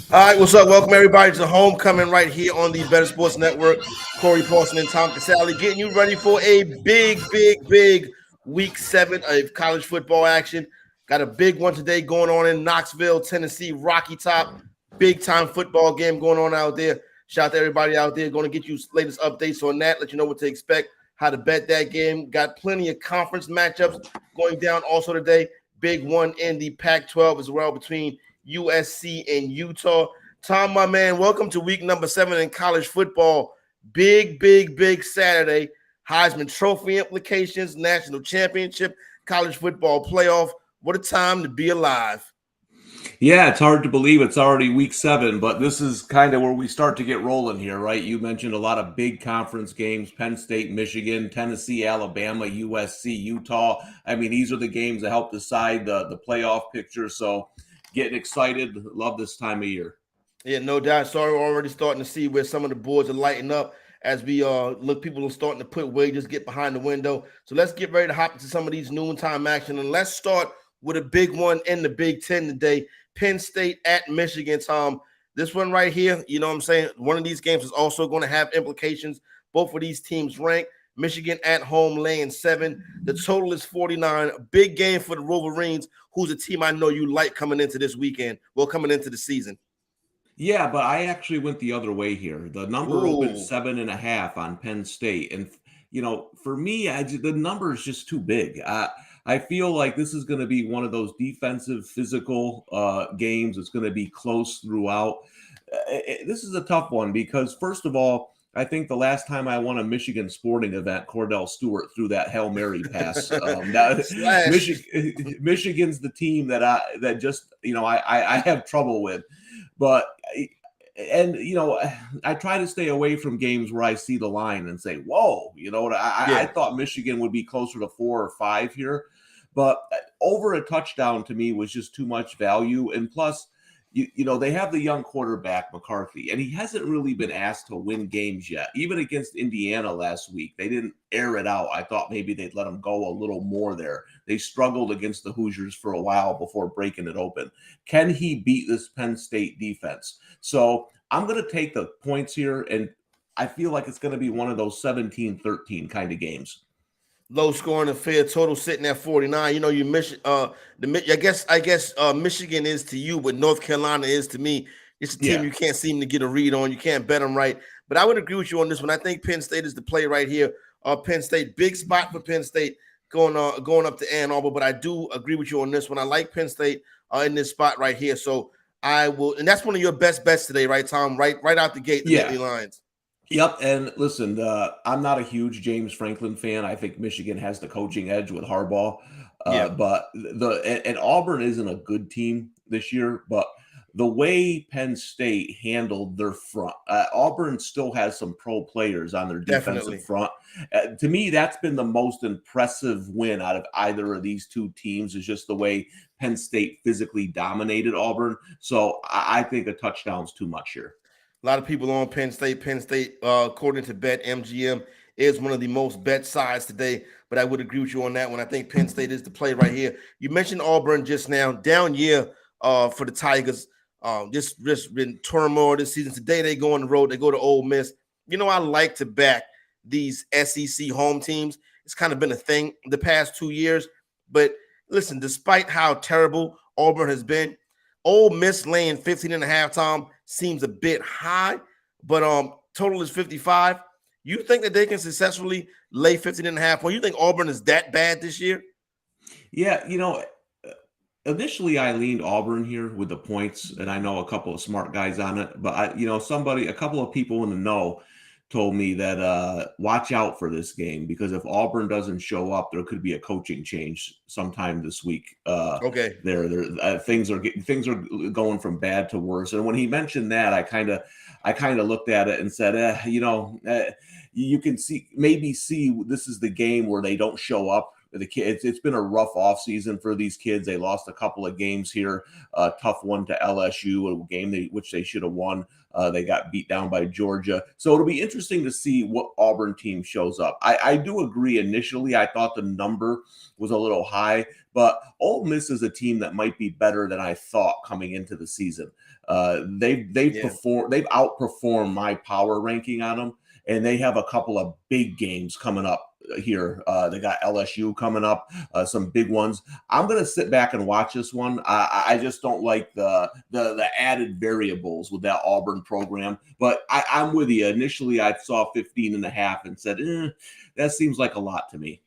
All right, what's up? Welcome everybody to Homecoming right here on the Better Sports Network. Corey Paulson and Tom Casale getting you ready for a big week 7 of college football action. Got a big one today going on in Knoxville, Tennessee, Rocky Top. Big time football game going on out there. Shout out to everybody out there. Going to get you latest updates on that, let you know what to expect, how to bet that game. Got plenty of conference matchups going down also today. Big one in the Pac-12 as well between USC and Utah. Tom, my man, welcome to week number 7 in college football. Big Saturday. Heisman Trophy implications, national championship, college football playoff. What a time to be alive. Yeah, it's hard to believe it's already week 7, but this is kind of where we start to get rolling here, right? You mentioned a lot of big conference games, Penn State, Michigan, Tennessee, Alabama, USC, Utah. I mean, these are the games that help decide the playoff picture. So getting excited. Love this time of year. Yeah, no doubt. Sorry, we're already starting to see where some of the boards are lighting up as we look. People are starting to put wagers, get behind the window. So let's get ready to hop into some of these noontime action. And let's start with a big one in the Big Ten today. Penn State at Michigan, Tom. This one right here, you know what I'm saying? One of these games is also going to have implications. Both of these teams rank. Michigan at home laying 7. The total is 49. A big game for the Wolverines, who's a team I know you like coming into this weekend. Well, coming into the season. Yeah, but I actually went the other way here. The number opened 7.5 on Penn State. And, you know, for me, the number is just too big. I feel like this is going to be one of those defensive, physical games. It's going to be close throughout. This is a tough one because, first of all, I think the last time I won a Michigan sporting event, Cordell Stewart threw that Hail Mary pass. Michigan's the team that I have trouble with. But I try to stay away from games where I see the line and say, whoa, I thought Michigan would be closer to 4 or 5 here. But over a touchdown to me was just too much value. And plus, they have the young quarterback, McCarthy, and he hasn't really been asked to win games yet. Even against Indiana last week, they didn't air it out. I thought maybe they'd let him go a little more there. They struggled against the Hoosiers for a while before breaking it open. Can he beat this Penn State defense? So I'm going to take the points here, and I feel like it's going to be one of those 17-13 kind of games. Low scoring affair, total sitting at 49. You know, I guess Michigan is to you what North Carolina is to me. It's a team you can't seem to get a read on. You can't bet them right. But I would agree with you on this one. I think Penn State is the play right here. Penn State, big spot for Penn State going up to Ann Arbor. But I do agree with you on this one. I like Penn State in this spot right here. So I will, and that's one of your best bets today, right, Tom? Right out the gate, the Nittany Lions. Yep, and listen, I'm not a huge James Franklin fan. I think Michigan has the coaching edge with Harbaugh, but and Auburn isn't a good team this year. But the way Penn State handled their front, Auburn still has some pro players on their defensive front. To me, that's been the most impressive win out of either of these two teams. Is just the way Penn State physically dominated Auburn. So I think a touchdown's too much here. A lot of people on Penn State. Penn State, according to BetMGM, is one of the most bet sides today. But I would agree with you on that one. I think Penn State is the play right here. You mentioned Auburn just now. Down year for the Tigers. Just been turmoil this season. Today they go on the road. They go to Ole Miss. You know, I like to back these SEC home teams. It's kind of been a thing the past 2 years. But listen, despite how terrible Auburn has been, Ole Miss laying 15.5, Tom, seems a bit high, but total is 55. You think that they can successfully lay 15.5? Or you think Auburn is that bad this year? Yeah, initially I leaned Auburn here with the points, and I know a couple of smart guys on it, but a couple of people in the know told me that watch out for this game because if Auburn doesn't show up, there could be a coaching change sometime this week. Things are going from bad to worse. And when he mentioned that, I kind of looked at it and said, you can see this is the game where they don't show up the kids. It's been a rough offseason for these kids. They lost a couple of games here, a tough one to LSU, a game which they should have won. They got beat down by Georgia. So it'll be interesting to see what Auburn team shows up. I do agree initially. I thought the number was a little high, but Ole Miss is a team that might be better than I thought coming into the season. They've outperformed my power ranking on them, and they have a couple of big games coming up here. They got LSU coming up, some big ones. I'm going to sit back and watch this one. I just don't like the added variables with that Auburn program, but I'm with you. Initially, I saw 15.5 and said, that seems like a lot to me.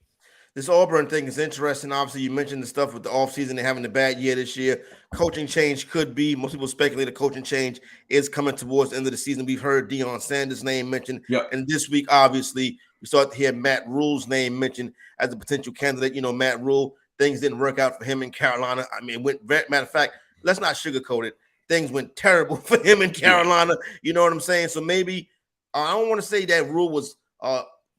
This Auburn thing is interesting. Obviously, you mentioned the stuff with the offseason. They're having a bad year this year. Coaching change could be. Most people speculate a coaching change is coming towards the end of the season. We've heard Deion Sanders' name mentioned. Yep. And this week, obviously, we start to hear Matt Rule's name mentioned as a potential candidate. You know, Matt Rule, things didn't work out for him in Carolina. I mean, matter of fact, let's not sugarcoat it. Things went terrible for him in Carolina. You know what I'm saying? So maybe I don't want to say that Rule was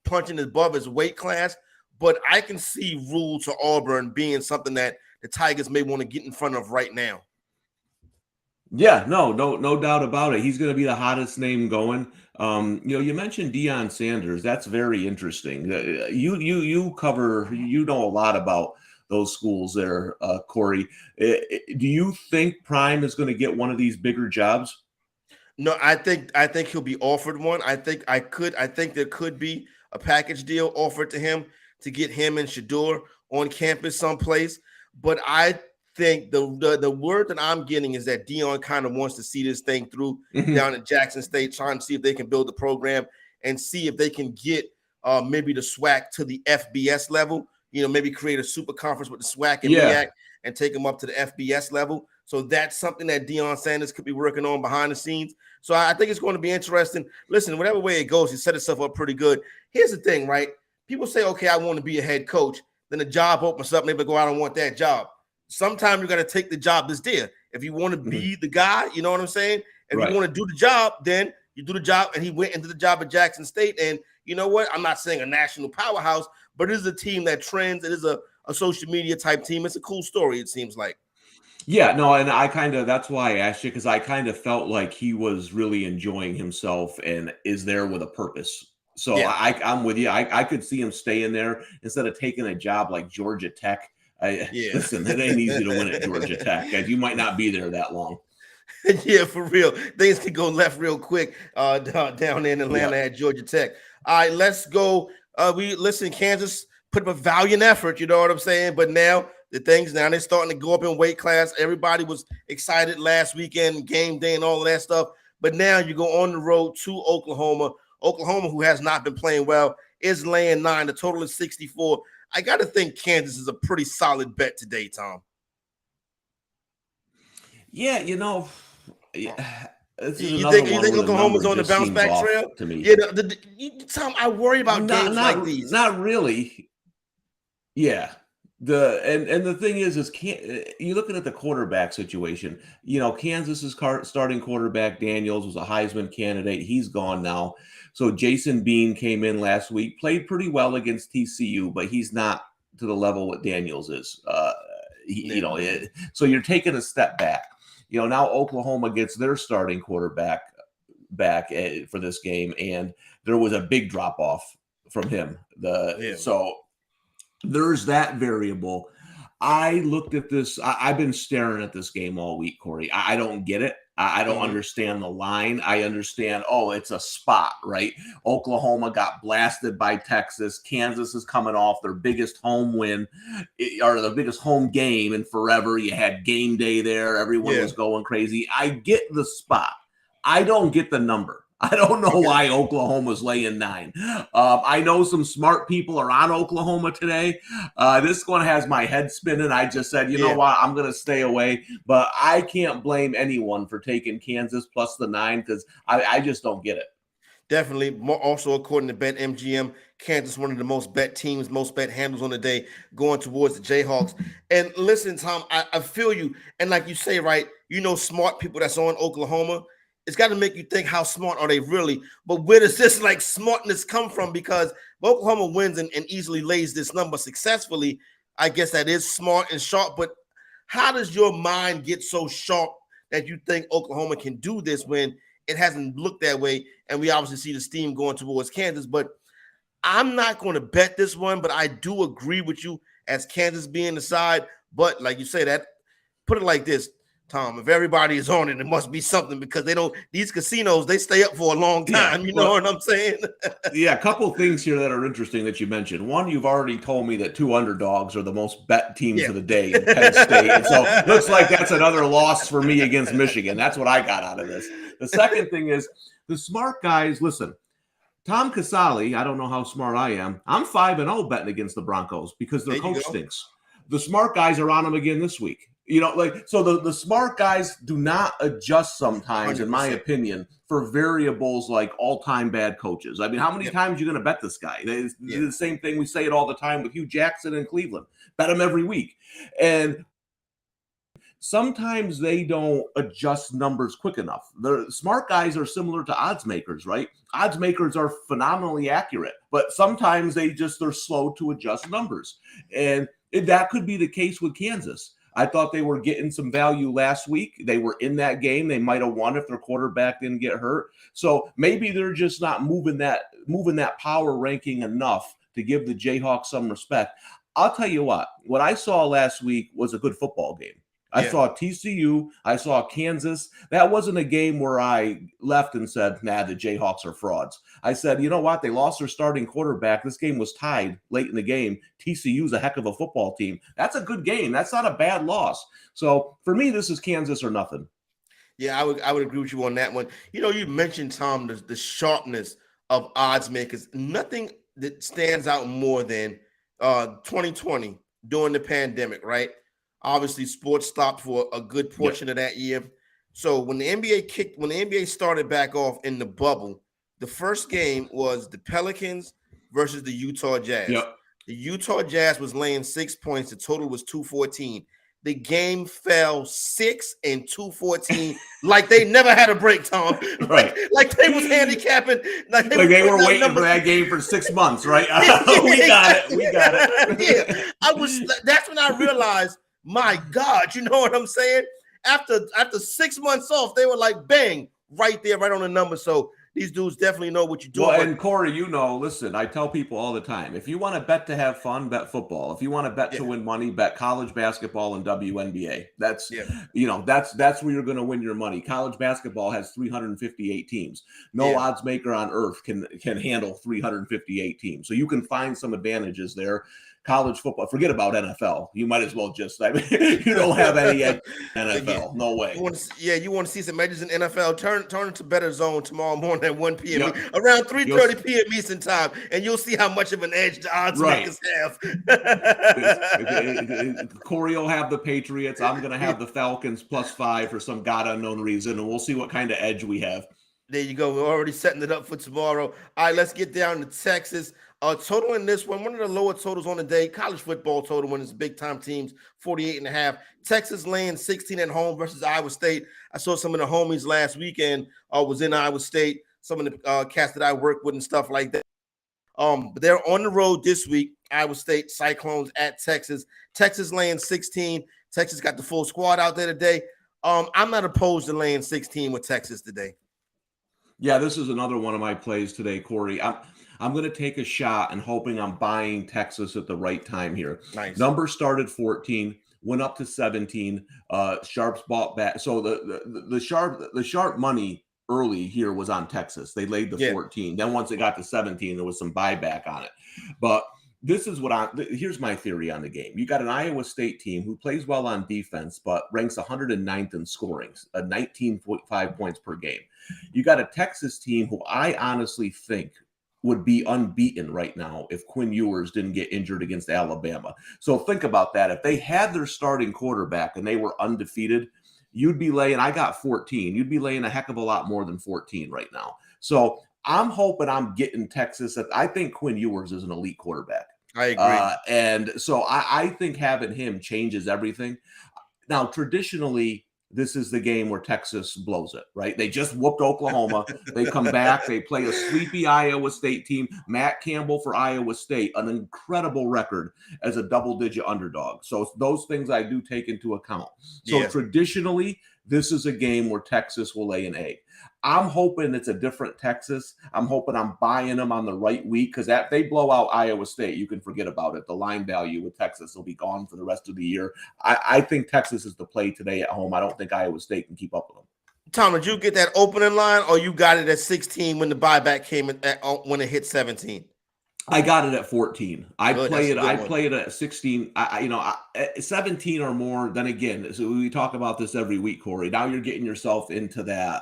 punching above his weight class, but I can see Rule to Auburn being something that the Tigers may want to get in front of right now. Yeah, no doubt about it. He's going to be the hottest name going. You mentioned Deion Sanders. That's very interesting. You know a lot about those schools there, Corey. Do you think Prime is going to get one of these bigger jobs? No, I think he'll be offered one. I think there could be a package deal offered to him to get him and Shador on campus someplace. But I think the word that I'm getting is that Deion kind of wants to see this thing through down at Jackson State, trying to see if they can build the program and see if they can get maybe the SWAC to the FBS level. You know, maybe create a super conference with the SWAC and MEAC and take them up to the FBS level. So that's something that Deion Sanders could be working on behind the scenes. So I think it's going to be interesting. Listen, whatever way it goes, he set himself up pretty good. Here's the thing, right? People say, okay, I want to be a head coach. Then the job opens up. Maybe go, I don't want that job. Sometimes you got to take the job that's there. If you want to be the guy, you know what I'm saying? If you want to do the job, then you do the job. And he went into the job at Jackson State. And you know what? I'm not saying a national powerhouse, but it is a team that trends. It is a social media type team. It's a cool story, it seems like. Yeah, no, and that's why I asked you, because I kind of felt like he was really enjoying himself and is there with a purpose. So I'm with you. I could see him staying there instead of taking a job like Georgia Tech. Listen, it ain't easy to win at Georgia Tech. You might not be there that long. Yeah, for real. Things can go left real quick down in Atlanta at Georgia Tech. All right, let's go. Kansas put up a valiant effort, you know what I'm saying? But now they're starting to go up in weight class. Everybody was excited last weekend, game day and all of that stuff. But now you go on the road to Oklahoma. Oklahoma, who has not been playing well, is laying 9. The total is 64. I got to think Kansas is a pretty solid bet today, Tom. Yeah, you think Oklahoma's on the bounce back trail? To me, yeah. Tom, I worry about games like these. Not really. Yeah. The thing is you're looking at the quarterback situation. Kansas's starting quarterback Daniels was a Heisman candidate. He's gone now. So Jason Bean came in last week, played pretty well against TCU, but he's not to the level what Daniels is. So you're taking a step back. Now Oklahoma gets their starting quarterback back for this game, and there was a big drop off from him. So there's that variable. I looked at this. I've been staring at this game all week, Corey. I don't get it. I don't understand the line. I understand, it's a spot, right? Oklahoma got blasted by Texas. Kansas is coming off their biggest home win or the biggest home game in forever. You had game day there. Everyone was going crazy. I get the spot. I don't get the number. I don't know why Oklahoma's laying 9. I know some smart people are on Oklahoma today. This one has my head spinning. I just said, you know what? I'm going to stay away. But I can't blame anyone for taking Kansas plus the 9 because I just don't get it. Definitely. Also, according to BetMGM, Kansas one of the most bet teams, most bet handles on the day, going towards the Jayhawks. And listen, Tom, I feel you. And like you say, right, smart people that's on Oklahoma. it's got to make you think, how smart are they really? But where does this like smartness come from? Because Oklahoma wins and easily lays this number successfully. I guess that is smart and sharp. But how does your mind get so sharp that you think Oklahoma can do this when it hasn't looked that way? And we obviously see the steam going towards Kansas. But I'm not going to bet this one, but I do agree with you as Kansas being the side. But like you say, that put it like this, Tom, if everybody is on it, it must be something, because these casinos, they stay up for a long time. You know what I'm saying? Yeah, a couple of things here that are interesting that you mentioned. One, you've already told me that 2 underdogs are the most bet teams of the day in Penn State. And so looks like that's another loss for me against Michigan. That's what I got out of this. The second thing is the smart guys, listen, Tom Casale, I don't know how smart I am. I'm 5-0 betting against the Broncos because their coach stinks. The smart guys are on them again this week. So the smart guys do not adjust sometimes, 100%. In my opinion, for variables like all-time bad coaches. I mean, how many times are you going to bet this guy? It's the same thing. We say it all the time with Hugh Jackson in Cleveland. Bet him every week. And sometimes they don't adjust numbers quick enough. The smart guys are similar to odds makers, right? Odds makers are phenomenally accurate, but sometimes they're slow to adjust numbers. And that could be the case with Kansas. I thought they were getting some value last week. They were in that game. They might have won if their quarterback didn't get hurt. So maybe they're just not moving that power ranking enough to give the Jayhawks some respect. I'll tell you what I saw last week was a good football game. I saw TCU. I saw Kansas. That wasn't a game where I left and said, nah, the Jayhawks are frauds. I said, you know what? They lost their starting quarterback. This game was tied late in the game. TCU's a heck of a football team. That's a good game. That's not a bad loss. So for me, this is Kansas or nothing. Yeah, I would agree with you on that one. You mentioned, Tom, the sharpness of odds makers. Nothing that stands out more than 2020 during the pandemic, right? Obviously, sports stopped for a good portion of that year. So when the NBA started back off in the bubble, the first game was the Pelicans versus the Utah Jazz. Yep. The Utah Jazz was laying 6 points. The total was 214. The game fell 6 and 214, like they never had a break, Tom. Right. Like they was handicapping. Like they were waiting for that game for 6 months, right? We got it. Yeah. That's when I realized, my God, you know what I'm saying? After 6 months off, they were like, bang, right there, right on the number. So these dudes definitely know what you're doing. Well, and Corey, listen, I tell people all the time, if you want to bet to have fun, bet football. If you want to bet to win money, bet college basketball and WNBA. That's where you're going to win your money. College basketball has 358 teams. No odds maker on earth can handle 358 teams. So you can find some advantages there. College football, forget about NFL. You might as well you don't have any NFL. No way. You want to see some edges in NFL? Turn into Bettor Zone tomorrow morning at 1 p.m. Around 3:30 p.m. Eastern time, and you'll see how much of an edge the odds makers have. Corey will have the Patriots. I'm going to have the Falcons +5 for some God unknown reason, and we'll see what kind of edge we have. There you go. We're already setting it up for tomorrow. All right, let's get down to Texas. Total in this one of the lower totals on the day, college football total when it's big time teams, 48.5. Texas laying 16 at home versus Iowa State. I saw some of the homies last weekend was in Iowa State, some of the cats that I work with and stuff like that. But they're on the road this week. Iowa State Cyclones at Texas. Texas laying 16. Texas got the full squad out there today. I'm not opposed to laying 16 with Texas today. Yeah, this is another one of my plays today, Corey. I'm going to take a shot and hoping I'm buying Texas at the right time here. Nice. Number started 14, went up to 17. Sharps bought back. So the sharp money early here was on Texas. They laid the 14. Then once it got to 17, there was some buyback on it. But this is here's my theory on the game. You got an Iowa State team who plays well on defense, but ranks 109th in scoring, 19.5 points per game. You got a Texas team who I honestly think would be unbeaten right now if Quinn Ewers didn't get injured against Alabama. So think about that. If they had their starting quarterback and they were undefeated, you'd be laying, I got 14. You'd be laying a heck of a lot more than 14 right now. So I'm hoping I'm getting Texas. I think Quinn Ewers is an elite quarterback. I agree. And so I think having him changes everything. Now, traditionally, this is the game where Texas blows it, right? They just whooped Oklahoma. They come back. They play a sleepy Iowa State team. Matt Campbell for Iowa State, an incredible record as a double-digit underdog. So those things I do take into account. So traditionally, this is a game where Texas will lay an egg. I'm hoping it's a different Texas. I'm hoping I'm buying them on the right week, because if they blow out Iowa State, you can forget about it. The line value with Texas will be gone for the rest of the year. I think Texas is the play today at home. I don't think Iowa State can keep up with them. Tom, did you get that opening line, or you got it at 16 when the buyback came when it hit 17? I got it at 14. I play it at 16. 17 or more. Then again, so we talk about this every week, Corey. Now you're getting yourself into that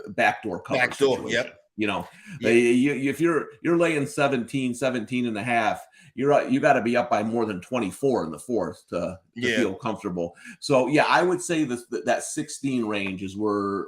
backdoor cover situation. Yep. If you're laying 17 and a half, you got to be up by more than 24 in the fourth to feel comfortable. So I would say that 16 range is where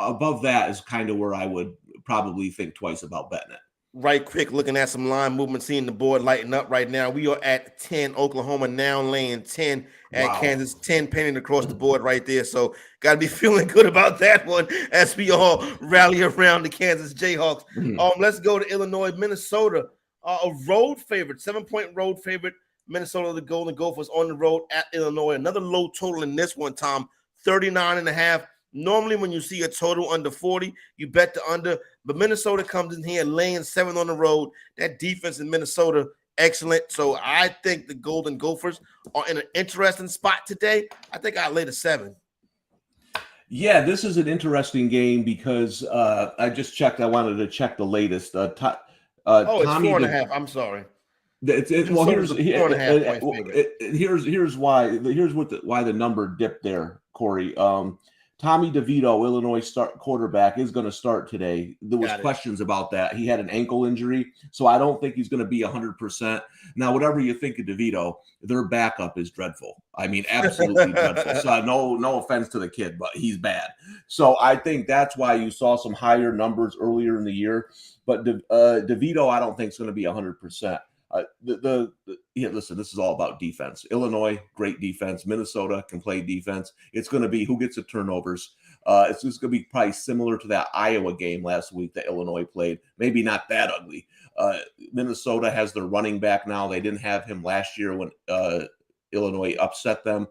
above that is kind of where I would probably think twice about betting it. Right quick, looking at some line movement, seeing the board lighting up right now. We are at 10. Oklahoma now laying 10 at Kansas, 10 penning across the board right there. So got to be feeling good about that one as we all rally around the Kansas Jayhawks. Let's go to Illinois, Minnesota, a road favorite, 7-point road favorite. Minnesota, the Golden Gophers on the road at Illinois. Another low total in this one, Tom, 39.5. Normally, when you see a total under 40, you bet the under. But Minnesota comes in here laying 7 on the road. That defense in Minnesota, excellent. So I think the Golden Gophers are in an interesting spot today. I think I laid a 7. Yeah, this is an interesting game because I just checked. I wanted to check the latest. It's 4.5. I'm sorry. Here's why the number dipped there, Corey. Tommy DeVito, Illinois quarterback, is going to start today. There was questions about that. He had an ankle injury, so I don't think he's going to be 100%. Now, whatever you think of DeVito, their backup is dreadful. I mean, absolutely dreadful. So no offense to the kid, but he's bad. So I think that's why you saw some higher numbers earlier in the year. But DeVito, I don't think is going to be 100%. Listen, this is all about defense. Illinois, great defense. Minnesota can play defense. It's going to be who gets the turnovers. It's just going to be probably similar to that Iowa game last week that Illinois played. Maybe not that ugly. Minnesota has their running back now. They didn't have him last year when Illinois upset them.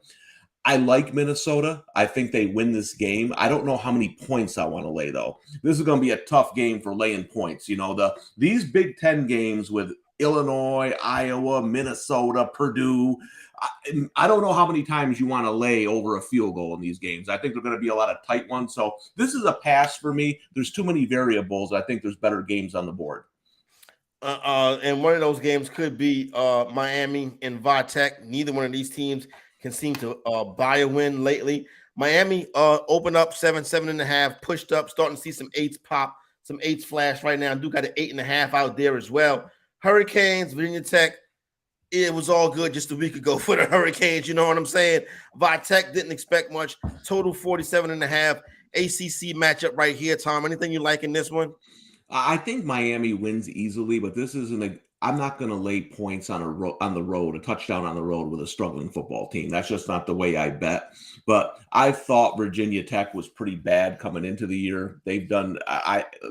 I like Minnesota. I think they win this game. I don't know how many points I want to lay, though. This is going to be a tough game for laying points. These Big Ten games with Illinois, Iowa, Minnesota, Purdue. I don't know how many times you want to lay over a field goal in these games. I think they're going to be a lot of tight ones. So this is a pass for me. There's too many variables. I think there's better games on the board. And one of those games could be Miami and Vitek. Neither one of these teams can seem to buy a win lately. Miami opened up 7.5, pushed up, starting to see some 8s pop, some 8s flash right now. Do got an 8.5 out there as well. Hurricanes, Virginia Tech, it was all good just a week ago for the Hurricanes. You know what I'm saying? Vitek didn't expect much. Total 47.5. ACC matchup right here, Tom. Anything you like in this one? I think Miami wins easily, but this isn't I'm not going to lay points on the road, a touchdown on the road with a struggling football team. That's just not the way I bet. But I thought Virginia Tech was pretty bad coming into the year. They've done,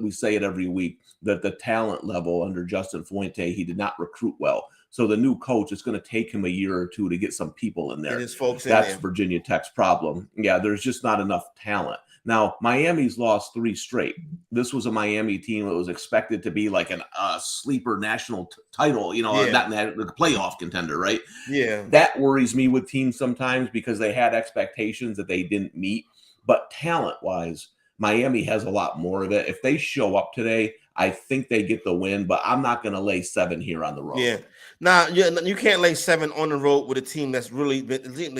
we say it every week, that the talent level under Justin Fuente, he did not recruit well. So the new coach, it's going to take him a year or two to get some people in there. That's Virginia Tech's problem. Yeah, there's just not enough talent. Now, Miami's lost 3 straight. This was a Miami team that was expected to be like a sleeper national title, not the playoff contender, right? Yeah. That worries me with teams sometimes because they had expectations that they didn't meet. But talent-wise, Miami has a lot more of it. If they show up today, I think they get the win, but I'm not going to lay 7 here on the road. Yeah. Now, you can't lay 7 on the road with a team that's really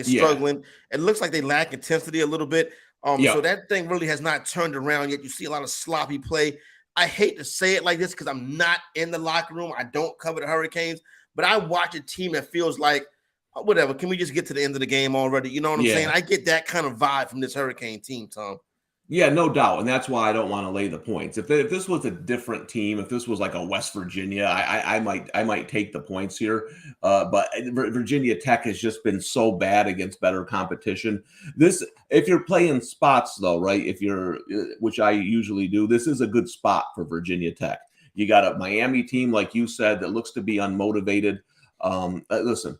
struggling. Yeah. It looks like they lack intensity a little bit. So that thing really has not turned around yet. You see a lot of sloppy play. I hate to say it like this because I'm not in the locker room. I don't cover the Hurricanes, but I watch a team that feels like, whatever, can we just get to the end of the game already? You know what I'm saying? I get that kind of vibe from this Hurricane team, Tom. Yeah, no doubt, and that's why I don't want to lay the points. If this was a different team, if this was like a West Virginia, I might take the points here. But Virginia Tech has just been so bad against better competition. This, if you're playing spots though, right? If you're, which I usually do, this is a good spot for Virginia Tech. You got a Miami team, like you said, that looks to be unmotivated. Listen,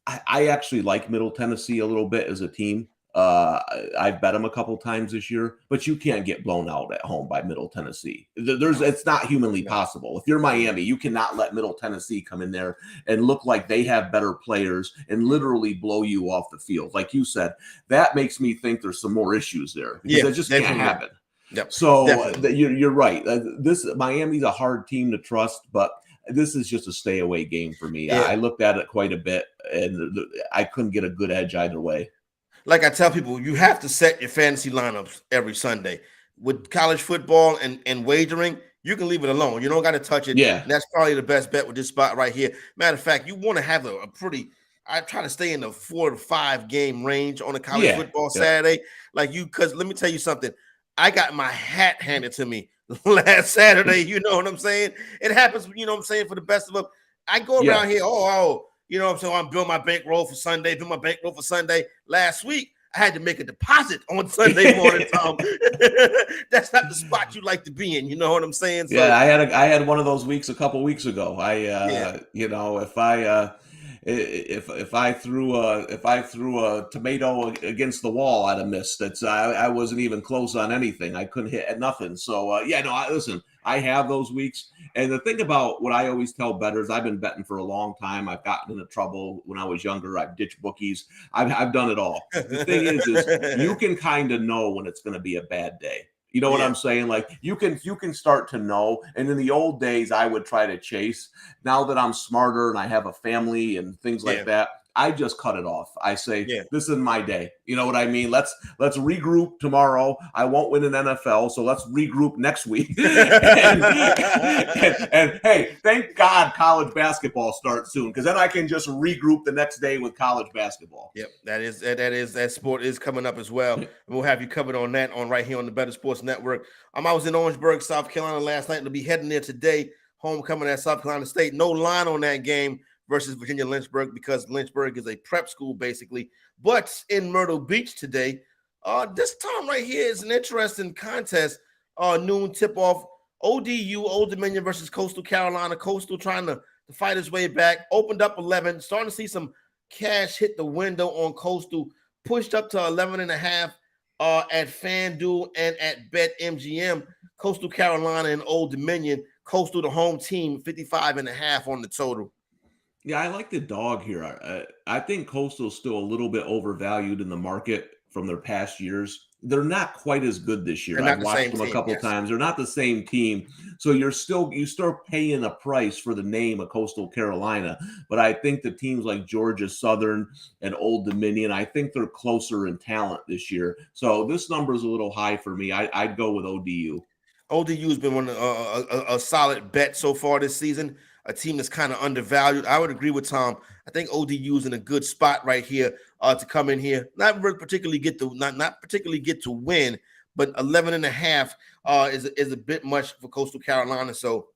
I actually like Middle Tennessee a little bit as a team. I've bet them a couple times this year, but you can't get blown out at home by Middle Tennessee. It's not humanly possible. If you're Miami, you cannot let Middle Tennessee come in there and look like they have better players and literally blow you off the field. Like you said, that makes me think there's some more issues there because it just can't happen. Yep. So you're right. This Miami's a hard team to trust, but this is just a stay away game for me. Yeah. I looked at it quite a bit, and I couldn't get a good edge either way. Like I tell people, you have to set your fantasy lineups every Sunday. With college football and wagering, you can leave it alone. You don't got to touch it. Yeah. And that's probably the best bet with this spot right here. Matter of fact, you want to have a pretty – I try to stay in the 4 to 5 game range on a college football Saturday. Because let me tell you something. I got my hat handed to me last Saturday. You know what I'm saying? It happens, you know what I'm saying, for the best of them. I go around here, you know what I'm saying? I'm building my bankroll for Sunday. Last week, I had to make a deposit on Sunday morning, Tom. That's not the spot you like to be in. You know what I'm saying? So, I had one of those weeks a couple weeks ago. You know, if I threw a tomato against the wall, I'd have missed. I wasn't even close on anything. I couldn't hit at nothing. So listen, I have those weeks. And the thing about what I always tell bettors, I've been betting for a long time. I've gotten into trouble when I was younger. I've ditched bookies. I've done it all. The thing is you can kind of know when it's going to be a bad day. You know what I'm saying? Like you can start to know. And in the old days, I would try to chase. Now that I'm smarter and I have a family and things like that, I just cut it off. I say, this is my day. You know what I mean? Let's regroup tomorrow. I won't win an NFL, so let's regroup next week. and hey, thank God college basketball starts soon, because then I can just regroup the next day with college basketball. Yep, that sport is coming up as well. We'll have you covered on that right here on the Bettor Sports Network. I was in Orangeburg, South Carolina last night. We'll be heading there today. Homecoming at South Carolina State. No line on that game versus Virginia Lynchburg, because Lynchburg is a prep school basically. But in Myrtle Beach today, this time right here is an interesting contest. Noon tip-off, ODU, Old Dominion versus Coastal Carolina. Coastal trying to fight his way back. Opened up 11, starting to see some cash hit the window on Coastal. Pushed up to 11.5 at FanDuel and at BetMGM. Coastal Carolina and Old Dominion. Coastal, the home team, 55.5 on the total. Yeah, I like the dog here. I think Coastal's still a little bit overvalued in the market from their past years. They're not quite as good this year. I've watched them a couple times. They're not the same team. So you start paying a price for the name of Coastal Carolina. But I think the teams like Georgia Southern and Old Dominion, I think they're closer in talent this year. So this number is a little high for me. I'd go with ODU. ODU has been a solid bet so far this season. A team that's kind of undervalued. I would agree with Tom. I think ODU is in a good spot right here to come in here. Not particularly get to win, but 11.5 is a bit much for Coastal Carolina. So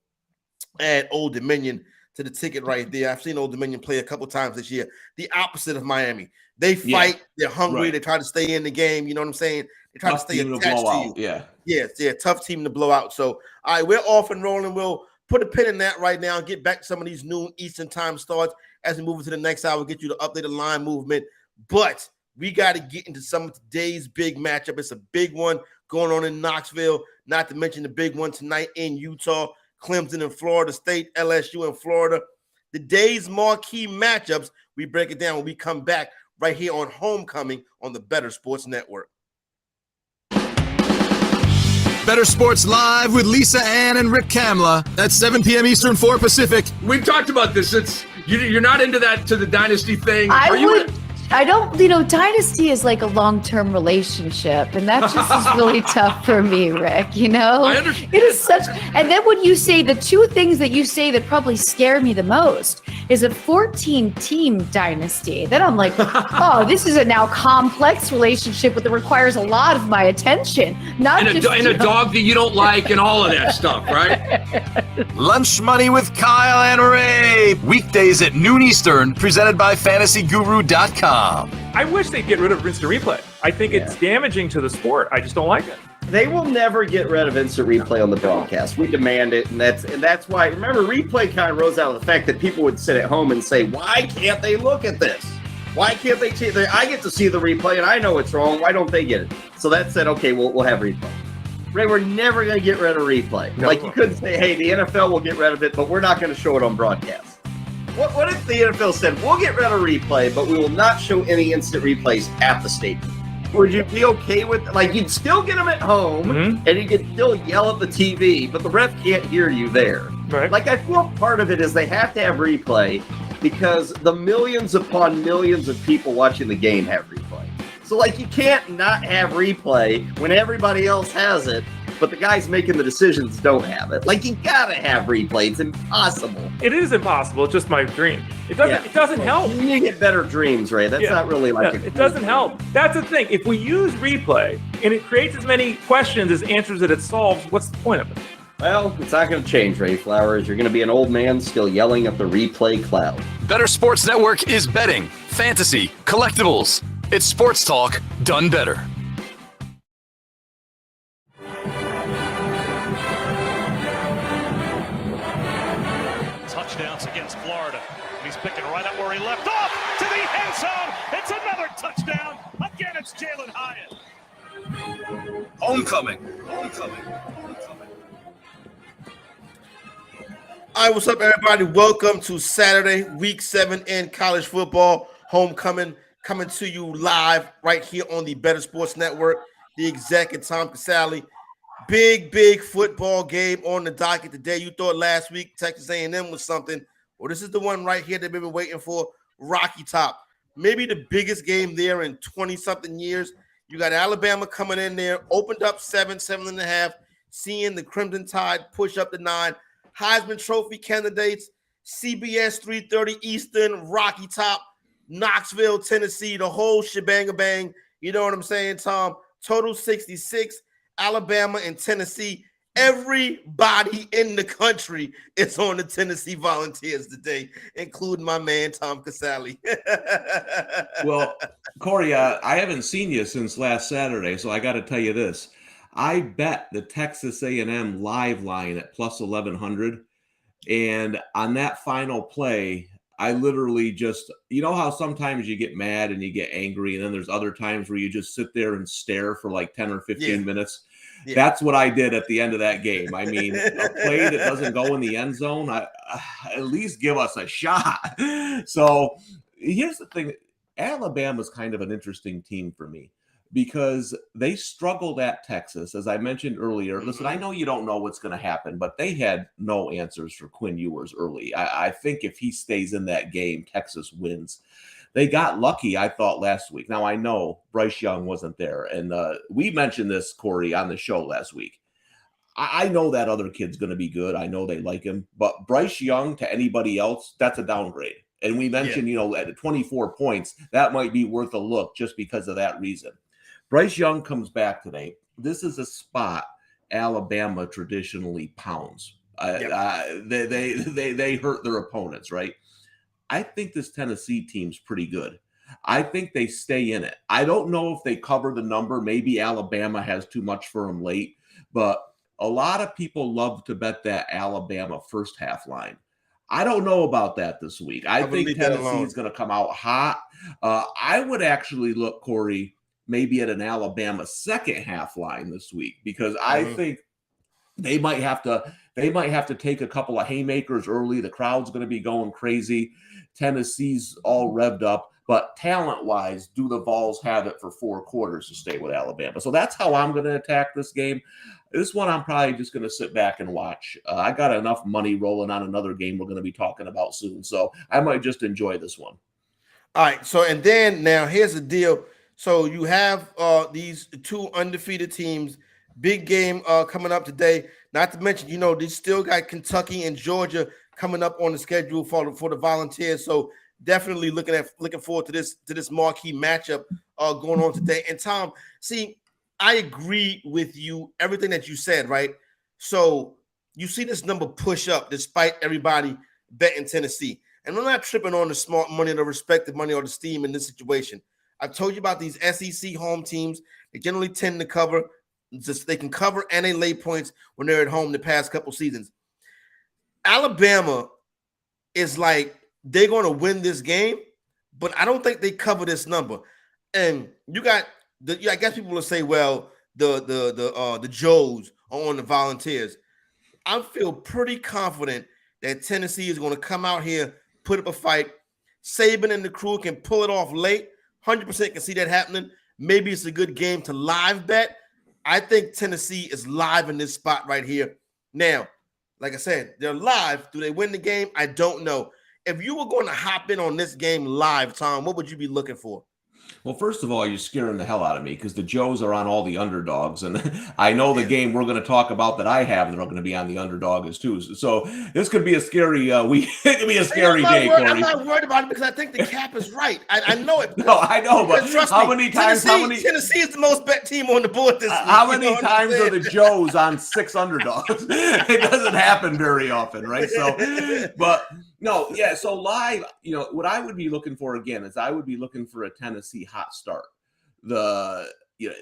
add Old Dominion to the ticket right there. I've seen Old Dominion play a couple times this year. The opposite of Miami. They fight. They're hungry. They try to stay in the game. You know what I'm saying? They try to stay attached to you. Yeah. Tough team to blow out. So, all right, we're off and rolling. We'll put a pin in that right now. Get back to some of these noon Eastern time starts as we move into the next hour. We'll get you the updated line movement. But we got to get into some of today's big matchup. It's a big one going on in Knoxville, not to mention the big one tonight in Utah, Clemson and Florida State, LSU and Florida. The day's marquee matchups, we break it down when we come back right here on Homecoming on the Bettor Sports Network. Bettor Sports Live with Lisa Ann and Rick Kamla at 7 p.m. Eastern, 4 Pacific. We've talked about this. You're not into that, to the dynasty thing. I don't, dynasty is like a long-term relationship, and that just is really tough for me, Rick, I understand. It is such, and then when you say the two things that you say that probably scare me the most is a 14-team dynasty. Then I'm like, oh, this is a now complex relationship that requires a lot of my attention. Not and just a dog that you don't like and all of that stuff, right? Lunch Money with Kyle and Ray. Weekdays at noon Eastern, presented by FantasyGuru.com. I wish they'd get rid of instant replay. I think it's damaging to the sport. I just don't like it. They will never get rid of instant replay on the broadcast. We demand it, and that's why. Remember, replay kind of rose out of the fact that people would sit at home and say, "Why can't they look at this? Why can't they see? I get to see the replay, and I know it's wrong. Why don't they get it?" So that said, okay, we'll have replay. Ray, we're never going to get rid of replay. No. Like you couldn't say, "Hey, the NFL will get rid of it, but we're not going to show it on broadcast." What if the NFL said, "We'll get rid of replay, but we will not show any instant replays at the stadium"? Would you be okay with, like, you'd still get them at home, and you could still yell at the TV, but the ref can't hear you there. Right. Like, I feel part of it is they have to have replay because the millions upon millions of people watching the game have replay. So, like, you can't not have replay when everybody else has it, but the guys making the decisions don't have it. Like, you gotta have replay. It's impossible. It is impossible. It's just my dream. It doesn't help. You get better dreams, Ray. That's not really like it doesn't help. That's the thing. If we use replay and it creates as many questions as answers that it solves, what's the point of it? Well, it's not going to change, Ray Flowers. You're going to be an old man still yelling at the replay cloud. Bettor Sports Network is betting, fantasy, collectibles. It's sports talk done better. Touchdowns against Florida. He's picking right up where he left off to the end zone. It's another touchdown. Again, it's Jalen Hyatt. Homecoming. All right, what's up, everybody? Welcome to Saturday, Week 7 in college football. Homecoming coming to you live right here on the Bettor Sports Network. The exec and Tom Casale. Big football game on the docket today. You thought last week Texas A&M was something. Well, this is the one right here that we've been waiting for. Rocky Top. Maybe the biggest game there in 20-something years. You got Alabama coming in there, opened up 7.5, seeing the Crimson Tide push up to 9. Heisman Trophy candidates, CBS 3:30 Eastern, Rocky Top, Knoxville, Tennessee, the whole shebang-a-bang. You know what I'm saying, Tom? Total 66, Alabama and Tennessee. Everybody in the country is on the Tennessee Volunteers today, including my man, Tom Casale. Well, Corey, I haven't seen you since last Saturday, so I got to tell you this. I bet the Texas A&M live line at plus 1,100, and on that final play, I literally just, you know how sometimes you get mad and you get angry, and then there's other times where you just sit there and stare for like 10 or 15 minutes? Yeah. That's what I did at the end of that game. I mean, a play that doesn't go in the end zone, at least give us a shot. So here's the thing. Alabama's kind of an interesting team for me because they struggled at Texas, as I mentioned earlier. Listen, I know you don't know what's going to happen, but they had no answers for Quinn Ewers early. I think if he stays in that game, Texas wins. They got lucky, I thought, last week. Now, I know Bryce Young wasn't there, and we mentioned this, Corey, on the show last week. I know that other kid's going to be good. I know they like him, but Bryce Young to anybody else, that's a downgrade. And we mentioned, at 24 points, that might be worth a look just because of that reason. Bryce Young comes back today. This is a spot Alabama traditionally pounds. They hurt their opponents, right? I think this Tennessee team's pretty good. I think they stay in it. I don't know if they cover the number. Maybe Alabama has too much for them late, but a lot of people love to bet that Alabama first half line. I don't know about that this week. I think Tennessee is going to come out hot. I would actually look, Corey, maybe at an Alabama second half line this week because I think they might have to take a couple of haymakers early. The crowd's going to be going crazy. Tennessee's all revved up, but talent-wise, do the Vols have it for 4 quarters to stay with Alabama? So that's how I'm going to attack this game. This one I'm probably just going to sit back and watch. I got enough money rolling on another game we're going to be talking about soon, so I might just enjoy this one. All right, so and then now here's the deal. So you have these 2 undefeated teams. Big game coming up today. Not to mention, they still got Kentucky and Georgia coming up on the schedule for the Volunteers. So definitely looking forward to this marquee matchup going on today. And Tom, see, I agree with you, everything that you said, right? So you see this number push up despite everybody betting Tennessee. And I'm not tripping on the smart money, the respected money, or the steam in this situation. I've told you about these SEC home teams. They generally tend to cover. Just they can cover and they lay points when they're at home the past couple seasons. Alabama is like they're going to win this game, but I don't think they cover this number. And you got I guess people will say, well, the Joes are on the Volunteers. I feel pretty confident that Tennessee is going to come out here, put up a fight. Saban and the crew can pull it off late. 100% can see that happening. Maybe it's a good game to live bet. I think Tennessee is live in this spot right here. Now, like I said, they're live. Do they win the game? I don't know. If you were going to hop in on this game live, Tom, what would you be looking for? Well, first of all, you're scaring the hell out of me because the Joes are on all the underdogs. And I know the game we're going to talk about that I have, they're going to be on the underdogs too. So this could be a scary week. It could be a scary day, Corey. I'm not worried about it because I think the cap is right. I know it. No, I know, but how many times? Tennessee is the most bet team on the board this week. How many times are the Joes on 6 underdogs? It doesn't happen very often, right? So, but no, yeah. So live, what I would be looking for again is I would be looking for a Tennessee hot start.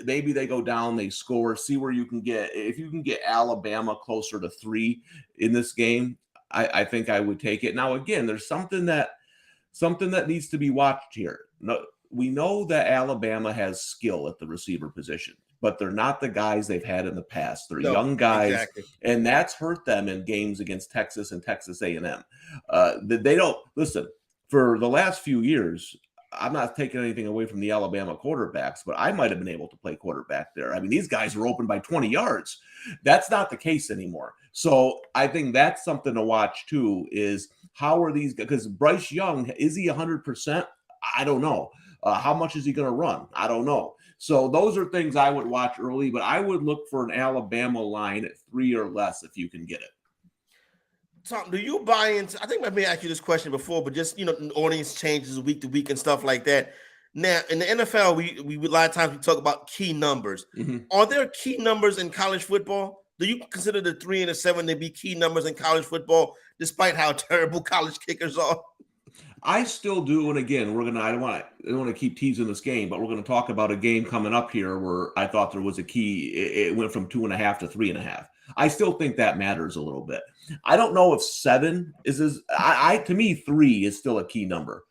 Maybe they go down, they score, see where you can get. If you can get Alabama closer to 3 in this game, I think I would take it. Now, again, there's something that needs to be watched here. No, we know that Alabama has skill at the receiver position, but they're not the guys they've had in the past. They're young guys, exactly. And that's hurt them in games against Texas and Texas A&M. They don't listen for the last few years. I'm not taking anything away from the Alabama quarterbacks, but I might have been able to play quarterback there. I mean, these guys were open by 20 yards. That's not the case anymore. So I think that's something to watch too, is how are these guys? Because Bryce Young, is he 100%? I don't know. How much is he going to run? I don't know. So those are things I would watch early, but I would look for an Alabama line at 3 or less if you can get it. Tom, do you buy into? I think I may ask you this question before, but just audience changes week to week and stuff like that. Now in the NFL, we a lot of times we talk about key numbers. Mm-hmm. Are there key numbers in college football? Do you consider the 3 and the 7 to be key numbers in college football, despite how terrible college kickers are? I still do, and again, I don't want to keep teasing this game, but we're going to talk about a game coming up here where I thought there was a key. It went from 2.5 to 3.5. I still think that matters a little bit. I don't know if 7 is to me 3 is still a key number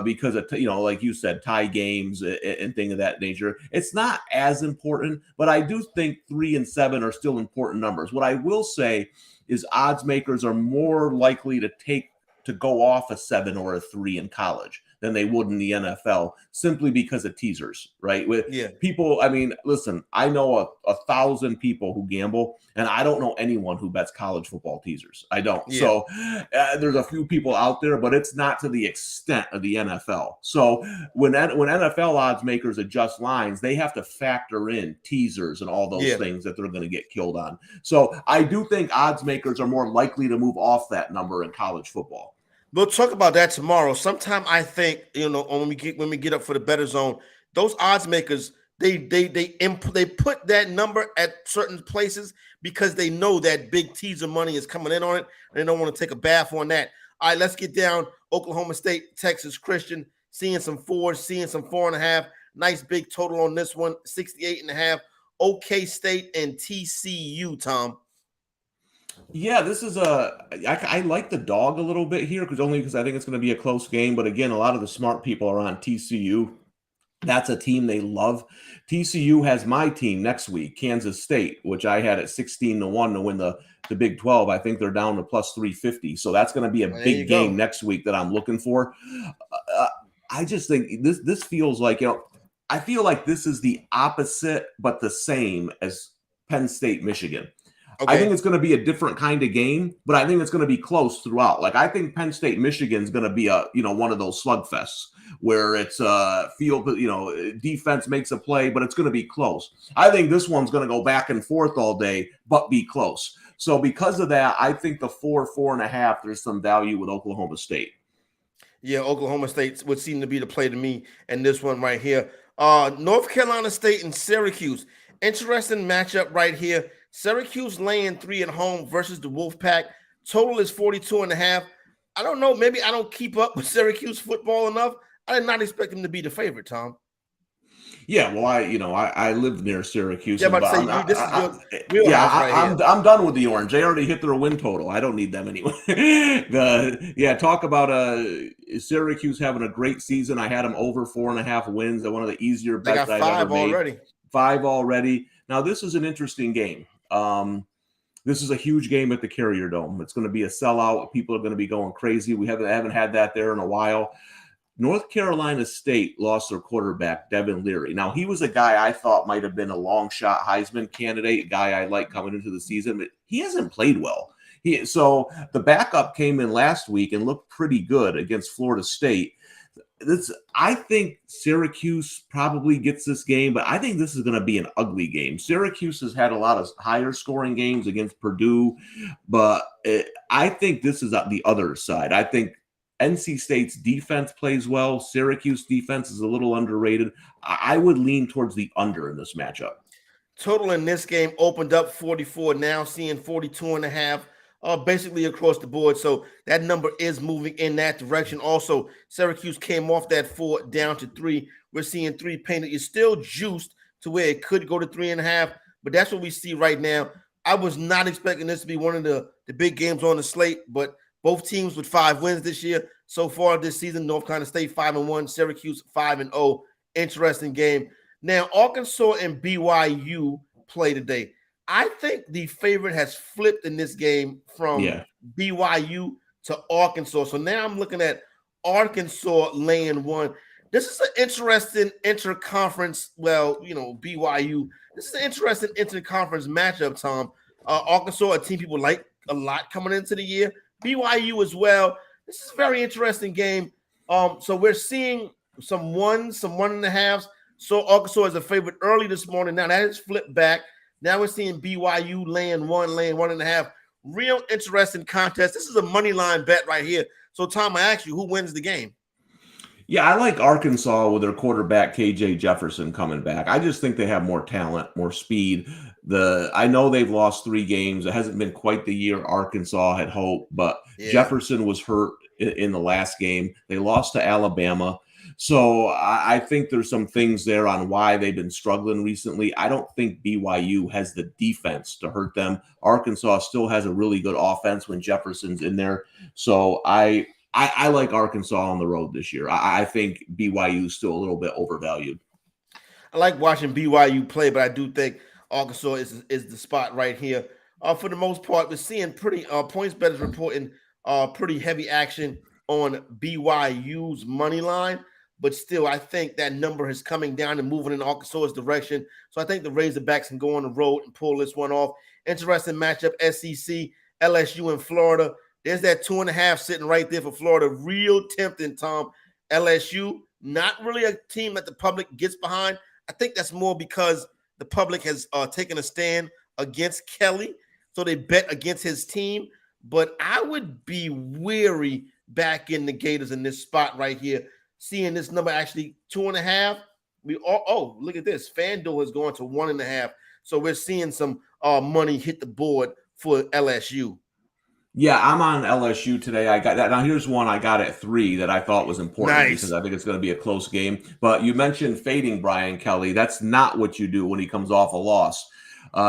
because of, like you said, tie games and things of that nature. It's not as important, but I do think 3 and 7 are still important numbers. What I will say is odds makers are more likely to go off a 7 or a 3 in college than they would in the NFL, simply because of teasers, right? People, I mean, listen, I know 1,000 people who gamble, and I don't know anyone who bets college football teasers. I don't. Yeah. So there's a few people out there, but it's not to the extent of the NFL. So when NFL odds makers adjust lines, they have to factor in teasers and all those things that they're going to get killed on. So I do think odds makers are more likely to move off that number in college football. We'll talk about that tomorrow. Sometime I think, when we get up for the Bettor Zone, those odds makers, they put that number at certain places because they know that big teaser money is coming in on it. And they don't want to take a bath on that. All right, let's get down. Oklahoma State, Texas Christian, seeing some 4s, seeing some 4.5. Nice big total on this one, 68.5. OK State and TCU, Tom. Yeah, this is I like the dog a little bit here because I think it's going to be a close game. But again, a lot of the smart people are on TCU. That's a team they love. TCU has my team next week, Kansas State, which I had at 16-1 to win the Big 12. I think they're down to plus 350. So that's going to be a big game next week that I'm looking for. I just think this feels like, I feel like this is the opposite but the same as Penn State, Michigan. Okay. I think it's going to be a different kind of game, but I think it's going to be close throughout. Like I think Penn State, Michigan is going to be one of those slugfests where it's field, defense makes a play, but it's going to be close. I think this one's going to go back and forth all day, but be close. So because of that, I think the 4.5, there's some value with Oklahoma State. Yeah, Oklahoma State would seem to be the play to me in this one right here. North Carolina State and Syracuse. Interesting matchup right here. Syracuse laying 3 at home versus the Wolfpack. Total is 42.5. I don't know. Maybe I don't keep up with Syracuse football enough. I did not expect them to be the favorite, Tom. Yeah, well, I live near Syracuse. Yeah, but I'm done with the Orange. They already hit their win total. I don't need them anyway. Talk about Syracuse having a great season. I had them over 4.5 wins. They're one of the easier bets I've ever made. 5 already. Now, this is an interesting game. This is a huge game at the Carrier Dome. It's going to be a sellout. People are going to be going crazy. We haven't had that there in a while. North Carolina State lost their quarterback, Devin Leary. Now, he was a guy I thought might have been a long shot Heisman candidate, a guy I like coming into the season, but he hasn't played well. So the backup came in last week and looked pretty good against Florida State. I think Syracuse probably gets this game, but I think this is going to be an ugly game. Syracuse has had a lot of higher scoring games against Purdue, but I think this is the other side. I think NC State's defense plays well. Syracuse defense is a little underrated. I would lean towards the under in this matchup. Total in this game opened up 44, now seeing 42.5. Basically across the board. So that number is moving in that direction. Also, Syracuse came off that 4 down to 3. We're seeing 3 painted. It's still juiced to where it could go to 3.5, but that's what we see right now. I was not expecting this to be one of the big games on the slate, but both teams with 5 wins this year. So far this season, North Carolina State 5-1, Syracuse 5-0. Interesting game. Now, Arkansas and BYU play today. I think the favorite has flipped in this game from BYU to Arkansas. So now I'm looking at Arkansas laying 1. This is an interesting interconference. BYU. This is an interesting interconference matchup, Tom. Arkansas, a team people like a lot coming into the year. BYU as well. This is a very interesting game. So we're seeing some 1.5s. So Arkansas is a favorite early this morning. Now that is flipped back. Now we're seeing BYU laying 1.5. Real interesting contest. This is a money line bet right here. So, Tom, I ask you, who wins the game? Yeah, I like Arkansas with their quarterback, KJ Jefferson, coming back. I just think they have more talent, more speed. I know they've lost 3 games. It hasn't been quite the year Arkansas had hoped, but Jefferson was hurt in the last game. They lost to Alabama. So I think there's some things there on why they've been struggling recently. I don't think BYU has the defense to hurt them. Arkansas still has a really good offense when Jefferson's in there. So I like Arkansas on the road this year. I think BYU is still a little bit overvalued. I like watching BYU play, but I do think Arkansas is the spot right here. For the most part, we're seeing pretty points bettors reporting pretty heavy action on BYU's money line. But still, I think that number is coming down and moving in Arkansas's direction. So I think the Razorbacks can go on the road and pull this one off. Interesting matchup, SEC, LSU, and Florida. There's that 2.5 sitting right there for Florida. Real tempting, Tom. LSU, not really a team that the public gets behind. I think that's more because the public has taken a stand against Kelly. So they bet against his team. But I would be weary back in the Gators in this spot right here. Seeing this number actually 2.5, look at this. FanDuel is going to 1.5. So we're seeing some money hit the board for LSU. Yeah, I'm on LSU today. I got that. Now here's one I got at 3 that I thought was important because I think it's going to be a close game. But you mentioned fading Brian Kelly. That's not what you do when he comes off a loss.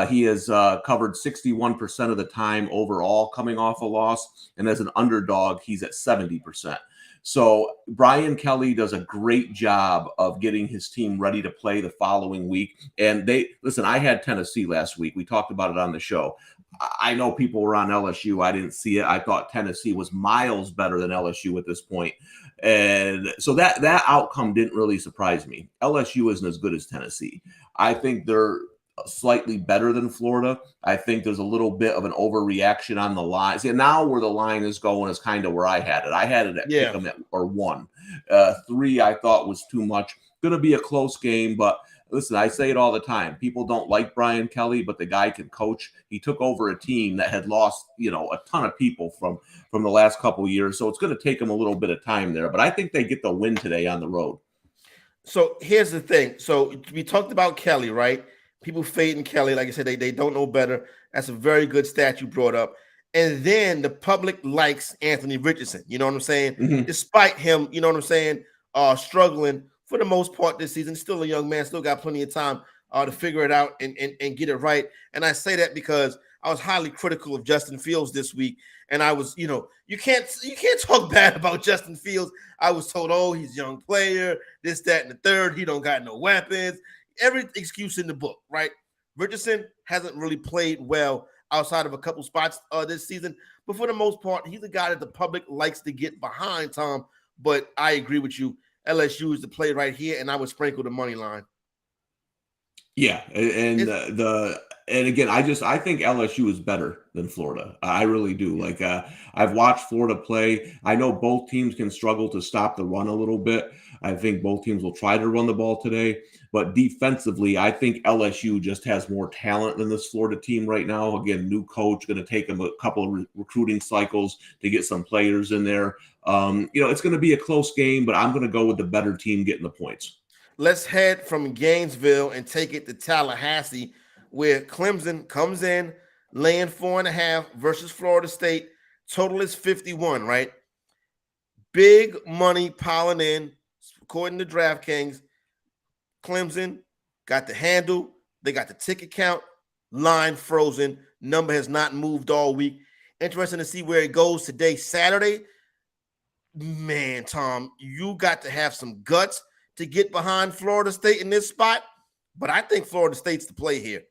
He has covered 61% of the time overall coming off a loss. And as an underdog, he's at 70%. So Brian Kelly does a great job of getting his team ready to play the following week. And I had Tennessee last week. We talked about it on the show. I know people were on LSU. I didn't see it. I thought Tennessee was miles better than LSU at this point. And so that outcome didn't really surprise me. LSU isn't as good as Tennessee. I think they're slightly better than Florida. I think there's a little bit of an overreaction on the line. See, now where the line is going is kind of where I had it. I had it at pick 'em at or 1. 3 I thought was too much. Going to be a close game, but listen, I say it all the time. People don't like Brian Kelly, but the guy can coach. He took over a team that had lost, a ton of people from the last couple of years. So it's going to take him a little bit of time there. But I think they get the win today on the road. So here's the thing. So we talked about Kelly, right? People fading Kelly. Like I said, they don't know better. That's a very good stat you brought up. And then the public likes Anthony Richardson. You know what I'm saying? Mm-hmm. Despite him, you know what I'm saying, struggling for the most part this season. Still a young man, still got plenty of time to figure it out and get it right. And I say that because I was highly critical of Justin Fields this week. And I was, you can't talk bad about Justin Fields. I was told, oh, he's a young player, this, that, and the third. He don't got no weapons. Every excuse in the book, right? Richardson hasn't really played well outside of a couple spots this season. But for the most part, he's a guy that the public likes to get behind, Tom. But I agree with you. LSU is the play right here, and I would sprinkle the money line. Yeah, and again, I think LSU is better than Florida. I really do. Like I've watched Florida play. I know both teams can struggle to stop the run a little bit. I think both teams will try to run the ball today, but defensively, I think LSU just has more talent than this Florida team right now. Again, new coach, going to take them a couple of recruiting cycles to get some players in there. It's going to be a close game, but I'm going to go with the better team getting the points. Let's head from Gainesville and take it to Tallahassee, where Clemson comes in, laying 4.5 versus Florida State. Total is 51, right? Big money piling in, according to DraftKings. Clemson got the handle. They got the ticket count. Line frozen. Number has not moved all week. Interesting to see where it goes today, Saturday. Man, Tom, you got to have some guts to get behind Florida State in this spot, but I think Florida State's the play here.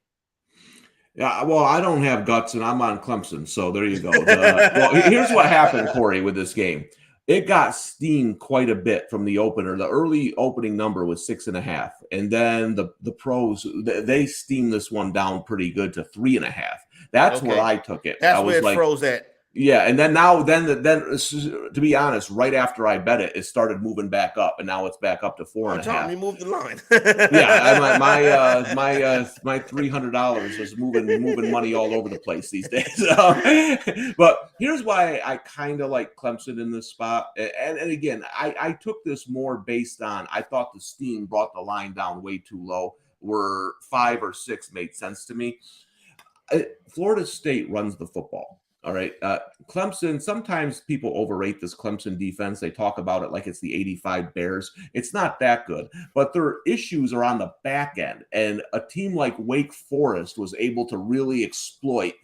Yeah, well, I don't have guts, and I'm on Clemson, so there you go. Well, here's what happened, Corey, with this game. It got steamed quite a bit from the opener. The early opening number was 6.5, and then the pros, they steamed this one down pretty good to 3.5. That's where I took it. That's I was where it froze at. Yeah, and then to be honest, right after I bet it, it started moving back up, and now it's back up to 4.5. Tom, you moved the line. Yeah, my $300 is moving money all over the place these days. But here's why I kind of like Clemson in this spot, and again, I took this more based on I thought the steam brought the line down way too low. Where 5 or 6 made sense to me. Florida State runs the football. All right. Clemson, sometimes people overrate this Clemson defense. They talk about it like it's the 85 Bears. It's not that good, but their issues are on the back end. And a team like Wake Forest was able to really exploit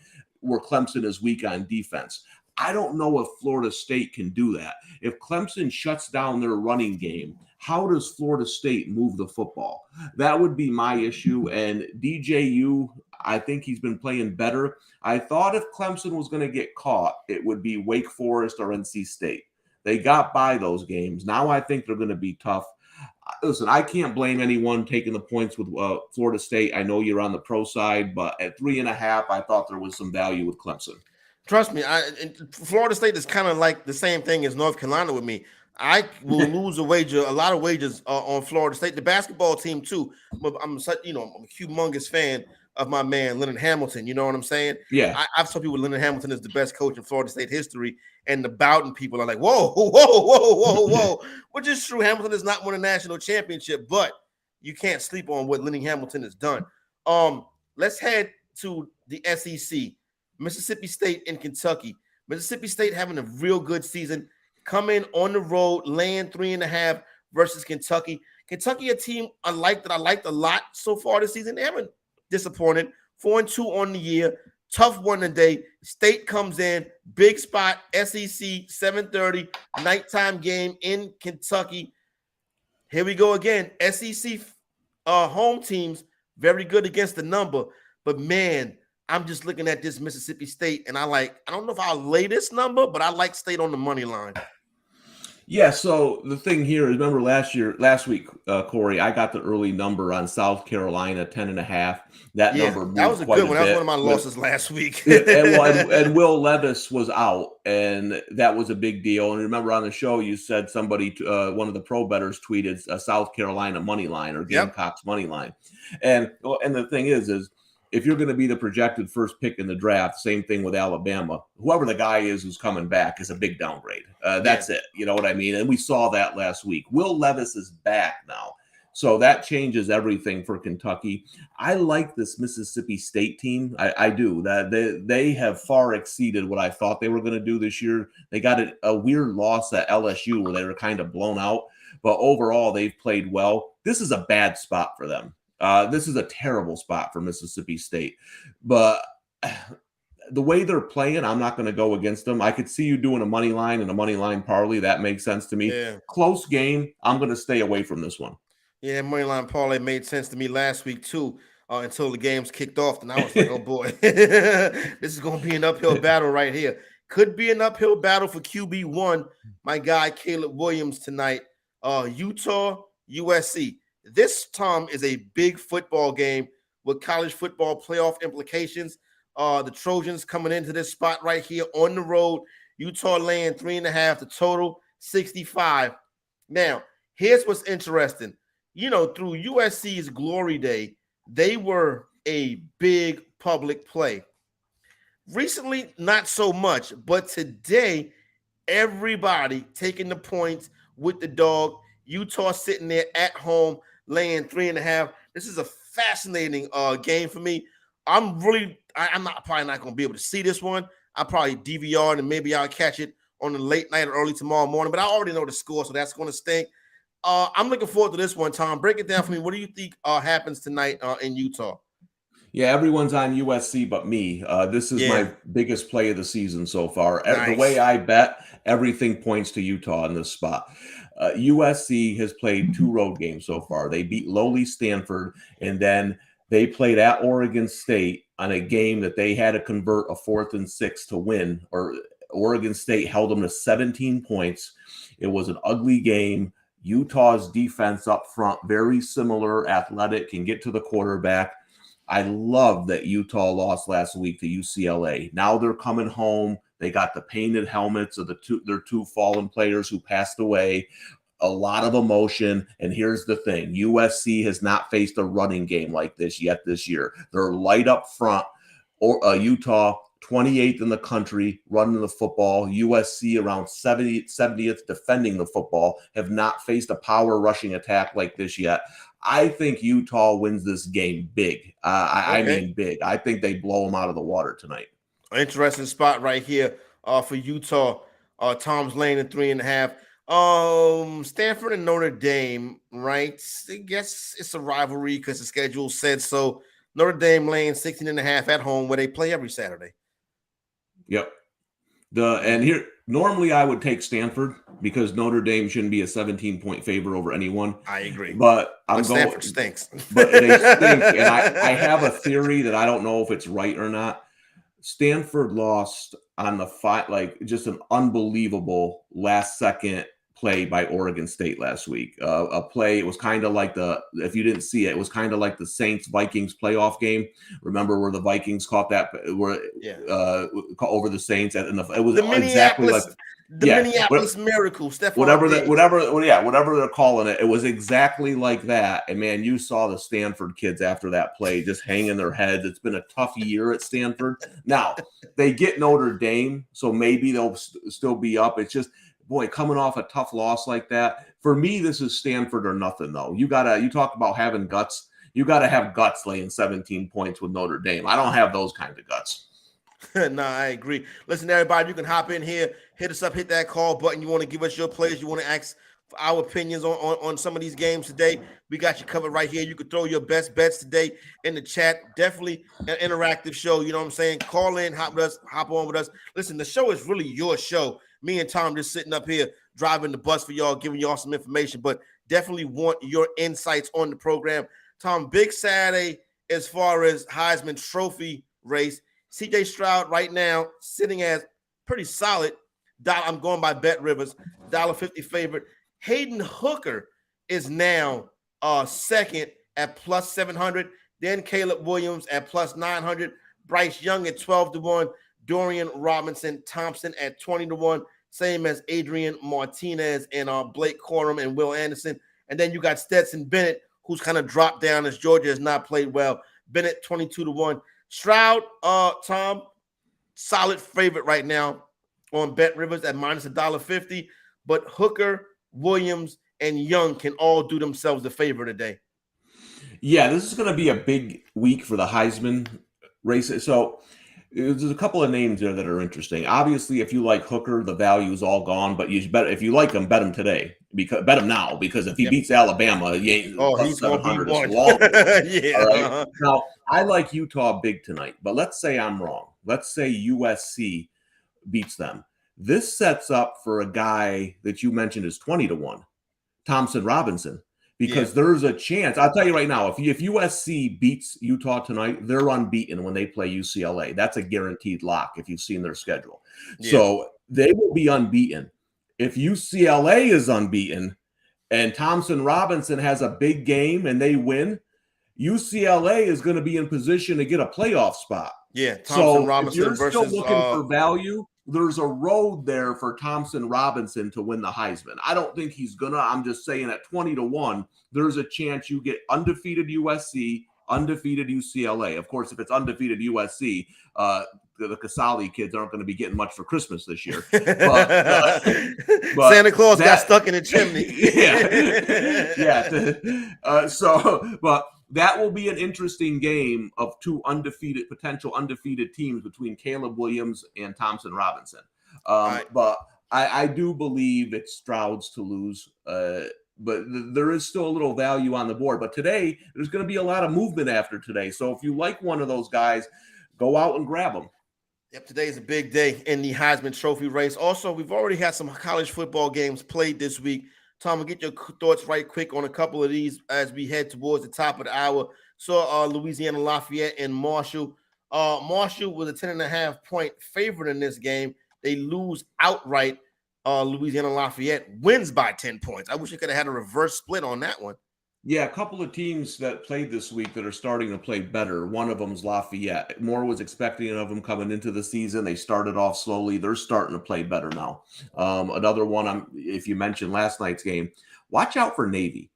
where Clemson is weak on defense. I don't know if Florida State can do that. If Clemson shuts down their running game, how does Florida State move the football? That would be my issue. And DJU, I think he's been playing better. I thought if Clemson was going to get caught, it would be Wake Forest or NC State. They got by those games. Now I think they're going to be tough. Listen, I can't blame anyone taking the points with Florida State. I know you're on the pro side, but at 3.5, I thought there was some value with Clemson. Trust me, Florida State is kind of like the same thing as North Carolina with me. I will lose a lot of wagers on Florida State. The basketball team too. I'm a humongous fan of my man Leonard Hamilton. You know what I'm saying? Yeah. I've told people Leonard Hamilton is the best coach in Florida State history, and the Bowden people are like, whoa. Which is true. Hamilton has not won a national championship, but you can't sleep on what Leonard Hamilton has done. Let's head to the SEC. Mississippi State and Kentucky. Mississippi State having a real good season. Come in on the road, laying 3.5 versus Kentucky. Kentucky, a team I liked a lot so far this season. They haven't disappointed. 4-2 on the year. Tough one today. State comes in, big spot, SEC, 7:30, nighttime game in Kentucky. Here we go again. SEC home teams, very good against the number. But man, I'm just looking at this Mississippi State, and I don't know if I'll lay this number, but I like State on the money line. Yeah, so the thing here is, remember last week, Corey, I got the early number on South Carolina, 10.5. That Yeah, number that moved was a quite good a one. That was one bit. of my losses last week. And Will Levis was out, and that was a big deal. And remember on the show, you said somebody, one of the pro bettors tweeted a South Carolina money line or Gamecocks money line. And the thing is if you're going to be the projected first pick in the draft, same thing with Alabama. Whoever the guy is who's coming back is a big downgrade. That's it. You know what I mean? And we saw that last week. Will Levis is back now. So that changes everything for Kentucky. I like this Mississippi State team. I do. That they have far exceeded what I thought they were going to do this year. They got a weird loss at LSU where they were kind of blown out, but overall they've played well. This is a bad spot for them. This is a terrible spot for Mississippi State, but the way they're playing, I'm not going to go against them. I could see you doing a money line and a money line parlay. That makes sense to me. Yeah. Close game. I'm going to stay away from this one. Yeah, moneyline parlay made sense to me last week too, until the games kicked off, and I was like, "Oh boy, this is going to be an uphill battle right here." Could be an uphill battle for QB1. My guy Caleb Williams tonight. Utah, USC. This, Tom, is a big football game with college football playoff implications. The Trojans coming into this spot right here on the road. Utah laying 3.5. The total 65. Now, here's what's interesting. You know, through USC's glory day, they were a big public play. Recently, not so much, but today, everybody taking the points with the dog. Utah sitting there at home, laying 3.5. This is a fascinating game for me. I'm probably not going to be able to see this one. I'll probably DVR and maybe I'll catch it on the late night or early tomorrow morning, but I already know the score, so that's going to stink. I'm looking forward to this one, Tom. Break it down for me. What do you think happens tonight in Utah? Yeah, everyone's on USC but me. This is my biggest play of the season so far. Nice. The way I bet, everything points to Utah in this spot. USC has played 2 road games so far. They beat lowly Stanford, and then they played at Oregon State on a game that they had to convert a 4th and 6 to win, or Oregon State held them to 17 points. It was an ugly game. Utah's defense up front, very similar, athletic, can get to the quarterback. I love that Utah lost last week to UCLA. Now they're coming home. They got the painted helmets of their 2 fallen players who passed away. A lot of emotion. And here's the thing. USC has not faced a running game like this yet this year. They're light up front. Utah, 28th in the country running the football. USC around 70th defending the football, have not faced a power rushing attack like this yet. I think Utah wins this game big. I mean big. I think they blow them out of the water tonight. Interesting spot right here for Utah. Tom's laying at 3.5. Stanford and Notre Dame, right? I guess it's a rivalry because the schedule said so. Notre Dame laying 16.5 at home where they play every Saturday. Yep. And here, normally I would take Stanford because Notre Dame shouldn't be a 17-point favor over anyone. I agree. But Stanford stinks. But they stink. And I have a theory that I don't know if it's right or not. Stanford lost on the fight, like just an unbelievable last-second play by Oregon State last week. A play, it was kind of like if you didn't see it, it was kind of like the Saints-Vikings playoff game. Remember where the Vikings caught that, over the Saints? And it was exactly like Minneapolis Miracle. Whatever they're calling it. It was exactly like that. And man, you saw the Stanford kids after that play just hanging their heads. It's been a tough year at Stanford. Now, they get Notre Dame, so maybe they'll still be up. It's just, boy, coming off a tough loss like that. For me, this is Stanford or nothing, though. You talk about having guts. You got to have guts laying 17 points with Notre Dame. I don't have those kind of guts. No, I agree. Listen, everybody, you can hop in here, hit us up, hit that call button. You want to give us your plays. You want to ask for our opinions on some of these games today. We got you covered right here. You can throw your best bets today in the chat. Definitely an interactive show. You know what I'm saying? Call in, hop on with us. Listen, the show is really your show. Me and Tom just sitting up here driving the bus for y'all, giving y'all some information, but definitely want your insights on the program. Tom, big Saturday as far as Heisman Trophy race. CJ Stroud right now sitting as pretty solid. I'm going by Bet Rivers, $1.50 favorite. Hayden Hooker is now second at plus 700. Then Caleb Williams at plus 900. Bryce Young at 12-1. Dorian Robinson Thompson at 20-1. Same as Adrian Martinez and Blake Corum and Will Anderson. And then you got Stetson Bennett, who's kind of dropped down as Georgia has not played well. Bennett 22-1. Stroud, Tom, solid favorite right now on Bet Rivers at minus $1.50. But Hooker, Williams, and Young can all do themselves a favor today. Yeah, this is going to be a big week for the Heisman race. So there's a couple of names there that are interesting. Obviously, if you like Hooker, the value is all gone. But if you like him, bet him today. Bet him now, because if he beats Alabama, he's going to be one. Yeah. Right? Now, I like Utah big tonight, but let's say I'm wrong. Let's say USC beats them. This sets up for a guy that you mentioned is 20-1, Thompson Robinson, because there's a chance. I'll tell you right now, if USC beats Utah tonight, they're unbeaten when they play UCLA. That's a guaranteed lock if you've seen their schedule. Yeah. So they will be unbeaten. If UCLA is unbeaten and Thompson Robinson has a big game and they win, UCLA is going to be in position to get a playoff spot. Yeah, Thompson Robinson if you're versus still looking for value, there's a road there for Thompson Robinson to win the Heisman. I don't think he's gonna. I'm just saying at 20-1, there's a chance you get undefeated USC, undefeated UCLA. Of course, if it's undefeated USC, the Casale kids aren't going to be getting much for Christmas this year. But Santa Claus got stuck in a chimney. But that will be an interesting game of two potential undefeated teams between Caleb Williams and Thompson Robinson. But I do believe it's Stroud's to lose. But there is still a little value on the board. But today, there's going to be a lot of movement after today. So if you like one of those guys, go out and grab them. Yep, today is a big day in the Heisman Trophy race. Also, we've already had some college football games played this week. Tom, we'll get your thoughts right quick on a couple of these as we head towards the top of the hour. So, Louisiana Lafayette and Marshall. Marshall was a 10.5-point favorite in this game. They lose outright. Louisiana Lafayette wins by 10 points. I wish I could have had a reverse split on that one. Yeah, a couple of teams that played this week that are starting to play better. One of them is Lafayette. Moore was expecting of them coming into the season. They started off slowly. They're starting to play better now. Another one, if you mentioned last night's game, watch out for Navy.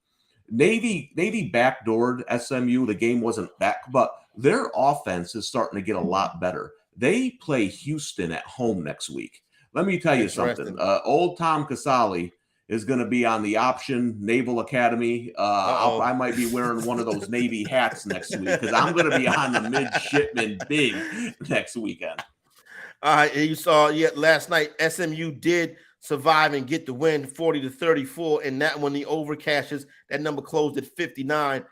Navy backdoored SMU. The game wasn't back, but their offense is starting to get a lot better. They play Houston at home next week. Let me tell you something. Old Tom Casale is going to be on the option Naval Academy. I might be wearing one of those Navy hats next week because I'm going to be on the midshipman big next weekend. You saw last night SMU did survive and get the win 40-34, and that when the over cashes, that number closed at 59.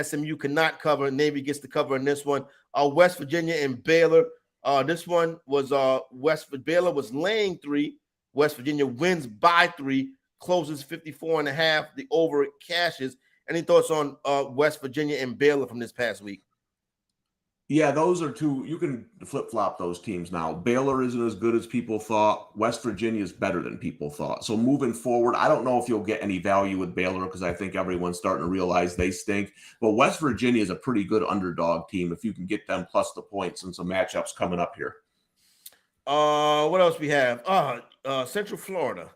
SMU cannot cover. Navy gets the cover in this one. West Virginia and Baylor. This one was Baylor was laying 3. West Virginia wins by 3, closes 54.5. The over cashes. Any thoughts on West Virginia and Baylor from this past week? Yeah, those are two. You can flip-flop those teams now. Baylor isn't as good as people thought. West Virginia is better than people thought. So moving forward, I don't know if you'll get any value with Baylor because I think everyone's starting to realize they stink. But West Virginia is a pretty good underdog team if you can get them plus the points and some matchups coming up here. What else we have? Central Florida.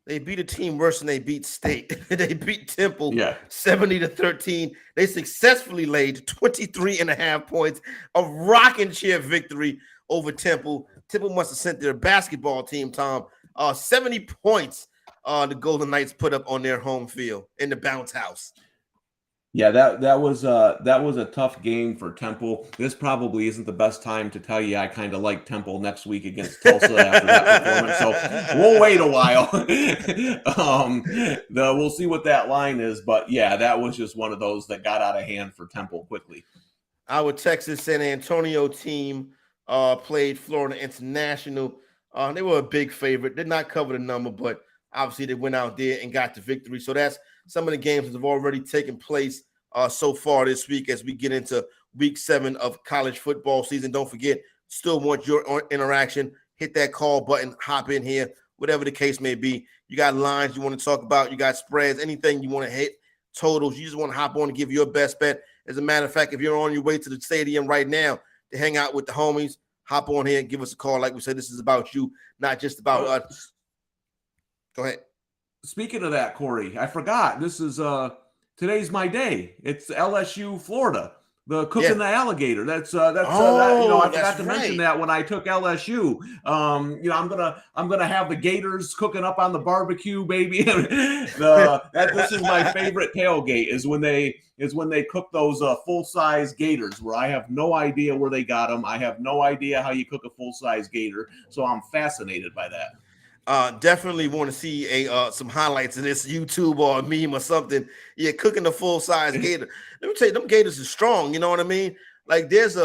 They beat a team worse than they beat State. They beat Temple 70-13. They successfully laid 23.5 points, a rocking chair victory over Temple. Temple must have sent their basketball team, Tom, 70 points the Golden Knights put up on their home field in the bounce house. Yeah, that was a tough game for Temple. This probably isn't the best time to tell you I kind of like Temple next week against Tulsa after that performance. So we'll wait a while. We'll see what that line is. But yeah, that was just one of those that got out of hand for Temple quickly. Our Texas San Antonio team played Florida International. They were a big favorite. Did not cover the number, but obviously they went out there and got the victory. So that's some of the games that have already taken place so far this week as we get into week 7 of college football season. Don't forget, still want your interaction. Hit that call button, hop in here. whatever the case may be. You got lines you want to talk about, you got spreads, anything you want to hit, totals. You just want to hop on and give your best bet. As a matter of fact, if you're on your way to the stadium right now to hang out with the homies, hop on here and give us a call. Like we said, this is about you, not just about us. Go ahead. Speaking of that, Corey, I forgot. This is today's my day. It's LSU, Florida. The cooking the alligator. I forgot to mention that when I took LSU. I'm gonna have the gators cooking up on the barbecue, baby. This is my favorite tailgate is when they cook those full-size gators, where I have no idea where they got them. I have no idea how you cook a full-size gator, so I'm fascinated by that. Definitely want to see some highlights of this YouTube or a meme or something. Yeah, cooking the full-size gator. Let me tell you, them gators are strong. You know what I mean? Like there's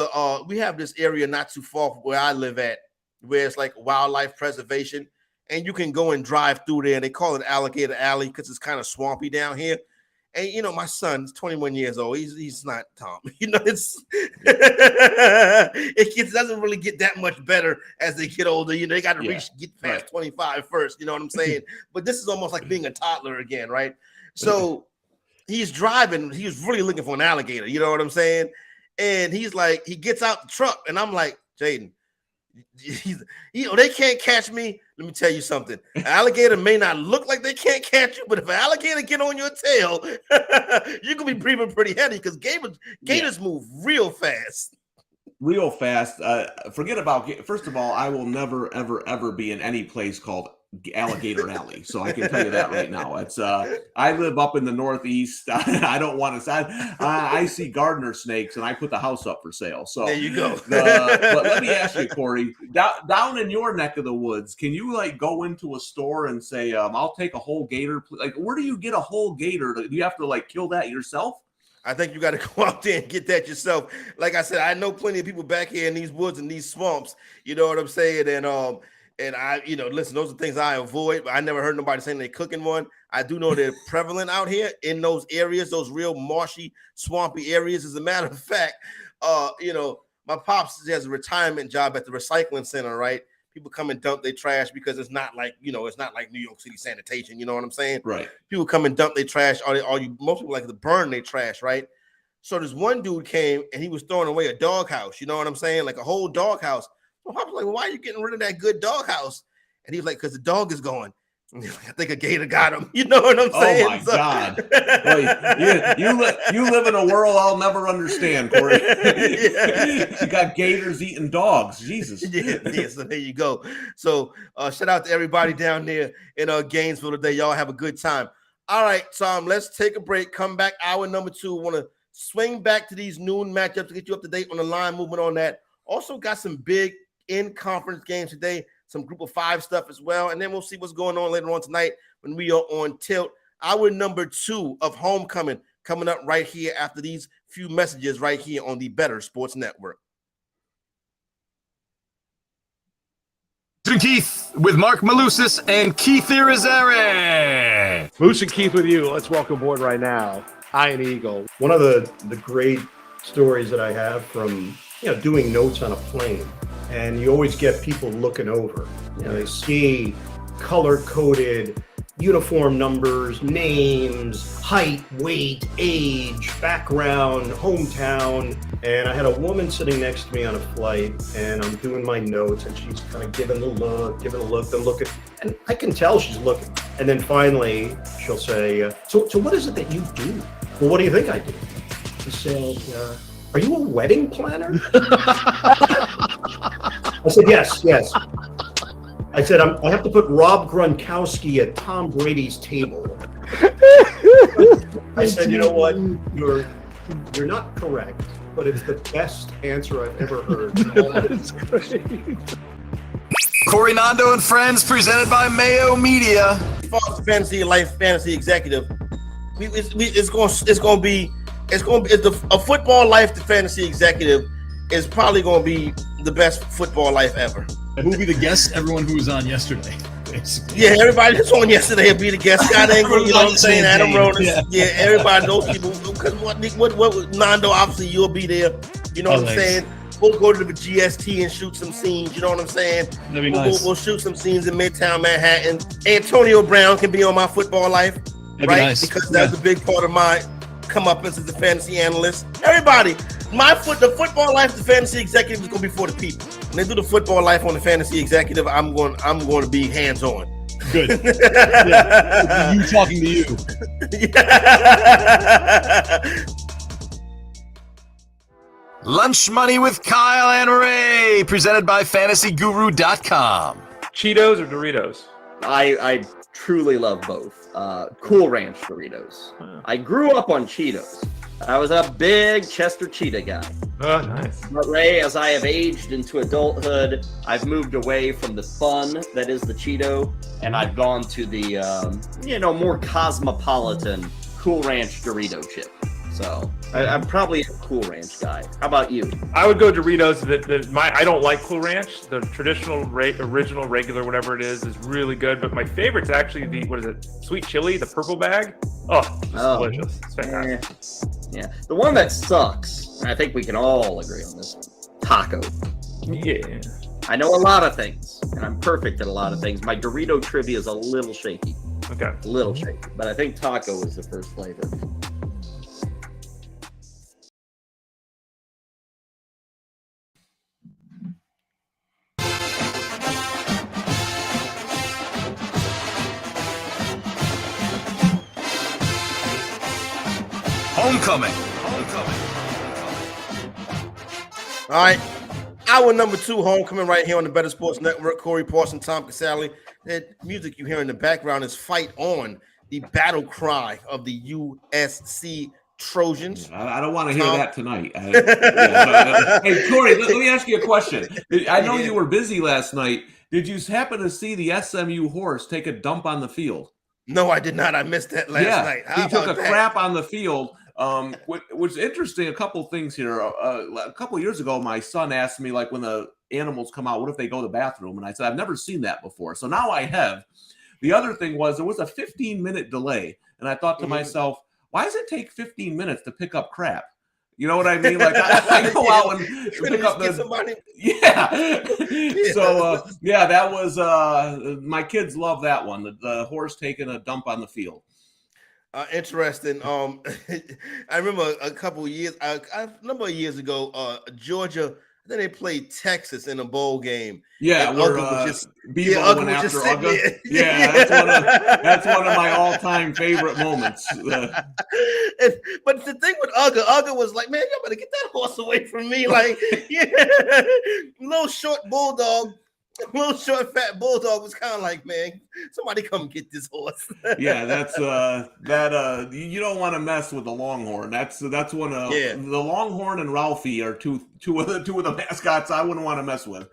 we have this area not too far from where I live at, where it's like wildlife preservation, and you can go and drive through there. They call it Alligator Alley because it's kind of swampy down here. And you know, my son's 21 years old. He's not Tom. You know, it doesn't really get that much better as they get older. You know, they got to get past 25 first. You know what I'm saying? But this is almost like being a toddler again, right? So he's driving. He was really looking for an alligator. You know what I'm saying? And he's like, he gets out the truck, and I'm like, Jaden, they can't catch me. Let me tell you something. An alligator may not look like they can't catch you, but if an alligator get on your tail, you can be breathing pretty heavy because gators move real fast. Real fast. Forget about. First of all, I will never, ever, ever be in any place called Alligator Alley. So I can tell you that right now. It's I live up in the Northeast. I don't want to. I see gardener snakes, and I put the house up for sale. So there you go. But let me ask you, Corey, down in your neck of the woods, can you like go into a store and say, "I'll take a whole gator"? Like, where do you get a whole gator? Do you have to like kill that yourself? I think you got to go out there and get that yourself. Like I said, I know plenty of people back here in these woods and these swamps. You know what I'm saying? And I, listen, those are things I avoid, but I never heard nobody saying they're cooking one. I do know they're prevalent out here in those areas, those real marshy, swampy areas. As a matter of fact, my pops has a retirement job at the recycling center, right? People come and dump their trash because it's not like, it's not like New York City sanitation. You know what I'm saying? Right. People come and dump their trash, most people like to burn their trash, right? So this one dude came and he was throwing away a doghouse. You know what I'm saying? Like a whole doghouse. I was like, well, why are you getting rid of that good doghouse? And he was like, because the dog is gone. And he was like, I think a gator got him. You know what I'm saying? Oh, my God. You live in a world I'll never understand, Corey. You got gators eating dogs. Jesus. Yeah, so there you go. So shout out to everybody down there in Gainesville today. Y'all have a good time. All right, Tom, let's take a break. Come back, hour number 2. Want to swing back to these noon matchups to get you up to date on the line movement on that. Also got some big in-conference games today, some group of 5 stuff as well, and then we'll see what's going on later on tonight when we are on tilt. Hour number 2 of Homecoming coming up right here after these few messages right here on the Bettor Sports Network. Keith with Mark Malusis and Keith Irizarry. Moose and Keith with you. Let's welcome aboard right now, Iron Eagle. One of the great stories that I have from doing notes on a plane, and you always get people looking over. They see color-coded uniform numbers, names, height, weight, age, background, hometown. And I had a woman sitting next to me on a flight, and I'm doing my notes, and she's kind of giving a look, then looking, and I can tell she's looking. And then finally, she'll say, so what is it that you do? Well, what do you think I do? She said, are you a wedding planner? I said, yes. I said, I have to put Rob Gronkowski at Tom Brady's table. I said, you know what? You're not correct, but it's the best answer I've ever heard. That's great. Corey Nando and Friends, presented by Mayo Media. Fox Fantasy Life Fantasy Executive. It's going to be a football life. The fantasy executive is probably going to be the best football life ever. We'll be the guest. Everyone who was on yesterday. Basically. Yeah, everybody that's on yesterday will be the guest. Scott Engel, you know what I'm saying? Adam Rodas. Yeah, everybody, those people. Because what Nando, obviously you'll be there. You know what I'm saying? We'll go to the GST and shoot some scenes. You know what I'm saying? That'd be nice. We'll shoot some scenes in Midtown Manhattan. Antonio Brown can be on My Football Life, That'd right? be nice. Because that's a big part of my come up as a fantasy analyst. Everybody, the Football Life, the fantasy executive is going to be for the people. When they do the Football Life on the fantasy executive, I'm going to be hands on. Good. Yeah. You talking to you. Lunch Money with Kyle and Ray, presented by FantasyGuru.com. Cheetos or Doritos? I truly love both. Cool Ranch Doritos. I grew up on Cheetos. I was a big Chester Cheetah guy. Oh, nice. But Ray, as I have aged into adulthood, I've moved away from the fun that is the Cheeto, and I've gone to the more cosmopolitan Cool Ranch Dorito chip. So I'm probably a Cool Ranch guy. How about you? I would go Doritos. I don't like Cool Ranch. The traditional, original, regular, whatever it is really good. But my favorite's actually the sweet chili, the purple bag. Oh, it's delicious. It's fantastic. Yeah. The one that sucks, and I think we can all agree on this one, taco. Yeah. I know a lot of things, and I'm perfect at a lot of things. My Dorito trivia is a little shaky. Okay. A little shaky. But I think taco is the first flavor. Homecoming. All right. Hour number 2, Homecoming, right here on the Better Sports Network. Corey Parson, Tom Casale. That music you hear in the background is Fight On, the battle cry of the USC Trojans. I don't want to hear that tonight. Hey, Corey, let me ask you a question. I know you were busy last night. Did you happen to see the SMU horse take a dump on the field? No, I did not. I missed that last night. He took a crap on the field. Which is interesting. A couple things here. A couple years ago, my son asked me, like, when the animals come out, what if they go to the bathroom? And I said, I've never seen that before. So now I have. The other thing was there was a 15-minute delay. And I thought to myself, why does it take 15 minutes to pick up crap? You know what I mean? Like, I go out and pick up somebody. Yeah. So, that was my kids love that one. The horse taking a dump on the field. Interesting. I remember a number of years ago, Georgia, I think they played Texas in a bowl game. Yeah, where Bevo went after Uga. Yeah, that's one of my all-time favorite moments. But the thing with Uga was like, man, you better get that horse away from me. Like, little short bulldog. Little short fat bulldog was kind of like, man, somebody come get this horse. Yeah, that's you don't want to mess with the Longhorn. That's one of the Longhorn and Ralphie are two of the mascots I wouldn't want to mess with.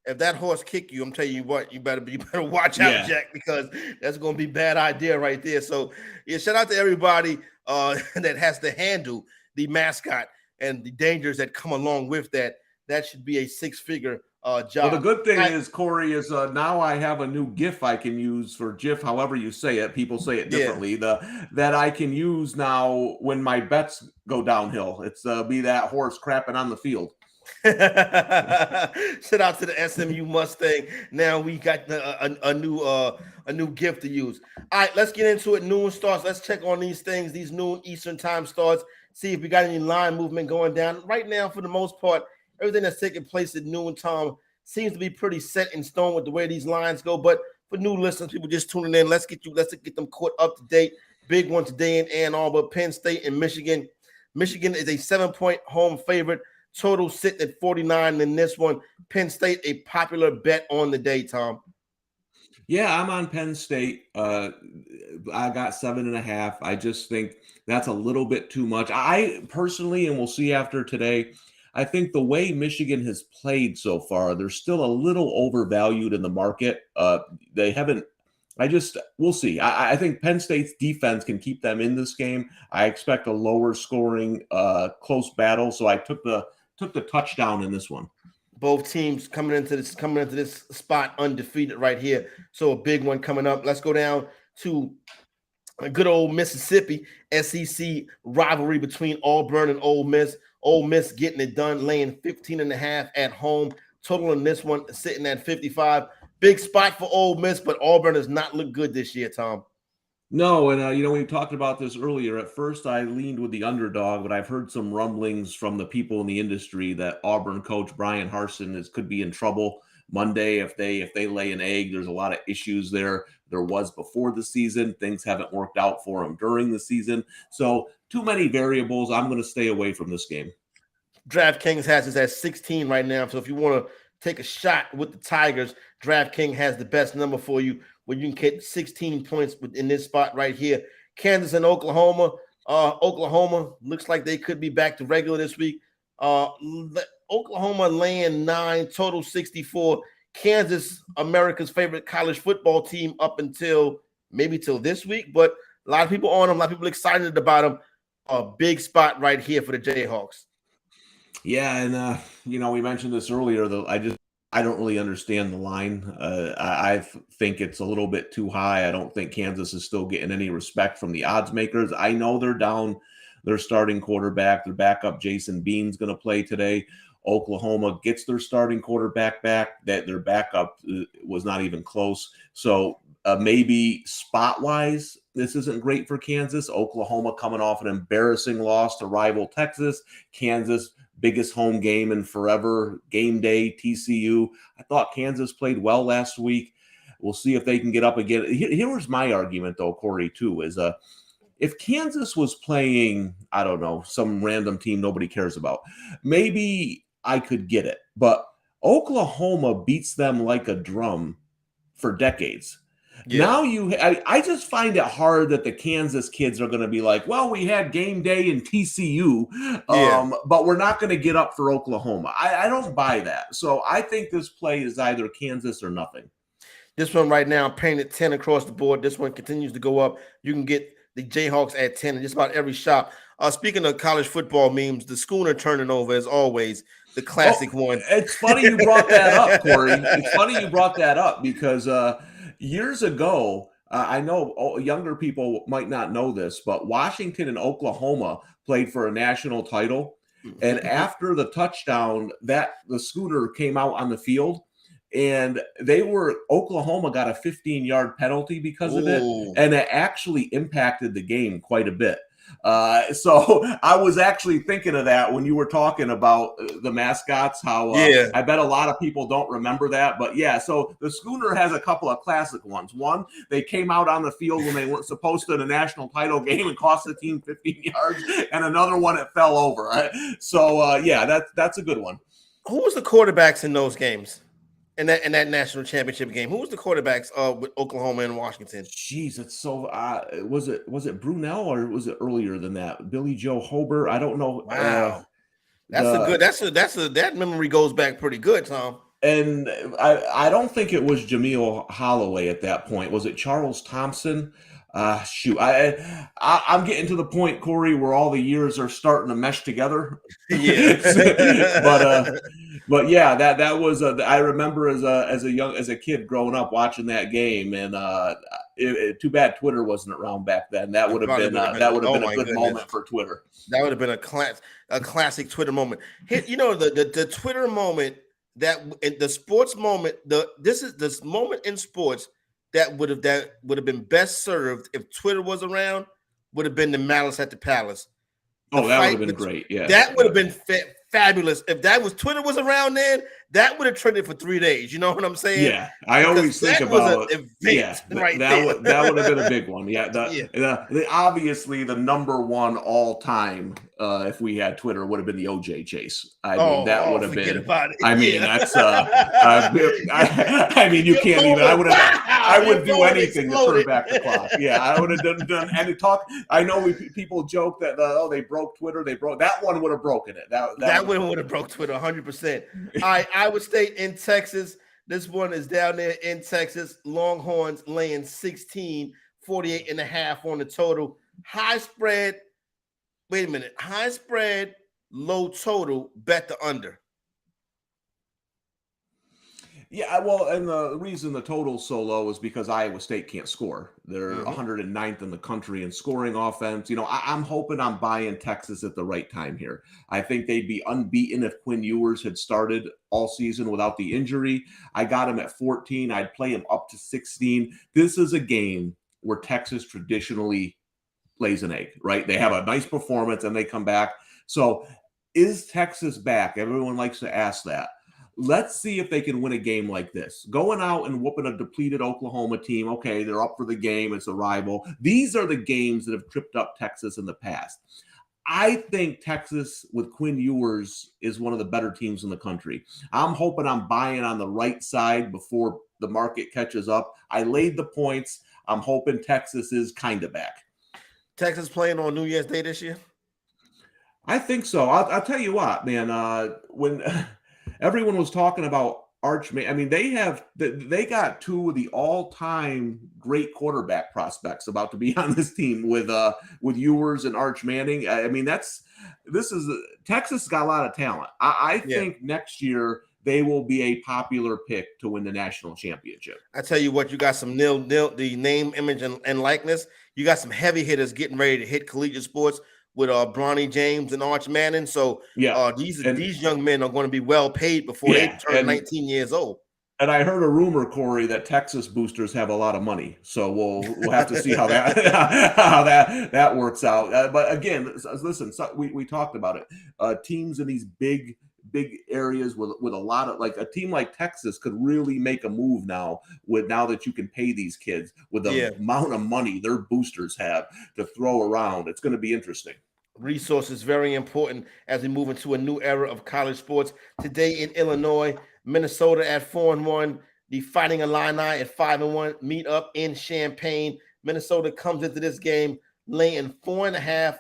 If that horse kick you, I'm telling you what, you better watch out, Jack, because that's going to be a bad idea right there. So yeah, shout out to everybody that has to handle the mascot and the dangers that come along with that. That should be a 6-figure job. Well, the good thing is, Corey, is now I have a new GIF I can use for GIF, however you say it. People say it differently. That I can use now when my bets go downhill. It's be that horse crapping on the field. Shout out to the SMU Mustang. Now we got a new GIF to use. All right, let's get into it. Noon starts. Let's check on these things. These noon Eastern time starts. See if we got any line movement going down. Right now, for the most part, everything that's taking place at noon time seems to be pretty set in stone with the way these lines go. But for new listeners, people just tuning in, let's get them caught up to date. Big one today in Ann Arbor, Penn State and Michigan. Michigan is a 7-point home favorite. Total sitting at 49 in this one. Penn State, a popular bet on the day, Tom. Yeah, I'm on Penn State. I got 7.5. I just think that's a little bit too much. I personally, and we'll see after today, I think the way Michigan has played so far, they're still a little overvalued in the market. They haven't. We'll see. I think Penn State's defense can keep them in this game. I expect a lower scoring, close battle. So I took the touchdown in this one. Both teams coming into this spot undefeated right here. So a big one coming up. Let's go down to a good old Mississippi SEC rivalry between Auburn and Ole Miss. Ole Miss getting it done, laying 15.5 at home. Total in this one sitting at 55. Big spot for Ole Miss, but Auburn has not looked good this year, Tom. No, and we talked about this earlier. At first, I leaned with the underdog, but I've heard some rumblings from the people in the industry that Auburn coach Brian Harsin could be in trouble Monday if they lay an egg. There's a lot of issues there. There was before the season. Things haven't worked out for him during the season. So too many variables. I'm going to stay away from this game. DraftKings has us at 16 right now. So if you want to take a shot with the Tigers, DraftKings has the best number for you, where you can get 16 points in this spot right here. Kansas and Oklahoma. Oklahoma looks like they could be back to regular this week. Oklahoma laying 9, total 64. Kansas, America's favorite college football team up until maybe till this week, but a lot of people on them, a lot of people excited about them. A big spot right here for the Jayhawks. Yeah, and we mentioned this earlier, though. I don't really understand the line. I think it's a little bit too high. I don't think Kansas is still getting any respect from the odds makers. I know they're down their starting quarterback. Their backup, Jason Bean's going to play today. Oklahoma gets their starting quarterback back. That their backup was not even close. So maybe spot-wise, this isn't great for Kansas. Oklahoma coming off an embarrassing loss to rival Texas. Kansas, biggest home game in forever. Game day, TCU. I thought Kansas played well last week. We'll see if they can get up again. Here was my argument, though, Corey, too, is if Kansas was playing, I don't know, some random team nobody cares about, maybe I could get it. But Oklahoma beats them like a drum for decades. Yeah. Now I just find it hard that the Kansas kids are going to be like, well, we had game day in TCU, but we're not going to get up for Oklahoma. I don't buy that. So I think this play is either Kansas or nothing. This one right now, painted 10 across the board. This one continues to go up. You can get the Jayhawks at 10 in just about every shop. Speaking of college football memes, the schooner turning over as always, the classic one. It's funny you brought that up, Corey. It's funny you brought that up because years ago, I know younger people might not know this, but Washington and Oklahoma played for a national title. And after the touchdown, the schooner came out on the field. And Oklahoma got a 15-yard penalty because of it, and it actually impacted the game quite a bit. So I was actually thinking of that when you were talking about the mascots, how I bet a lot of people don't remember that. But yeah, so the schooner has a couple of classic ones. One, they came out on the field when they weren't supposed to in a national title game and cost the team 15 yards. And another one, it fell over. Right? So yeah, that's a good one. Who was the quarterbacks in those games? In that national championship game, who was the quarterbacks with Oklahoma and Washington? Jeez, it's so. Was it Brunell or was it earlier than that? Billy Joe Hobert? I don't know. Wow, that memory goes back pretty good, Tom. And I don't think it was Jameel Holloway at that point. Was it Charles Thompson? Shoot, I'm getting to the point, Corey, where all the years are starting to mesh together. Yeah, but yeah, that was I remember as a kid growing up watching that game, and too bad Twitter wasn't around back then. That would have been a good moment for Twitter. That would have been a classic Twitter moment. The Twitter moment, the sports moment. This moment in sports. That would have been best served if Twitter was around, would have been the Malice at the Palace. That would have been great. Yeah, that would have been fabulous if Twitter was around then. That would have trended for 3 days. You know what I'm saying? Yeah, I always think about that would have been a big one. Obviously the number one all time. If we had Twitter, would have been the OJ chase. That would have been. About it. That's. You can't even. I would do anything to turn back the clock. Yeah, I would have done any talk. I know people joke that they broke Twitter. That one would have broken it. That one would have broke Twitter 100%. Iowa State in Texas. This one is down there in Texas. Longhorns laying 16, 48.5 on the total. High spread. Wait a minute. High spread, low total, bet the under. Yeah, well, and the reason the total's so low is because Iowa State can't score. They're 109th in the country in scoring offense. I'm hoping I'm buying Texas at the right time here. I think they'd be unbeaten if Quinn Ewers had started all season without the injury. I got him at 14. I'd play him up to 16. This is a game where Texas traditionally lays an egg, right? They have a nice performance and they come back. So is Texas back? Everyone likes to ask that. Let's see if they can win a game like this. Going out and whooping a depleted Oklahoma team, okay, they're up for the game. It's a rival. These are the games that have tripped up Texas in the past. I think Texas with Quinn Ewers is one of the better teams in the country. I'm hoping I'm buying on the right side before the market catches up. I laid the points. I'm hoping Texas is kind of back. Texas playing on New Year's Day this year? I think so. I'll tell you what, man. When everyone was talking about I mean, they got two of the all-time great quarterback prospects about to be on this team with Ewers and Arch Manning. I mean, Texas got a lot of talent. I think next year they will be a popular pick to win the national championship. I tell you what, you got some the name, image, and likeness. You got some heavy hitters getting ready to hit collegiate sports with Bronny James and Arch Manning. So these young men are going to be well paid before they turn 19 years old. And I heard a rumor, Corey, that Texas boosters have a lot of money. So we'll have to see how that works out. But again, listen, we talked about it. Teams in these big areas with a lot of, like, a team like Texas could really make a move now that you can pay these kids with the amount of money their boosters have to throw around. It's going to be interesting. Resources very important as we move into a new era of college sports. Today in Illinois, Minnesota at 4-1, the Fighting Illini at 5-1 meet up in Champaign. Minnesota comes into this game laying 4.5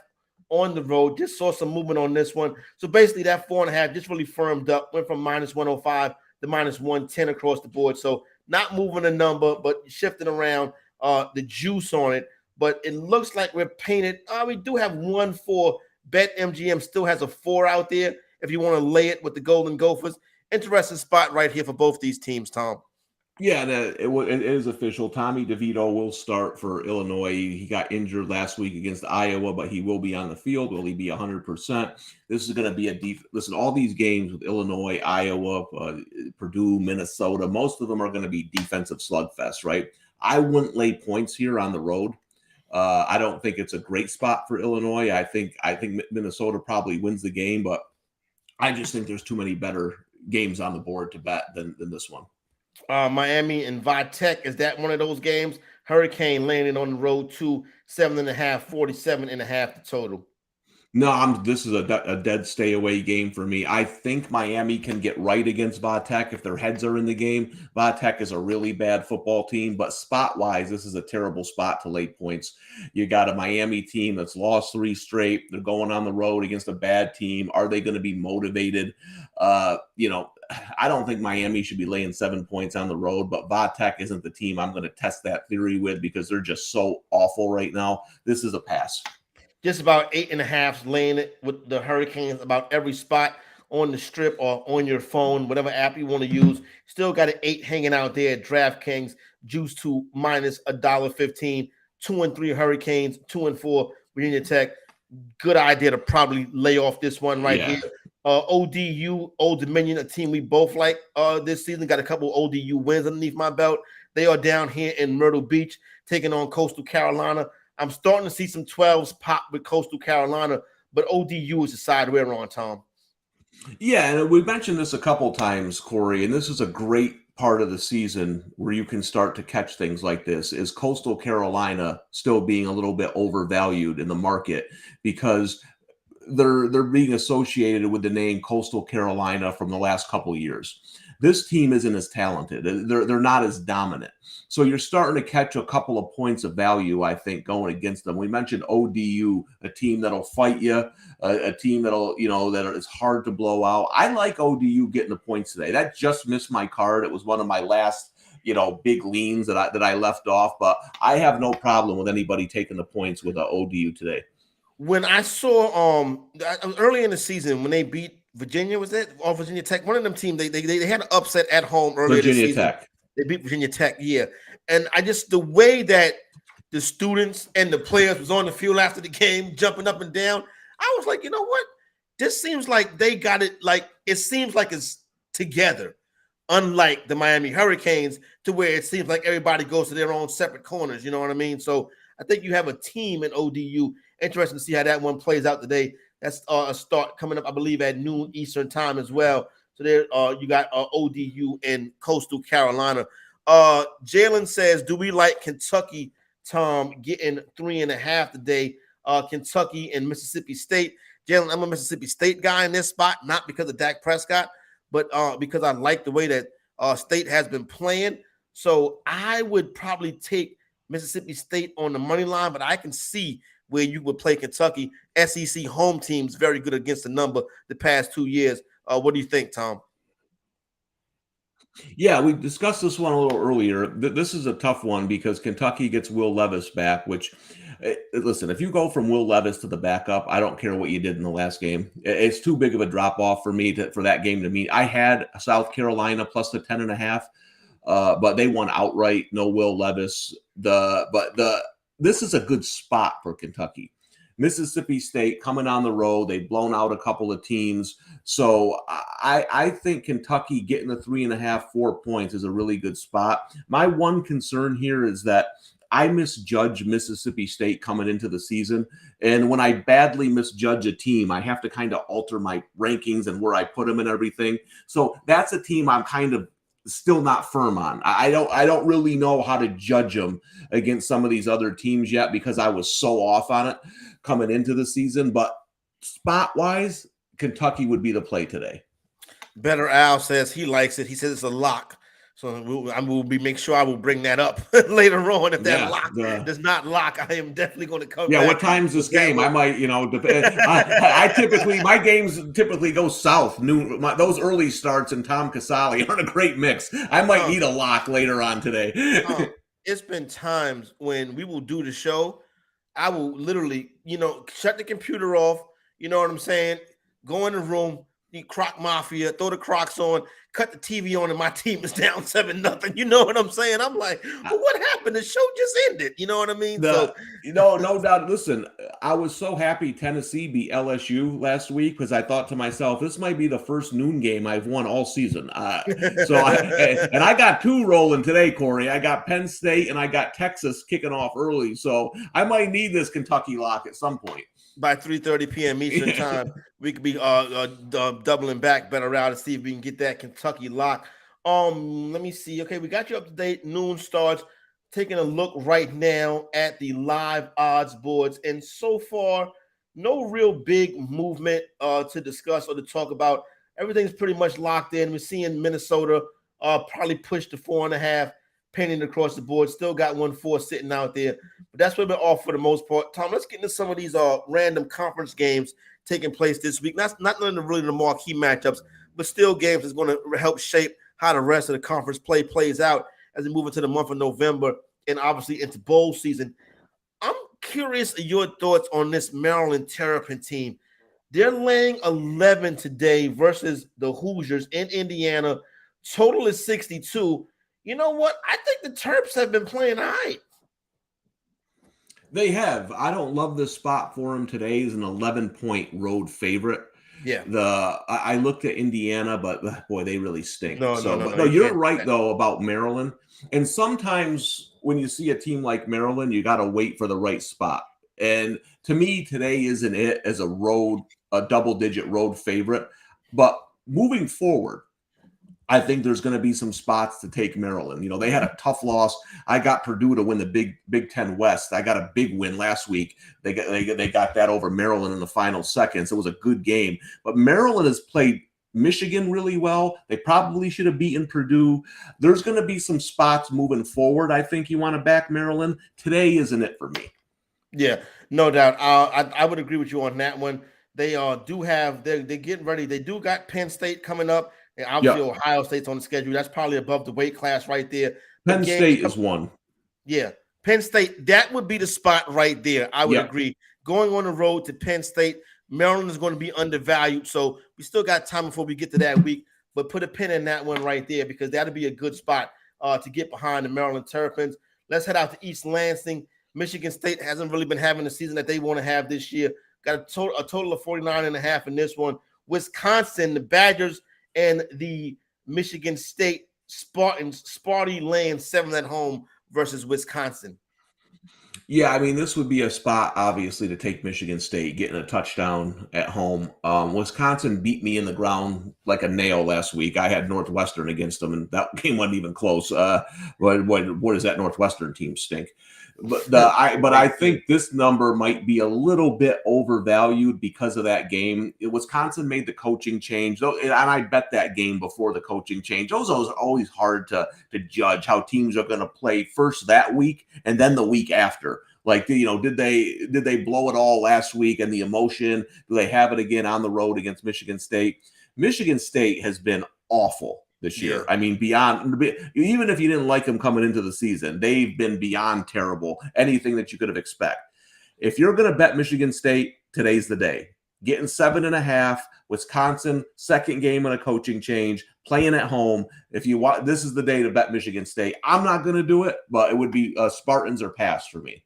on the road. Just saw some movement on this one. So basically that 4.5 just really firmed up, went from -105 to -110 across the board. So not moving a number, but shifting around the juice on it. But it looks like we're painted. We do have 1 for BetMGM, still has a 4 out there if you want to lay it with the Golden Gophers. Interesting spot right here for both these teams, Tom. Yeah, it is official. Tommy DeVito will start for Illinois. He got injured last week against Iowa, but he will be on the field. Will he be 100%? This is going to be listen, all these games with Illinois, Iowa, Purdue, Minnesota, most of them are going to be defensive slugfest, right? I wouldn't lay points here on the road. I don't think it's a great spot for Illinois. I think Minnesota probably wins the game, but I just think there's too many better games on the board to bet than this one. Miami and Vatech, is that one of those games? Hurricane landing on the road to 7.5, 47.5 the total. No, this is a dead stay away game for me. I think Miami can get right against Vatech if their heads are in the game. Vatech is a really bad football team, but spot-wise, this is a terrible spot to lay points. You got a Miami team that's lost 3 straight. They're going on the road against a bad team. Are they going to be motivated? I don't think Miami should be laying 7 points on the road, but Vatech isn't the team I'm going to test that theory with because they're just so awful right now. This is a pass. Just about 8.5 laying it with the Hurricanes about every spot on the strip or on your phone, whatever app you want to use. Still got an 8 hanging out there at DraftKings, juice to -$1.15. 2-3 Hurricanes, 2-4 Virginia Tech. Good idea to probably lay off this one here. ODU, Old Dominion, a team we both like this season. Got a couple ODU wins underneath my belt. They are down here in Myrtle Beach taking on Coastal Carolina. I'm starting to see some 12s pop with Coastal Carolina, but ODU is the side we're on, Tom. Yeah, and we've mentioned this a couple times, Corey, and this is a great part of the season where you can start to catch things like this, is Coastal Carolina still being a little bit overvalued in the market because they're being associated with the name Coastal Carolina from the last couple of years. This team isn't as talented. They're not as dominant. So you're starting to catch a couple of points of value, I think, going against them. We mentioned ODU, a team that'll fight you, a team that'll, that is hard to blow out. I like ODU getting the points today. That just missed my card. It was one of my last, big leans that I left off, but I have no problem with anybody taking the points with ODU today. When I saw early in the season when they beat Virginia, was it? Or Virginia Tech? One of them teams, they had an upset at home earlier this season. Tech. They beat Virginia Tech, yeah. And the way that the students and the players was on the field after the game, jumping up and down, I was like, you know what? This seems like they got it, like it seems like it's together, unlike the Miami Hurricanes, to where it seems like everybody goes to their own separate corners, you know what I mean? So I think you have a team in ODU. Interesting to see how that one plays out today. That's a start coming up, I believe, at noon Eastern time as well. So there, you got ODU and Coastal Carolina. Jalen says, "Do we like Kentucky, Tom, getting 3.5 today? Kentucky and Mississippi State." Jalen, I'm a Mississippi State guy in this spot, not because of Dak Prescott, but because I like the way that State has been playing. So I would probably take Mississippi State on the money line, but I can see where you would play Kentucky. SEC home teams very good against the number the past 2 years. What do you think, Tom? Yeah, we discussed this one a little earlier. This is a tough one because Kentucky gets Will Levis back, which, listen, if you go from Will Levis to the backup, I don't care what you did in the last game. It's too big of a drop-off for me for that game to mean. I had South Carolina plus the 10.5, but they won outright, no Will Levis. This is a good spot for Kentucky. Mississippi State coming on the road. They've blown out a couple of teams. So I think Kentucky getting the 3.5, 4 points is a really good spot. My one concern here is that I misjudge Mississippi State coming into the season. And when I badly misjudge a team, I have to kind of alter my rankings and where I put them and everything. So that's a team I'm kind of still not firm on. I don't really know how to judge them against some of these other teams yet because I was so off on it coming into the season. But spot wise, Kentucky would be the play today. Bettor Al says he likes it. He says it's a lock. So I will make sure I will bring that up later on. If that lock does not lock, I am definitely going to come. Yeah, what time's this game? I might, I typically, my games typically go south. Noon. Those early starts and Tom Casale aren't a great mix. I might need a lock later on today. It's been times when we will do the show. I will literally, shut the computer off. You know what I'm saying? Go in the room. The Croc Mafia, throw the Crocs on, cut the TV on, and my team is down 7-0. You know what I'm saying? I'm like, well, what happened? The show just ended. You know what I mean? No doubt. Listen, I was so happy Tennessee beat LSU last week because I thought to myself, this might be the first noon game I've won all season. I got 2 rolling today, Corey. I got Penn State and I got Texas kicking off early. So I might need this Kentucky lock at some point. By 3:30 p.m. Eastern time, we could be doubling back better out to see if we can get that Kentucky lock. Let me see. Okay, we got you up to date. Noon starts. Taking a look right now at the live odds boards, and so far, no real big movement to discuss or to talk about. Everything's pretty much locked in. We're seeing Minnesota probably push to 4.5. Penning across the board, still got 1-4 sitting out there, but that's what we're off for the most part. Tom, let's get into some of these random conference games taking place this week. Not none of really the marquee matchups, but still games that's going to help shape how the rest of the conference play plays out as we move into the month of November and obviously into bowl season. I'm curious of your thoughts on this Maryland Terrapin team. They're laying 11 today versus the Hoosiers in Indiana. Total is 62. You know what? I think the Terps have been playing all right. They have. I don't love this spot for them today as an 11-point road favorite. Yeah. I looked at Indiana, but boy, they really stink. No, you're right though about Maryland. And sometimes when you see a team like Maryland, you got to wait for the right spot. And to me, today isn't it as a double-digit road favorite. But moving forward, I think there's going to be some spots to take Maryland. They had a tough loss. I got Purdue to win the Big Ten West. I got a big win last week. They got that over Maryland in the final seconds. It was a good game. But Maryland has played Michigan really well. They probably should have beaten Purdue. There's going to be some spots moving forward. I think you want to back Maryland. Today isn't it for me. Yeah, no doubt. I would agree with you on that one. They they're getting ready. They do got Penn State coming up. And obviously, Ohio State's on the schedule. That's probably above the weight class right there. Penn State is one. Yeah, Penn State, that would be the spot right there. I would agree. Going on the road to Penn State, Maryland is going to be undervalued. So We still got time before we get to that week, but put a pin in that one right there because that'll be a good spot to get behind the Maryland Terrapins. Let's head out to East Lansing. Michigan State hasn't really been having the season that they want to have this year. Got a total of 49.5 in this one. Wisconsin, the Badgers, and the Michigan State Spartans. Sparty laying 7 at home versus Wisconsin. Yeah, I mean, this would be a spot, obviously, to take Michigan State, getting a touchdown at home. Wisconsin beat me in the ground like a nail last week. I had Northwestern against them, and that game wasn't even close. What does that Northwestern team stink? But I think this number might be a little bit overvalued because of that game. Wisconsin made the coaching change, and I bet that game before the coaching change. Those are always hard to judge how teams are going to play first that week and then the week after. Like, did they blow it all last week and the emotion? Do they have it again on the road against Michigan State? Michigan State has been awful this year. I mean, beyond, even if you didn't like them coming into the season, they've been beyond terrible. Anything that you could have expected. If you're going to bet Michigan State, today's the day. Getting 7.5, Wisconsin, second game in a coaching change, playing at home. If you want, this is the day to bet Michigan State. I'm not going to do it, but it would be Spartans or pass for me.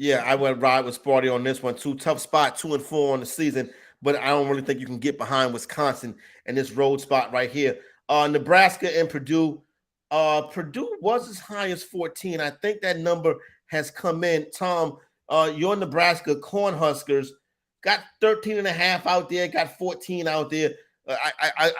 Yeah, I went ride with Sparty on this one too. Tough spot, 2-4 on the season, but I don't really think you can get behind Wisconsin in this road spot right here. Nebraska and Purdue. Purdue was as high as 14. I think that number has come in. Tom, your Nebraska Cornhuskers got 13.5 out there, got 14 out there.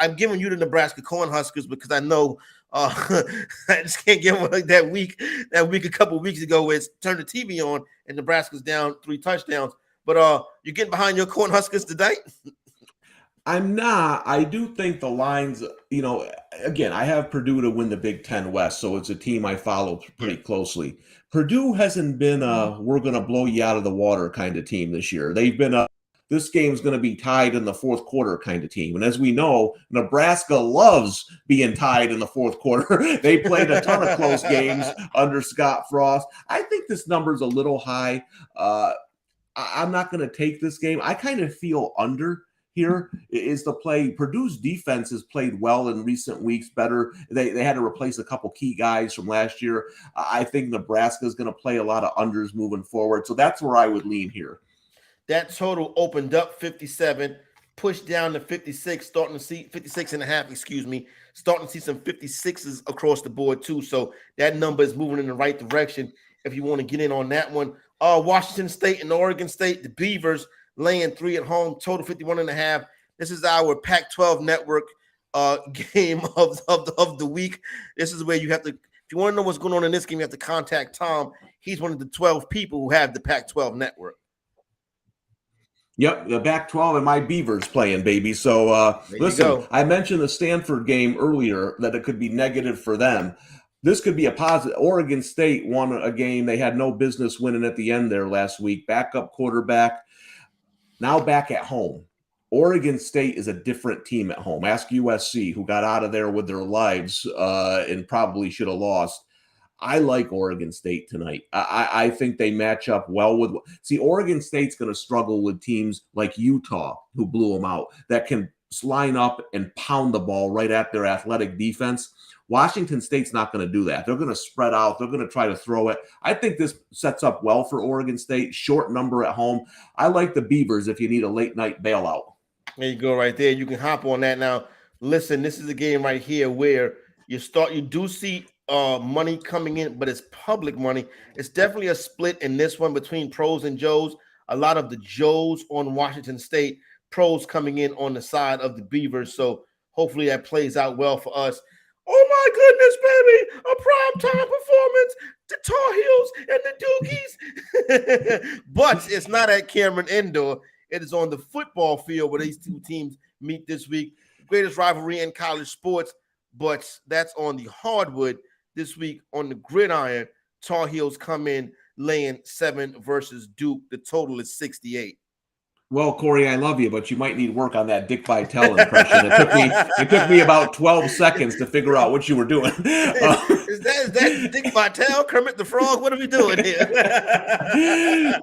I'm giving you the Nebraska Cornhuskers because I know I just can't give them like that week a couple of weeks ago where it's turned the TV on and Nebraska's down 3 touchdowns. But you're getting behind your Cornhuskers today? I'm not. I do think the lines, again, I have Purdue to win the Big Ten West, so it's a team I follow pretty closely. Purdue hasn't been we're going to blow you out of the water kind of team this year. They've been this game's going to be tied in the fourth quarter kind of team. And as we know, Nebraska loves being tied in the fourth quarter. They played a ton of close games under Scott Frost. I think this number's a little high. I'm not going to take this game. I kind of feel under. Here is the play. Purdue's defense has played well in recent weeks, better. They had to replace a couple key guys from last year. I think Nebraska is going to play a lot of unders moving forward. So that's where I would lean here. That total opened up 57, pushed down to 56, starting to see 56.5, starting to see some 56s across the board too. So that number is moving in the right direction if you want to get in on that one. Washington State and Oregon State, the Beavers, laying 3 at home, total 51.5. This is our Pac-12 network game of the week. This is where you have to, if you want to know what's going on in this game, you have to contact Tom. He's one of the 12 people who have the Pac-12 network. Yep, the Pac-12 and my Beavers playing, baby. So listen, I mentioned the Stanford game earlier that it could be negative for them. This could be a positive. Oregon State won a game they had no business winning at the end there last week. Backup quarterback. Now back at home. Oregon State is a different team at home. Ask USC, who got out of there with their lives and probably should have lost. I like Oregon State tonight. I think they match up well with – see, Oregon State's going to struggle with teams like Utah, who blew them out, that can line up and pound the ball right at their athletic defense. Washington State's not going to do that. They're going to spread out. They're going to try to throw it. I think this sets up well for Oregon State. Short number at home. I like the Beavers if you need a late-night bailout. There you go right there. You can hop on that now. Listen, this is a game right here where you do see money coming in, but it's public money. It's definitely a split in this one between pros and Joes. A lot of the Joes on Washington State, pros coming in on the side of the Beavers. So hopefully that plays out well for us. Oh my goodness, baby! A primetime performance, the Tar Heels and the Dookies. But it's not at Cameron Indoor. It is on the football field where these two teams meet this week. Greatest rivalry in college sports, but that's on the hardwood this week. On the gridiron, Tar Heels come in laying 7 versus Duke. The total is 68. Well, Corey, I love you, but you might need work on that Dick Vitale impression. It took me about 12 seconds to figure out what you were doing. Is that Dick Vitale, Kermit the Frog? What are we doing here?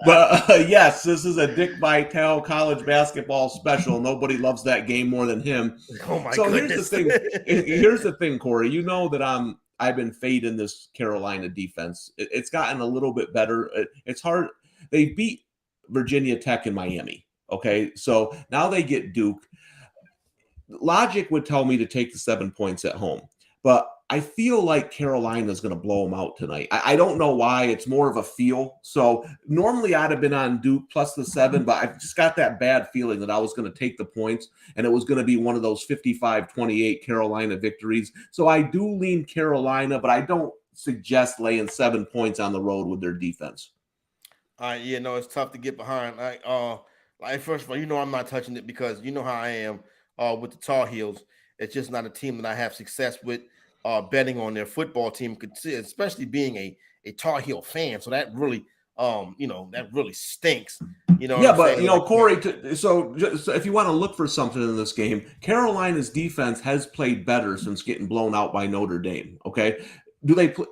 But yes, this is a Dick Vitale college basketball special. Nobody loves that game more than him. Oh my so goodness. Here's the thing, Corey. You know that I've been fading this Carolina defense. It's gotten a little bit better. It's hard. They beat Virginia Tech and Miami. Okay, so now they get Duke. Logic would tell me to take the 7 points at home, but I feel like Carolina is going to blow them out tonight. I don't know why. It's more of a feel. So normally I'd have been on Duke plus the 7, but I've just got that bad feeling that I was going to take the points and it was going to be one of those 55-28 Carolina victories. So I do lean Carolina, but I don't suggest laying 7 points on the road with their defense. Yeah, no, it's tough to get behind. First of all, you know I'm not touching it because you know how I am with the Tar Heels. It's just not a team that I have success with betting on their football team, especially being a Tar Heel fan. So that really, that really stinks. Corey. So if you want to look for something in this game, Carolina's defense has played better since getting blown out by Notre Dame. Okay, do they play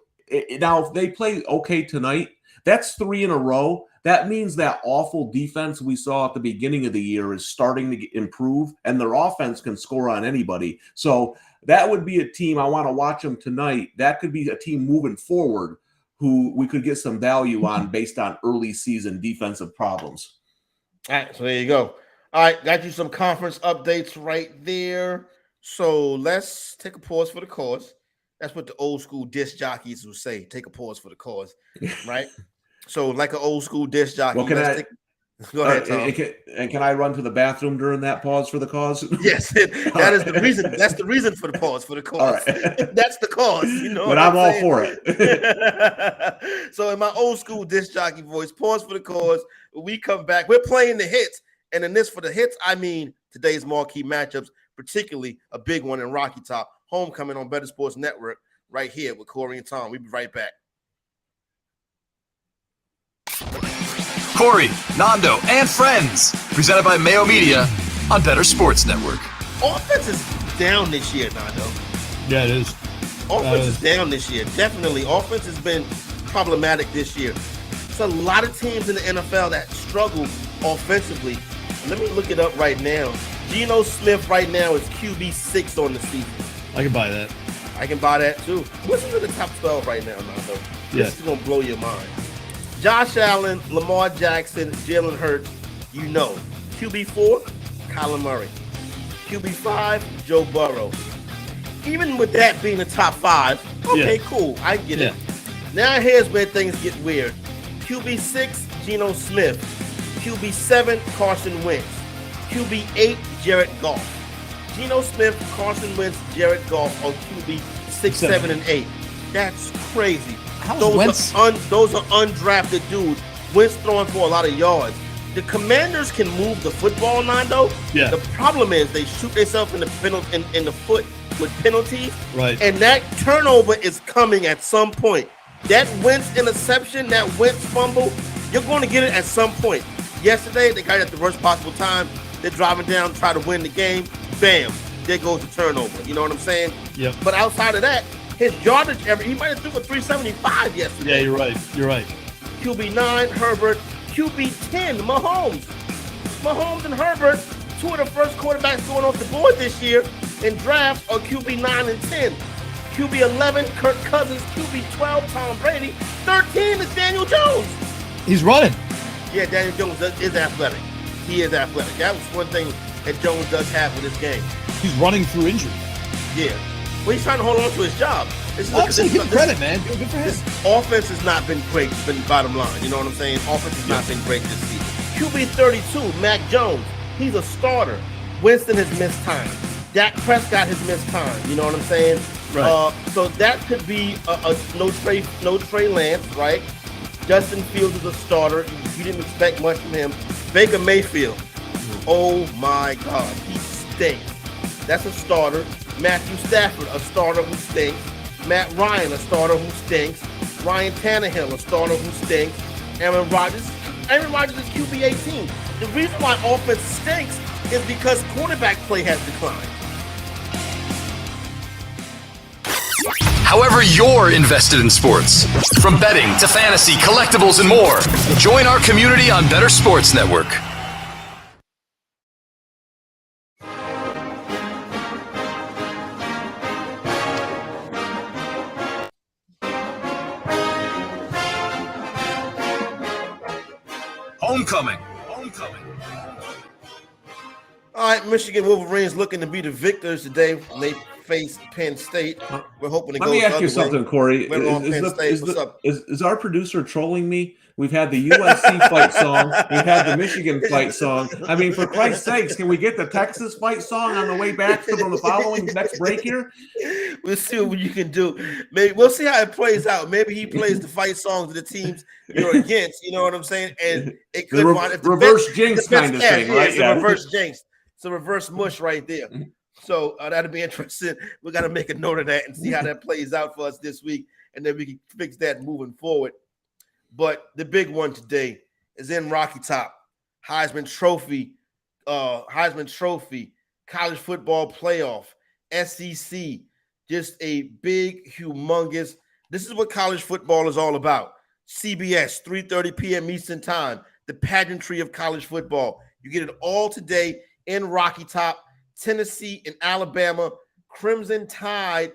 now? If they play okay tonight, that's 3 in a row. That means that awful defense we saw at the beginning of the year is starting to improve, and their offense can score on anybody. So that would be a team I want to watch them tonight. That could be a team moving forward who we could get some value on based on early season defensive problems. All right, so there you go. All right, got you some conference updates right there. So let's take a pause for the cause. That's what the old school disc jockeys will say. Take a pause for the cause, right? So like an old school disc jockey. Well, go ahead, Tom. Can I run to the bathroom during that pause for the cause? Yes, that is the reason. That's the reason for the pause for the cause. All right. That's the cause. But I'm all for it. So in my old school disc jockey voice, pause for the cause. When we come back, we're playing the hits. And in this for the hits, I mean today's marquee matchups, particularly a big one in Rocky Top. Homecoming on Bettor Sports Network right here with Corey and Tom. We'll be right back. Corey, Nando, and friends, presented by Mayo Media on Bettor Sports Network. Offense is down this year, Nando. Yeah, it is. Offense is down this year. Definitely. Offense has been problematic this year. There's a lot of teams in the NFL that struggle offensively. Let me look it up right now. Geno Smith right now is QB6 on the season. I can buy that. I can buy that too. What's in the top 12 right now, Nando? Yeah. This is going to blow your mind. Josh Allen, Lamar Jackson, Jalen Hurts, you know. QB4, Kyler Murray. QB5, Joe Burrow. Even with that being the top 5, okay, cool. I get it. Now here's where things get weird. QB6, Geno Smith. QB7, Carson Wentz. QB8, Jared Goff. Geno Smith, Carson Wentz, Jared Goff on QB 6, 7, and 8. That's crazy. Those are undrafted dudes. Wentz throwing for a lot of yards. The Commanders can move the football, Nando. Yeah. The problem is they shoot themselves in the foot with penalties. Right. And that turnover is coming at some point. That Wentz interception, that Wentz fumble, you're going to get it at some point. Yesterday, they got it at the worst possible time. They're driving down to try to win the game. Bam, there goes the turnover. You know what I'm saying? Yep. But outside of that, his yardage, he might have threw for 375 yesterday. Yeah, you're right. You're right. QB9, Herbert. QB10, Mahomes. Mahomes and Herbert, 2 of the first quarterbacks going off the board this year in drafts are QB9 and 10. QB11, Kirk Cousins. QB12, Tom Brady. 13 is Daniel Jones. He's running. Yeah, Daniel Jones is athletic. He is athletic. That was one thing that Jones does have with his game. He's running through injury. Yeah. Well, he's trying to hold on to his job. Give him credit, man. Good for him. This offense has not been great, been bottom line. You know what I'm saying? Offense has not been great this season. QB 32, Mac Jones. He's a starter. Winston has missed time. Dak Prescott has missed time. You know what I'm saying? Right. So that could be a no Trey Lance, right? Justin Fields is a starter. You didn't expect much from him. Baker Mayfield. Oh my God, he stinks. That's a starter. Matthew Stafford, a starter who stinks. Matt Ryan, a starter who stinks. Ryan Tannehill, a starter who stinks. Aaron Rodgers is QB 18. The reason why offense stinks is because quarterback play has declined. however you're invested in sports. From betting to fantasy, collectibles, and more. Join our community on Bettor Sports Network. Homecoming. All right, Michigan Wolverines looking to be the victors today when they face Penn State. We're hoping to go. Let me ask you something, Corey. We're on Penn State. What's up? Is our producer trolling me? We've had the USC fight song. We've had the Michigan fight song. I mean, for Christ's sakes, can we get the Texas fight song on the way back from the following next break here? We'll see what you can do. Maybe we'll see how it plays out. Maybe he plays the fight songs of the teams you're against. You know what I'm saying? And it could reverse jinx kind of thing, right? It's a reverse jinx. It's a reverse mush right there. So that'll be interesting. We got to make a note of that and see how that plays out for us this week, and then we can fix that moving forward. But the big one today is in Rocky Top. Heisman Trophy, college football playoff, SEC, just a big, humongous. This is what college football is all about. CBS, 3:30 p.m. Eastern Time, the pageantry of college football. You get it all today in Rocky Top, Tennessee and Alabama. Crimson Tide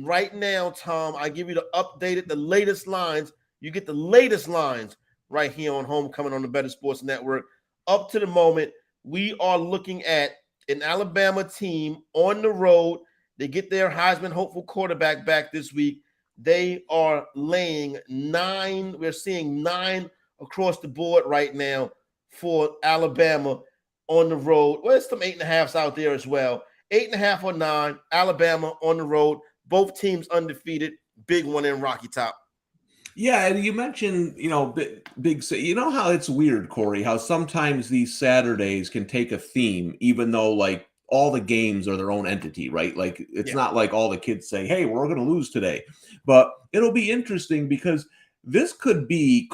right now, Tom. I give you the latest lines. You get the latest lines right here on Homecoming on the Bettor Sports Network. Up to the moment, we are looking at an Alabama team on the road. They get their Heisman hopeful quarterback back this week. They are laying 9. We're seeing 9 across the board right now for Alabama on the road. Well, there's some 8.5s out there as well. 8.5 or 9, Alabama on the road. Both teams undefeated. Big one in Rocky Top. Yeah, and you mentioned, big. You know how it's weird, Corey, how sometimes these Saturdays can take a theme, even though like all the games are their own entity, right? Like it's not like all the kids say, "Hey, we're going to lose today," but it'll be interesting because this could be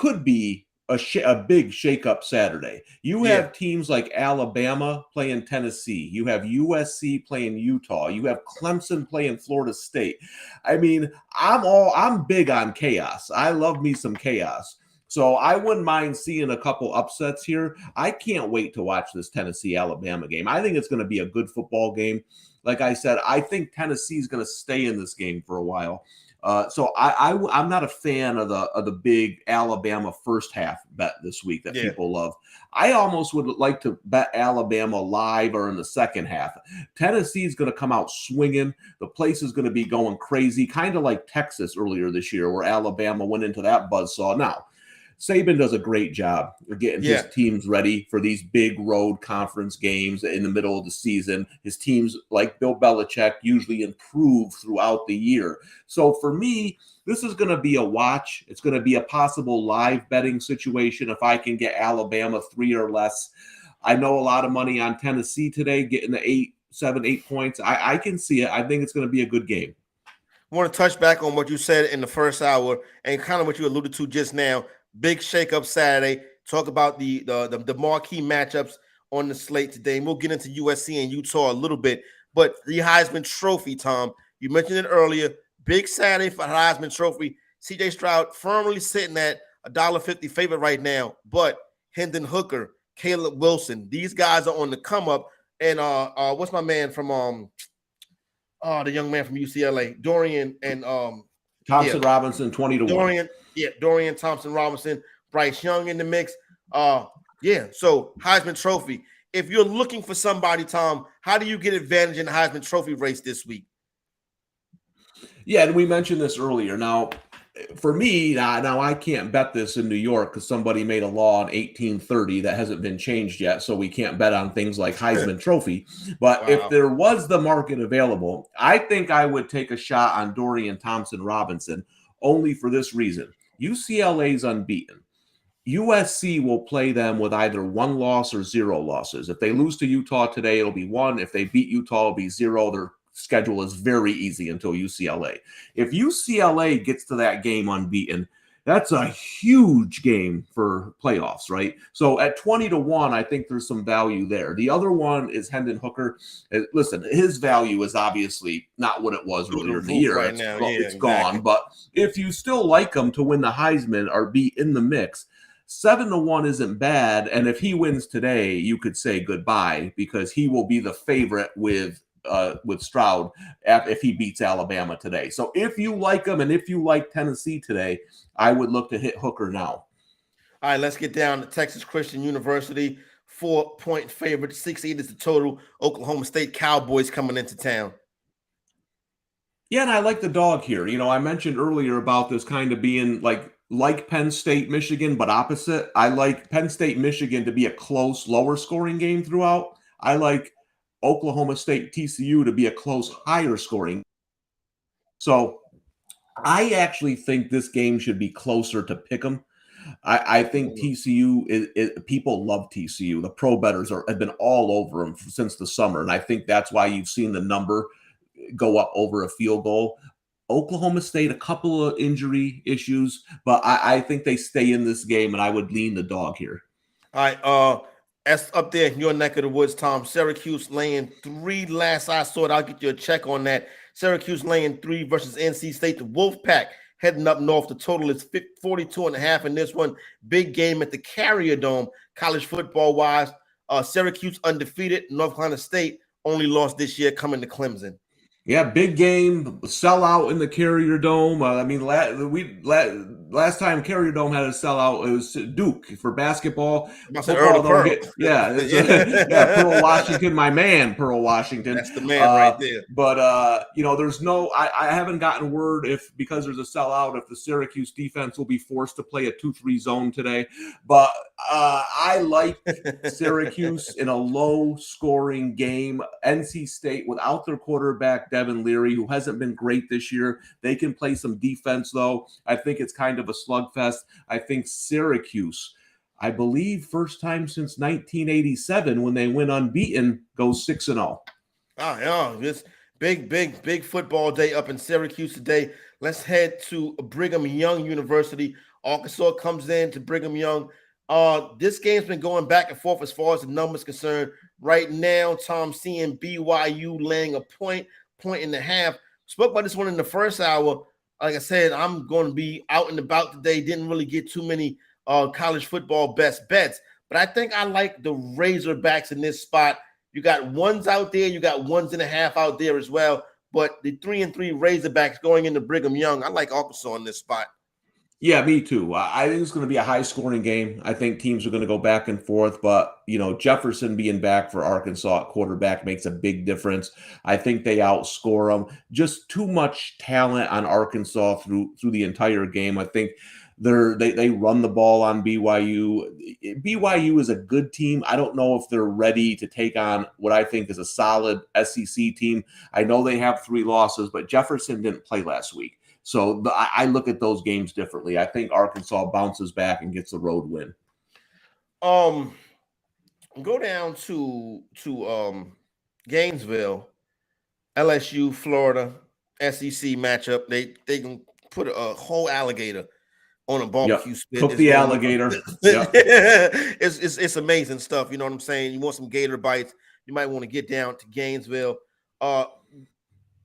a big shakeup Saturday. You have teams like Alabama playing Tennessee. You have USC playing Utah. You have Clemson playing Florida State. I mean, I'm big on chaos. I love me some chaos. So I wouldn't mind seeing a couple upsets here. I can't wait to watch this Tennessee-Alabama game. I think it's going to be a good football game. Like I said, I think Tennessee is going to stay in this game for a while. So I'm not a fan of the big Alabama first half bet this week that people love. I almost would like to bet Alabama live or in the second half. Tennessee is going to come out swinging. The place is going to be going crazy, kind of like Texas earlier this year where Alabama went into that buzzsaw. Now, Saban does a great job of getting his teams ready for these big road conference games in the middle of the season. His teams, like Bill Belichick, usually improve throughout the year. So for me, this is going to be a watch. It's going to be a possible live betting situation if I can get Alabama 3 or less. I know a lot of money on Tennessee today, getting the 8 points. I can see it. I think it's going to be a good game. I want to touch back on what you said in the first hour and kind of what you alluded to just now. Big shakeup Saturday. Talk about the marquee matchups on the slate today. And we'll get into USC and Utah a little bit. But the Heisman Trophy, Tom, you mentioned it earlier. Big Saturday for the Heisman Trophy. C.J. Stroud firmly sitting at $1.50 favorite right now. But Hendon Hooker, Caleb Wilson, these guys are on the come up. And what's my man from the young man from UCLA, Dorian and Thompson Robinson, 20-1. Dorian Thompson Robinson, Bryce Young in the mix. So Heisman Trophy. If you're looking for somebody, Tom, how do you get advantage in the Heisman Trophy race this week? Yeah, and we mentioned this earlier. Now, for me, now I can't bet this in New York because somebody made a law in 1830 that hasn't been changed yet, so we can't bet on things like Heisman Trophy. But if there was the market available, I think I would take a shot on Dorian Thompson Robinson only for this reason. UCLA's unbeaten. USC will play them with either 1 loss or 0 losses. If they lose to Utah today, it'll be 1. If they beat Utah, it'll be 0. Their schedule is very easy until UCLA. If UCLA gets to that game unbeaten, That's a huge game for playoffs, right? So at 20-1, I think there's some value there. The other one is Hendon Hooker. Listen, his value is obviously not what it was earlier in the year. Right now, it's exactly. gone. But if you still like him to win the Heisman or be in the mix, 7-1 isn't bad. And if he wins today, you could say goodbye because he will be the favorite with Stroud if he beats Alabama today. So if you like him and if you like Tennessee today, I would look to hit Hooker now. All right, let's get down to Texas Christian University. 4-point favorite, 6-8 is the total. Oklahoma State Cowboys coming into town. Yeah, and I like the dog here. I mentioned earlier about this kind of being like Penn State, Michigan, but opposite. I like Penn State, Michigan to be a close, lower scoring game throughout. I like Oklahoma State, TCU to be a close, higher scoring. So I actually think this game should be closer to Pick'em. I think TCU people love TCU. The pro bettors have been all over them since the summer, and I think that's why you've seen the number go up over a field goal. Oklahoma State, a couple of injury issues, but I think they stay in this game, and I would lean the dog here. All right, that's up there in your neck of the woods, Tom. Syracuse laying 3 last I saw it. I'll get you a check on that. Syracuse laying 3 versus NC State. The Wolfpack heading up north. The total is 42.5 in this one. Big game at the Carrier Dome, college football-wise. Syracuse undefeated. North Carolina State only lost this year coming to Clemson. Yeah, big game, sellout in the Carrier Dome. Last time Carrier Dome had a sellout, it was Duke for basketball. Football, Pearl Washington, my man, Pearl Washington. That's the man right there. But there's no. I haven't gotten word because there's a sellout if the Syracuse defense will be forced to play a 2-3 zone today. But I like Syracuse in a low-scoring game. NC State without their quarterback Devin Leary, who hasn't been great this year. They can play some defense, though. I think it's kind of a slugfest. I think Syracuse, I believe first time since 1987 when they went unbeaten, goes 6-0. Oh, yeah, this big football day up in Syracuse today. Let's head to Brigham Young University. Arkansas comes in to Brigham Young. This game's been going back and forth as far as the numbers concerned. Right now, Tom, seeing BYU laying a point and a half. Spoke about this one in the first hour. Like I said, I'm going to be out and about today. Didn't really get too many college football best bets, but I think I like the Razorbacks in this spot. You got ones out there, you got 1.5 out there as well. But the 3-3 Razorbacks going into Brigham Young, I like Arkansas in this spot. Yeah, me too. I think it's going to be a high-scoring game. I think teams are going to go back and forth, but Jefferson being back for Arkansas at quarterback makes a big difference. I think they outscore them. Just too much talent on Arkansas through the entire game. I think they run the ball on BYU. BYU is a good team. I don't know if they're ready to take on what I think is a solid SEC team. I know they have 3 losses, but Jefferson didn't play last week. So I look at those games differently. I think Arkansas bounces back and gets a road win. Go down to Gainesville, LSU, Florida, SEC matchup. They can put a whole alligator on a barbecue spit. Cook the alligator. It's amazing stuff. You know what I'm saying? You want some gator bites, you might want to get down to Gainesville.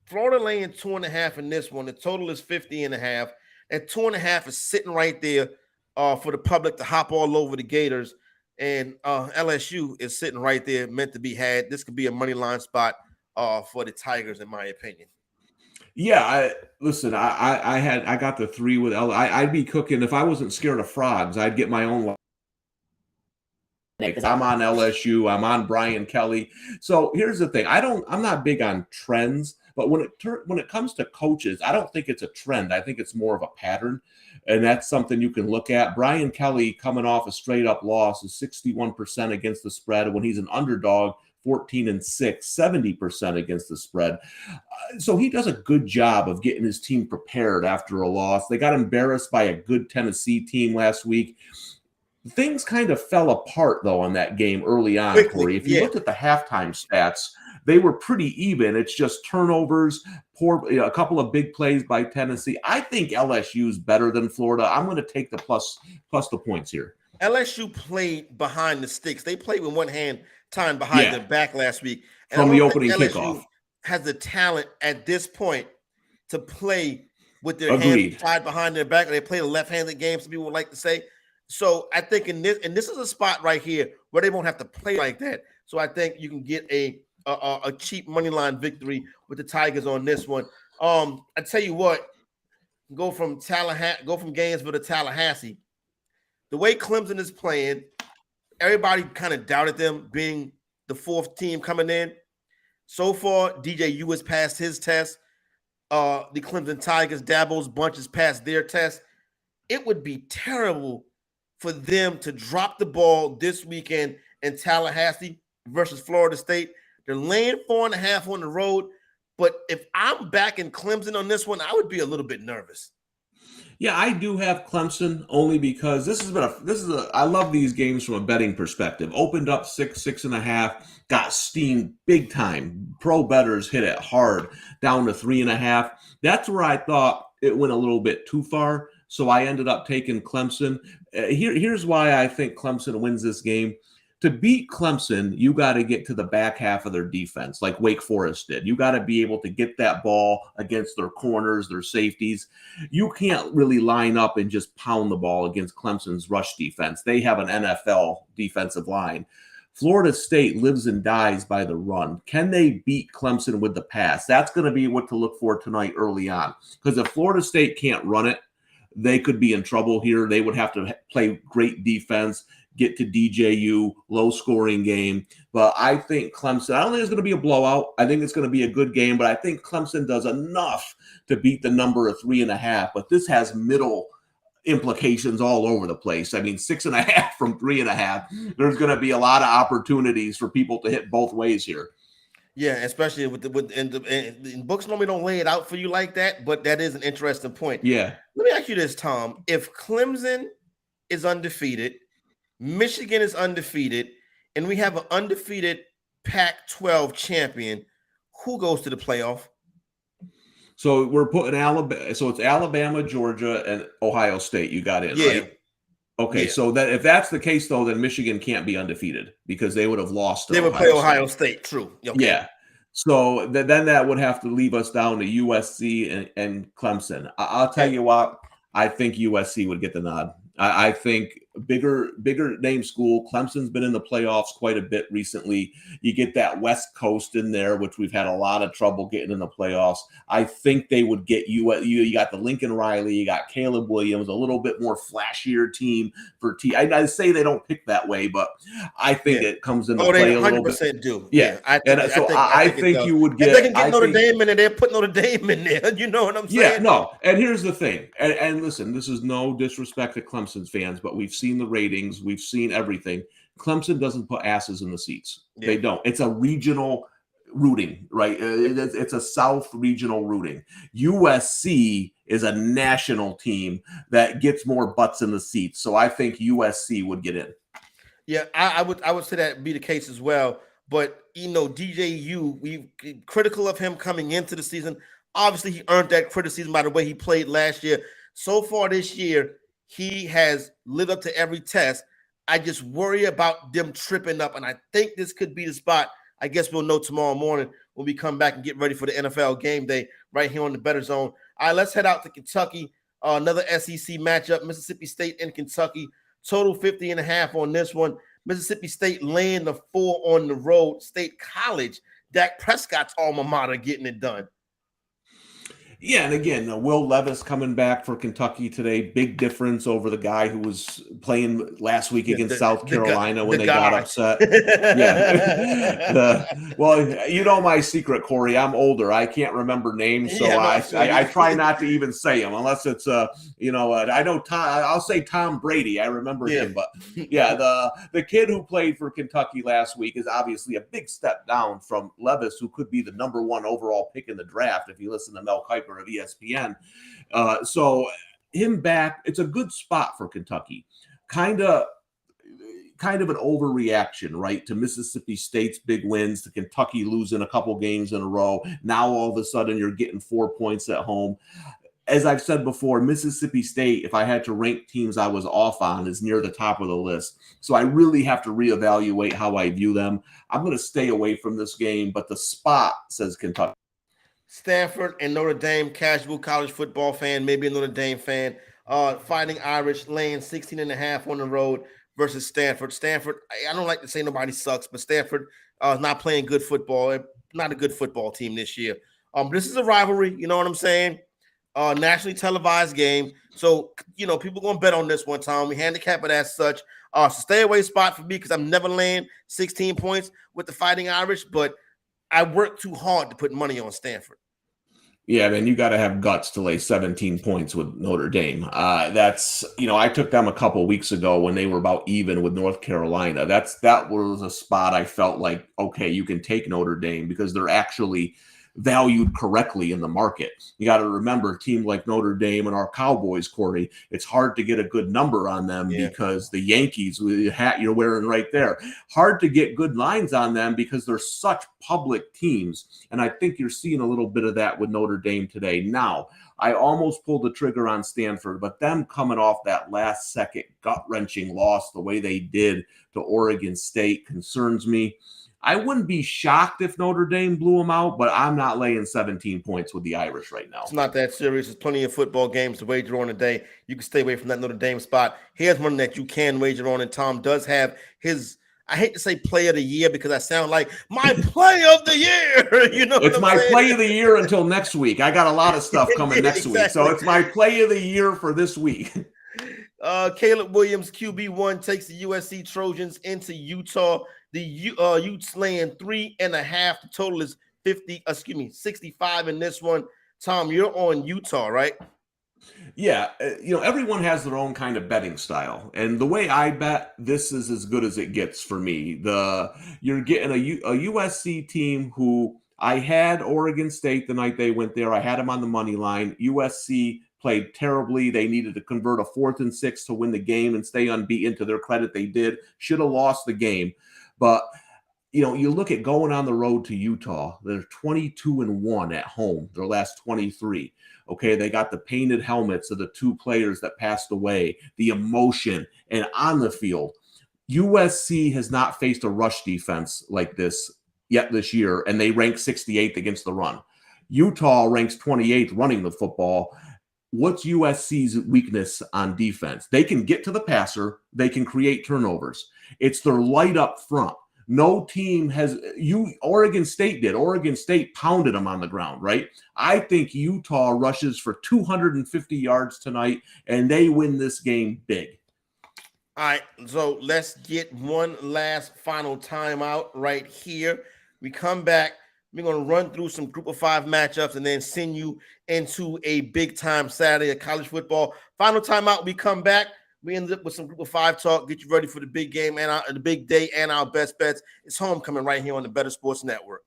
Florida laying 2.5 in this one. The total is 50.5. And 2.5 is sitting right there for the public to hop all over the Gators. And LSU is sitting right there, meant to be had. This could be a money line spot for the Tigers, in my opinion. Yeah, I got the 3 with I'd be cooking if I wasn't scared of frogs. I'd get my own. I'm on LSU. I'm on Brian Kelly. So here's the thing. I'm not big on trends. But when it comes to coaches, I don't think it's a trend. I think it's more of a pattern, and that's something you can look at. Brian Kelly, coming off a straight-up loss, is 61% against the spread. When he's an underdog, 14-6, 70% against the spread. So he does a good job of getting his team prepared after a loss. They got embarrassed by a good Tennessee team last week. Things kind of fell apart, though, on that game early on, Corey. If you looked at the halftime stats, they were pretty even. It's just turnovers, a couple of big plays by Tennessee. I think LSU's better than Florida. I'm going to take the plus the points here. LSU played behind the sticks. They played with one hand tied behind their back last week. And from the opening kickoff. Has the talent at this point to play with their Agreed. hands tied behind their back. They play a left-handed game, some people would like to say. So I think in this is a spot right here where they won't have to play like that. So I think you can get a cheap money line victory with the Tigers on this one. I tell you what, go from Gainesville to Tallahassee. The way Clemson is playing, everybody kind of doubted them being the fourth team coming in. So far, DJU has passed his test. The Clemson Tigers, Dabo's bunch has passed their test. It would be terrible for them to drop the ball this weekend in Tallahassee versus Florida State. They're laying 4.5 on the road. But if I'm back in Clemson on this one, I would be a little bit nervous. Yeah, I do have Clemson only because I love these games from a betting perspective. Opened up 6.5, got steamed big time. Pro bettors hit it hard down to 3.5. That's where I thought it went a little bit too far. So I ended up taking Clemson. Here's why I think Clemson wins this game. To beat Clemson, you got to get to the back half of their defense like Wake Forest did. You got to be able to get that ball against their corners, their safeties. You can't really line up and just pound the ball against Clemson's rush defense. They have an NFL defensive line. Florida State lives and dies by the run. Can they beat Clemson with the pass? That's going to be what to look for tonight early on. Because if Florida State can't run it, they could be in trouble here. They would have to play great defense, get to DJU, low-scoring game. But I think Clemson, I don't think it's going to be a blowout. I think it's going to be a good game, but I think Clemson does enough to beat the number of 3.5. But this has middle implications all over the place. I mean, 6.5 from 3.5. There's going to be a lot of opportunities for people to hit both ways here. Yeah, especially and books normally don't lay it out for you like that, but that is an interesting point. Yeah. Let me ask you this, Tom. If Clemson is undefeated, Michigan is undefeated, and we have an undefeated Pac-12 champion, who goes to the playoff? So we're putting Alabama. So it's Alabama, Georgia, and Ohio State. You got it, right? Okay, so that if that's the case, though, then Michigan can't be undefeated because they would have lost. They would play Ohio State. True. Okay. Yeah. So then that would have to leave us down to USC and Clemson. I'll tell you what, I think USC would get the nod. I think bigger name school. Clemson's been in the playoffs quite a bit recently. You get that West Coast in there, which we've had a lot of trouble getting in the playoffs. I think they would get you. You got the Lincoln Riley, you got Caleb Williams, a little bit more flashier team for I say they don't pick that way, but I think it comes into play a little bit. They 100% do. Yeah, I think you would get. If they can get Notre Dame in there, they'll put Notre Dame in there. You know what I'm saying? Yeah, no. And here's the thing. And listen, this is no disrespect to Clemson's fans, but we've seen the ratings, we've seen everything. Clemson doesn't put asses in the seats. Yeah. They don't. It's a regional rooting, right? It's a South regional rooting. USC is a national team that gets more butts in the seats. So I think USC would get in. Yeah, I would say that be the case as well. But DJU, we critical of him coming into the season. Obviously, he earned that criticism by the way he played last year. So far this year, he has lived up to every test. I just worry about them tripping up, and I think this could be the spot. I guess we'll know tomorrow morning when we come back and get ready for the NFL game day right here on the Bettor Zone. All right, let's head out to Kentucky. Another SEC matchup, Mississippi State and Kentucky. Total 50.5 on this one. Mississippi State laying the 4 on the road. State College, Dak Prescott's alma mater, getting it done. Yeah, and again, Will Levis coming back for Kentucky today. Big difference over the guy who was playing last week against South Carolina when they got upset. Yeah. Well, you know my secret, Corey. I'm older. I can't remember names, so I try not to even say them unless it's I know Tom. I'll say Tom Brady. I remember him, but yeah, the kid who played for Kentucky last week is obviously a big step down from Levis, who could be the number 1 overall pick in the draft if you listen to Mel Kiper of ESPN. So him back, it's a good spot for Kentucky. Kind of, kind of an overreaction, right, to Mississippi State's big wins, to Kentucky losing a couple games in a row. Now all of a sudden you're getting 4 points at home. As I've said before, Mississippi State, if I had to rank teams I was off on, is near the top of the list. So I really have to reevaluate how I view them. I'm going to stay away from this game, but the spot says Kentucky. Stanford and Notre Dame, casual college football fan, maybe a Notre Dame fan. Fighting Irish laying 16.5 on the road versus Stanford. Stanford, I don't like to say nobody sucks, but Stanford is not playing good football. Not a good football team this year. This is a rivalry, you know what I'm saying? Nationally televised game. So, people going to bet on this one, Tom. We handicap it as such. So stay away spot for me because I'm never laying 16 points with the Fighting Irish, but I worked too hard to put money on Stanford. Yeah, man, you got to have guts to lay 17 points with Notre Dame. That's, I took them a couple weeks ago when they were about even with North Carolina. That was a spot I felt like, okay, you can take Notre Dame because they're actually valued correctly in the market. You got to remember, a team like Notre Dame and our Cowboys, Corey, it's hard to get a good number on them because the Yankees, with the hat you're wearing right there, hard to get good lines on them because they're such public teams. And I think you're seeing a little bit of that with Notre Dame today. Now, I almost pulled the trigger on Stanford, but them coming off that last second gut-wrenching loss the way they did to Oregon State concerns me. I wouldn't be shocked if Notre Dame blew them out, but I'm not laying 17 points with the Irish right now. It's not that serious. There's plenty of football games to wager on today. You can stay away from that Notre Dame spot. Here's one that you can wager on, and Tom does have his, I hate to say play of the year because I sound like my play of the year. It's my play of the year until next week. I got a lot of stuff coming next week, so it's my play of the year for this week. Caleb Williams, QB1, takes the USC Trojans into Utah. The Utes laying 3.5. The total is 65 in this one. Tom, you're on Utah, right? Yeah, everyone has their own kind of betting style, and the way I bet, this is as good as it gets for me. You're getting a USC team who I had Oregon State the night they went there. I had them on the money line. USC played terribly. They needed to convert a 4th and 6 to win the game and stay unbeaten. To their credit, they did. Should have lost the game. But, you look at going on the road to Utah, they're 22-1 at home, their last 23. Okay, they got the painted helmets of the 2 players that passed away, the emotion, and on the field. USC has not faced a rush defense like this yet this year, and they rank 68th against the run. Utah ranks 28th running the football. What's USC's weakness on defense? They can get to the passer. They can create turnovers. It's their light up front. No team has Oregon State did. Oregon State pounded them on the ground, right? I think Utah rushes for 250 yards tonight, and they win this game big. All right, so let's get one last final timeout right here. We come back. We're going to run through some Group of 5 matchups and then send you into a big-time Saturday of college football. Final timeout, we come back. We end up with some Group of 5 talk, get you ready for the big game and the big day and our best bets. It's homecoming right here on the Bettor Sports Network.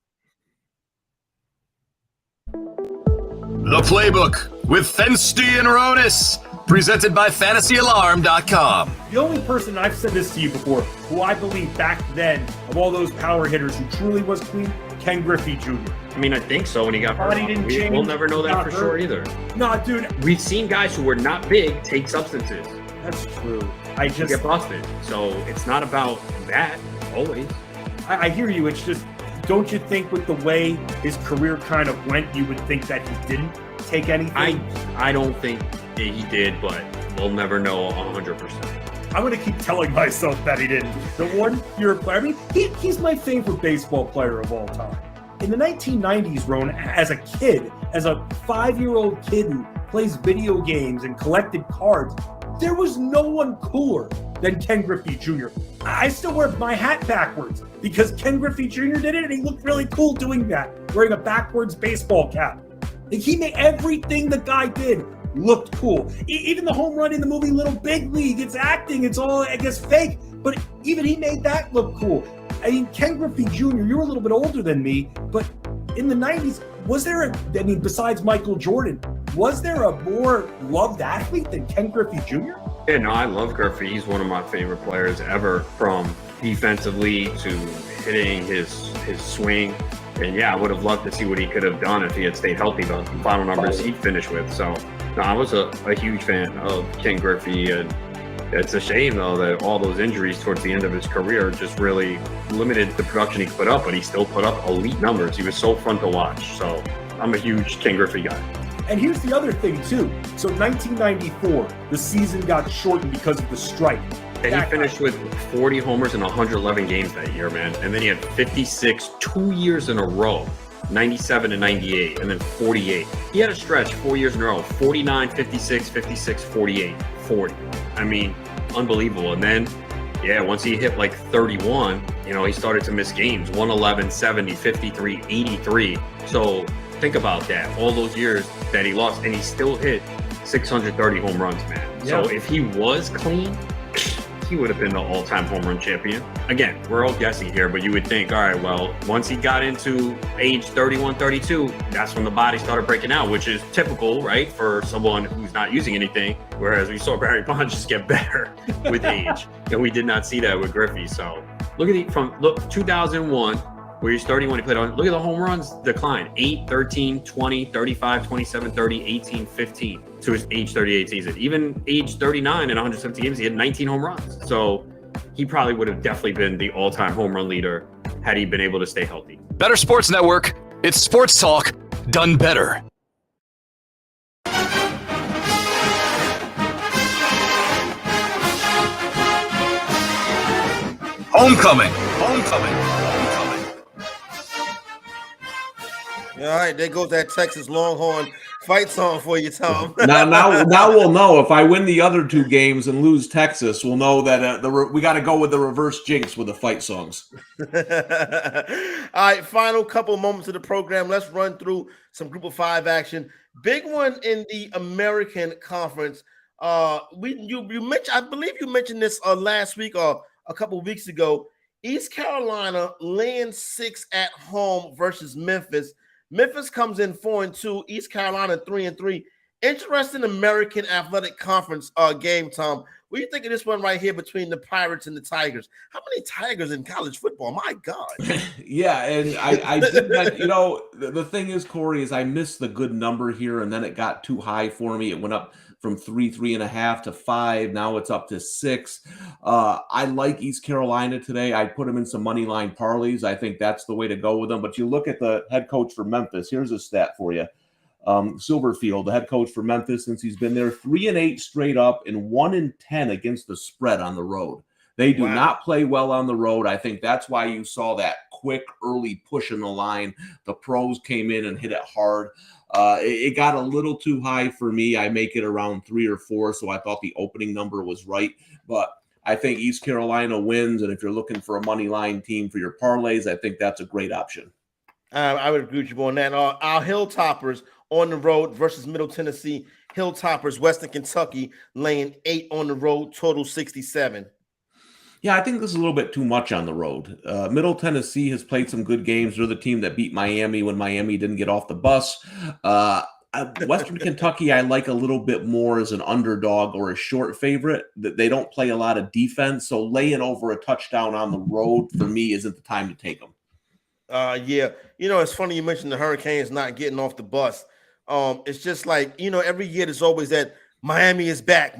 The Playbook with Fensty and Ronis, presented by FantasyAlarm.com. The only person, I've said this to you before, who I believe back then, of all those power hitters who truly was clean, Ken Griffey Jr. I mean, I think so when he got hurt. Body didn't change. We'll never know that for sure either. No, dude. We've seen guys who were not big take substances. That's true. To get busted. So it's not about that always. I hear you. It's just, don't you think with the way his career kind of went, you would think that he didn't take anything? I don't think he did, but we'll never know 100%. I'm going to keep telling myself that he didn't. The 1 year player, I mean, he's my favorite baseball player of all time. In the 1990s, Ron, as a kid, as a 5-year-old kid who plays video games and collected cards, there was no one cooler than Ken Griffey Jr. I still wear my hat backwards because Ken Griffey Jr. did it and he looked really cool doing that, wearing a backwards baseball cap. Like, he made everything the guy did looked cool. Even the home run in the movie Little Big League, it's acting, it's all, I guess, fake, but even he made that look cool. I mean, Ken Griffey Jr., you're a little bit older than me, but in the 90s, besides Michael Jordan, was there a more loved athlete than Ken Griffey Jr.? Yeah, no, I love Griffey. He's one of my favorite players ever, from defensively to hitting his swing. And yeah, I would have loved to see what he could have done if he had stayed healthy, the final numbers he'd finished with. So no, I was a huge fan of Ken Griffey, and it's a shame though that all those injuries towards the end of his career just really limited the production he could put up, but he still put up elite numbers. He was so fun to watch. So I'm a huge Ken Griffey guy. And here's the other thing too. So 1994, the season got shortened because of the strike. And he finished with 40 homers in 111 games that year, man. And then he had 56 2 years in a row, 97 and 98, and then 48. He had a stretch 4 years in a row, 49, 56, 56, 48, 40. I mean, unbelievable. And then, yeah, once he hit like 31, he started to miss games, 111, 70, 53, 83. So think about that. All those years that he lost, and he still hit 630 home runs, man. Yeah. So if he was clean, he would have been the all-time home run champion. Again, we're all guessing here, but you would think, all right, well, once he got into age 31, 32, that's when the body started breaking out, which is typical, right, for someone who's not using anything, whereas we saw Barry Bonds just get better with age, and we did not see that with Griffey. So look at 2001, where he's 31, he played on, look at the home runs decline, 8, 13, 20, 35, 27, 30, 18, 15 to his age 38 season. Even age 39 in 170 games, he had 19 home runs. So he probably would have definitely been the all-time home run leader had he been able to stay healthy. Better Sports Network. It's sports talk done better. Homecoming. All right, there goes that Texas Longhorn fight song for you, Tom. now we'll know. If I win the other two games and lose Texas, we'll know that we got to go with the reverse jinx with the fight songs. All right, final couple moments of the program. Let's run through some Group of 5 action. Big one in the American Conference. You mentioned, I believe you mentioned this last week or a couple weeks ago. East Carolina laying 6 at home versus Memphis. Memphis comes in 4-2. East Carolina 3-3. Interesting American Athletic Conference game, Tom. What do you think of this one right here between the Pirates and the Tigers? How many Tigers in college football? My God. Yeah, and I did that. The thing is, Corey, is I missed the good number here, and then it got too high for me. It went up from 3.5 to 5. Now it's up to 6. I like East Carolina today. I put them in some money line parlays. I think that's the way to go with them. But you look at the head coach for Memphis. Here's a stat for you. Silverfield, the head coach for Memphis, since he's been there, 3-8 straight up and 1-10 against the spread on the road. They do not play well on the road. I think that's why you saw that quick early push in the line. The pros came in and hit it hard. It got a little too high for me. I make it around 3 or 4, so I thought the opening number was right. But I think East Carolina wins, and if you're looking for a money line team for your parlays, I think that's a great option. I would agree with you on that. Our Hilltoppers on the road versus Middle Tennessee. Hilltoppers, Western Kentucky, laying 8 on the road, total 67. Yeah, I think this is a little bit too much on the road. Middle Tennessee has played some good games. They're the team that beat Miami when Miami didn't get off the bus. Western Kentucky, I like a little bit more as an underdog or a short favorite. They don't play a lot of defense, so laying over a touchdown on the road for me isn't the time to take them. Yeah. It's funny you mentioned the Hurricanes not getting off the bus. It's just like, every year there's always that Miami is back,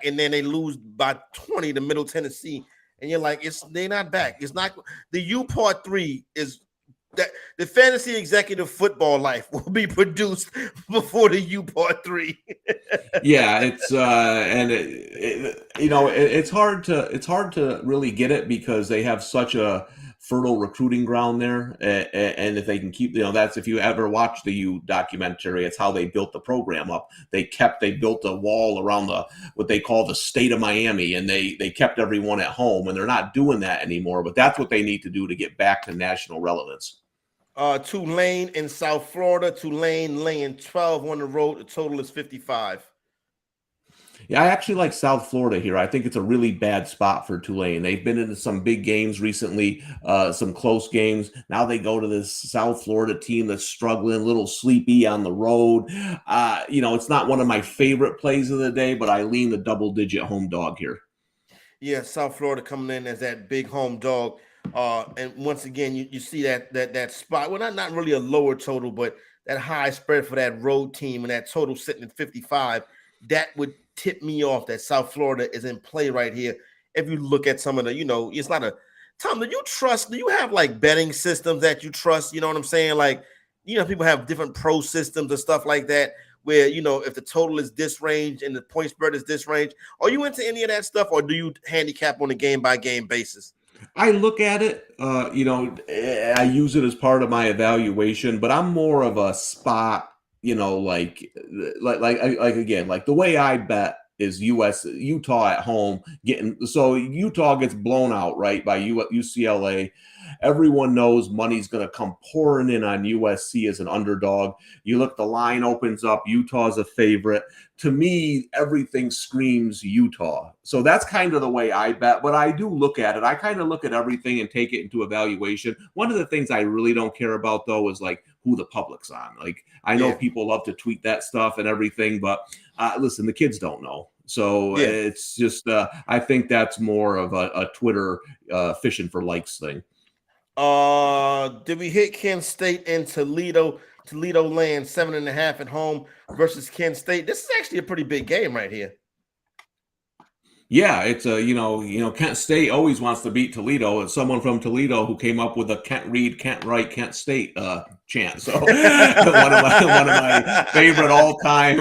and then they lose by 20 to Middle Tennessee. And you're like, they're not back. It's not the U Part 3 is that the fantasy executive football life will be produced before the U Part 3. Yeah, it's it's hard to really get it because they have such a fertile recruiting ground there, and if they can keep, that's, if you ever watch the U documentary, it's how they built the program up. They built a wall around what they call the state of Miami, and they kept everyone at home, and they're not doing that anymore. But that's what they need to do to get back to national relevance. Tulane in South Florida. Tulane laying 12 on the road. The total is 55. Yeah, I actually like South Florida here. I think it's a really bad spot for Tulane. They've been into some big games recently, some close games. Now they go to this South Florida team that's struggling, a little sleepy on the road. It's not one of my favorite plays of the day, but I lean the double-digit home dog here. Yeah, South Florida coming in as that big home dog. And once again, you see that spot. Well, not really a lower total, but that high spread for that road team and that total sitting at 55. That would tip me off that South Florida is in play right here. If you look at some of the, it's not a Tom, do you have like betting systems that you trust? You know what I'm saying? Like, people have different pro systems and stuff like that, where, if the total is this range and the point spread is this range. Are you into any of that stuff, or do you handicap on a game by game basis? I look at it, I use it as part of my evaluation, but I'm more of a spot, again, like the way I bet is Utah at home so Utah gets blown out, right, by UCLA. Everyone knows money's going to come pouring in on USC as an underdog. You look, the line opens up, Utah's a favorite. To me, everything screams Utah. So that's kind of the way I bet, but I do look at it. I kind of look at everything and take it into evaluation. One of the things I really don't care about, though, is like who the public's on. Like, I know people love to tweet that stuff and everything, but listen, the kids don't know. So it's just, I think that's more of a Twitter fishing for likes thing. Did we hit Kent State in Toledo? Toledo laying 7.5 at home versus Kent State. This is actually a pretty big game right here. Yeah, it's Kent State always wants to beat Toledo. It's someone from Toledo who came up with a Kent read, Kent write, Kent State chant. So one of my favorite all time.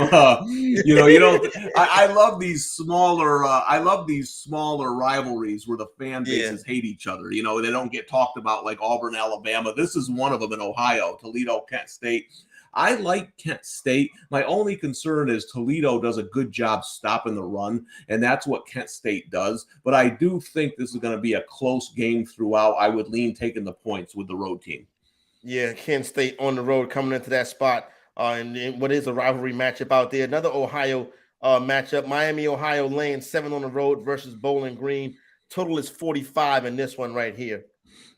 I love these smaller. I love these smaller rivalries where the fan bases hate each other. They don't get talked about like Auburn, Alabama. This is one of them in Ohio. Toledo, Kent State. I like Kent State. My only concern is Toledo does a good job stopping the run, and that's what Kent State does. But I do think this is going to be a close game throughout. I would lean taking the points with the road team. Yeah, Kent State on the road coming into that spot. And what is a rivalry matchup out there? Another Ohio matchup. Miami, Ohio laying 7 on the road versus Bowling Green. Total is 45 in this one right here.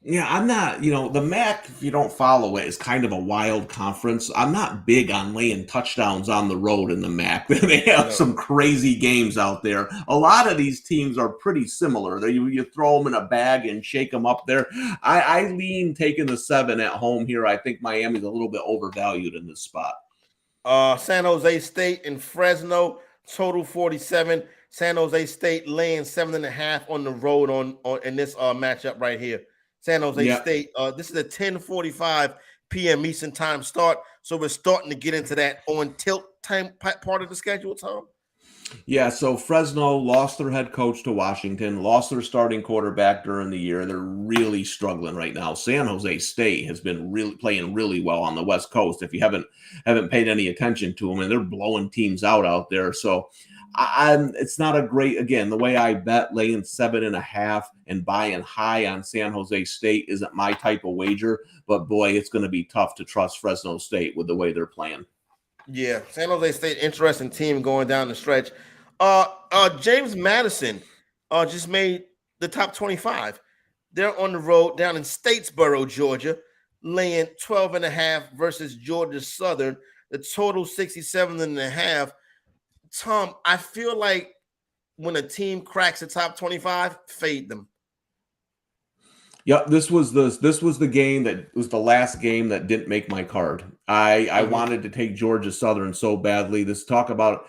Yeah, I'm not, the MAC, if you don't follow it, is kind of a wild conference. I'm not big on laying touchdowns on the road in the MAC. They have some crazy games out there. A lot of these teams are pretty similar. You throw them in a bag and shake them up there. I lean taking the 7 at home here. I think Miami's a little bit overvalued in this spot. San Jose State and Fresno, total 47. San Jose State laying 7.5 on the road on in this matchup right here. San Jose State. This is a 10:45 p.m. Eastern time start. So we're starting to get into that on tilt time part of the schedule, Tom. Yeah, so Fresno lost their head coach to Washington, lost their starting quarterback during the year. They're really struggling right now. San Jose State has been really playing really well on the West Coast. If you haven't paid any attention to them, and they're blowing teams out there. So it's not a great, again, the way I bet laying 7.5 and buying high on San Jose State isn't my type of wager, but boy, it's going to be tough to trust Fresno State with the way they're playing. Yeah, San Jose State, interesting team going down the stretch. James Madison just made the top 25. They're on the road down in Statesboro, Georgia, laying 12.5 versus Georgia Southern. The total 67.5. Tom, I feel like when a team cracks the top 25, fade them. Yeah, this was the game that was the last game that didn't make my card. I wanted to take Georgia Southern so badly. This talk about,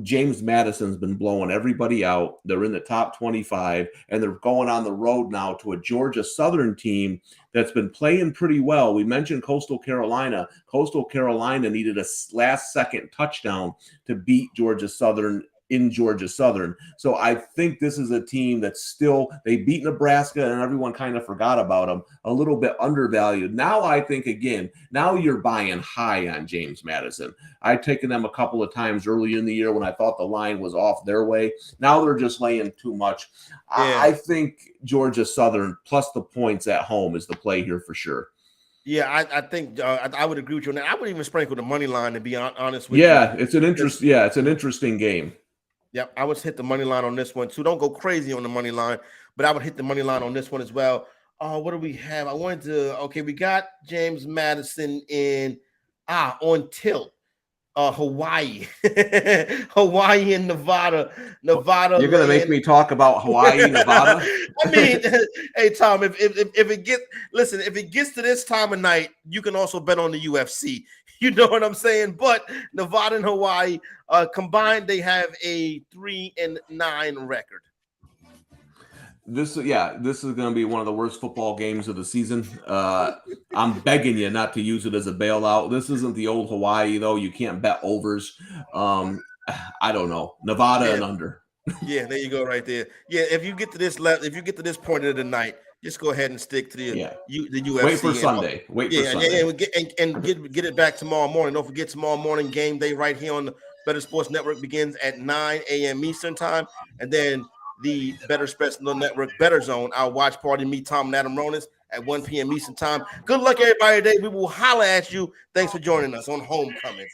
James Madison's been blowing everybody out. They're in the top 25, and they're going on the road now to a Georgia Southern team that's been playing pretty well. We mentioned Coastal Carolina. Coastal Carolina needed a last-second touchdown to beat Georgia Southern in Georgia Southern. So I think this is a team that's still, they beat Nebraska and everyone kind of forgot about them, a little bit undervalued. Now I think, again, now you're buying high on James Madison. I've taken them a couple of times early in the year when I thought the line was off their way. Now they're just laying too much. Yeah. I think Georgia Southern plus the points at home is the play here for sure. Yeah, I think I would agree with you on that. I would even sprinkle the money line, to be honest with you. Yeah, it's an interesting game. Yep, I would hit the money line on this one too. Don't go crazy on the money line, but I would hit the money line on this one as well. What do we have? I wanted to. Okay, we got James Madison on tilt. Hawaii, Hawaii and Nevada. You're gonna make me talk about Hawaii, Nevada. I mean, hey Tom, if it gets to this time of night, you can also bet on the UFC. You know what I'm saying? But Nevada and Hawaii combined, they have a 3-9 record. This is going to be one of the worst football games of the season. I'm begging you not to use it as a bailout. This isn't the old Hawaii, though. You can't bet overs. I don't know. Nevada and under. Yeah, there you go, right there. Yeah, if you get to this point of the night, just go ahead and stick to the UFC. Wait for Sunday. And get it back tomorrow morning. Don't forget, tomorrow morning game day right here on the Better Sports Network begins at 9 a.m. Eastern time, and then the Better Sports Network Better Zone, our watch party, me, Tom, and Adam Ronis at 1 p.m. Eastern time. Good luck, everybody, today. We will holler at you. Thanks for joining us on Homecoming.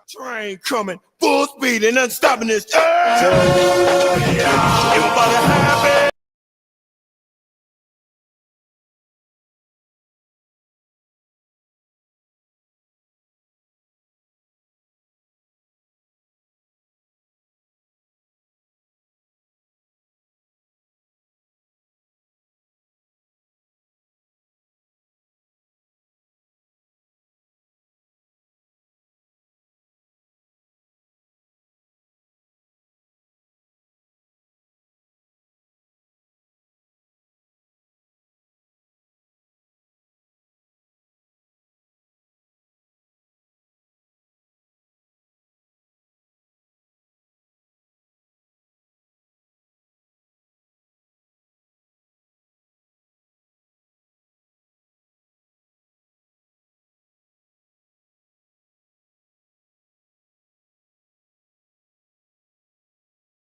Train coming, full speed, and nothing stopping this.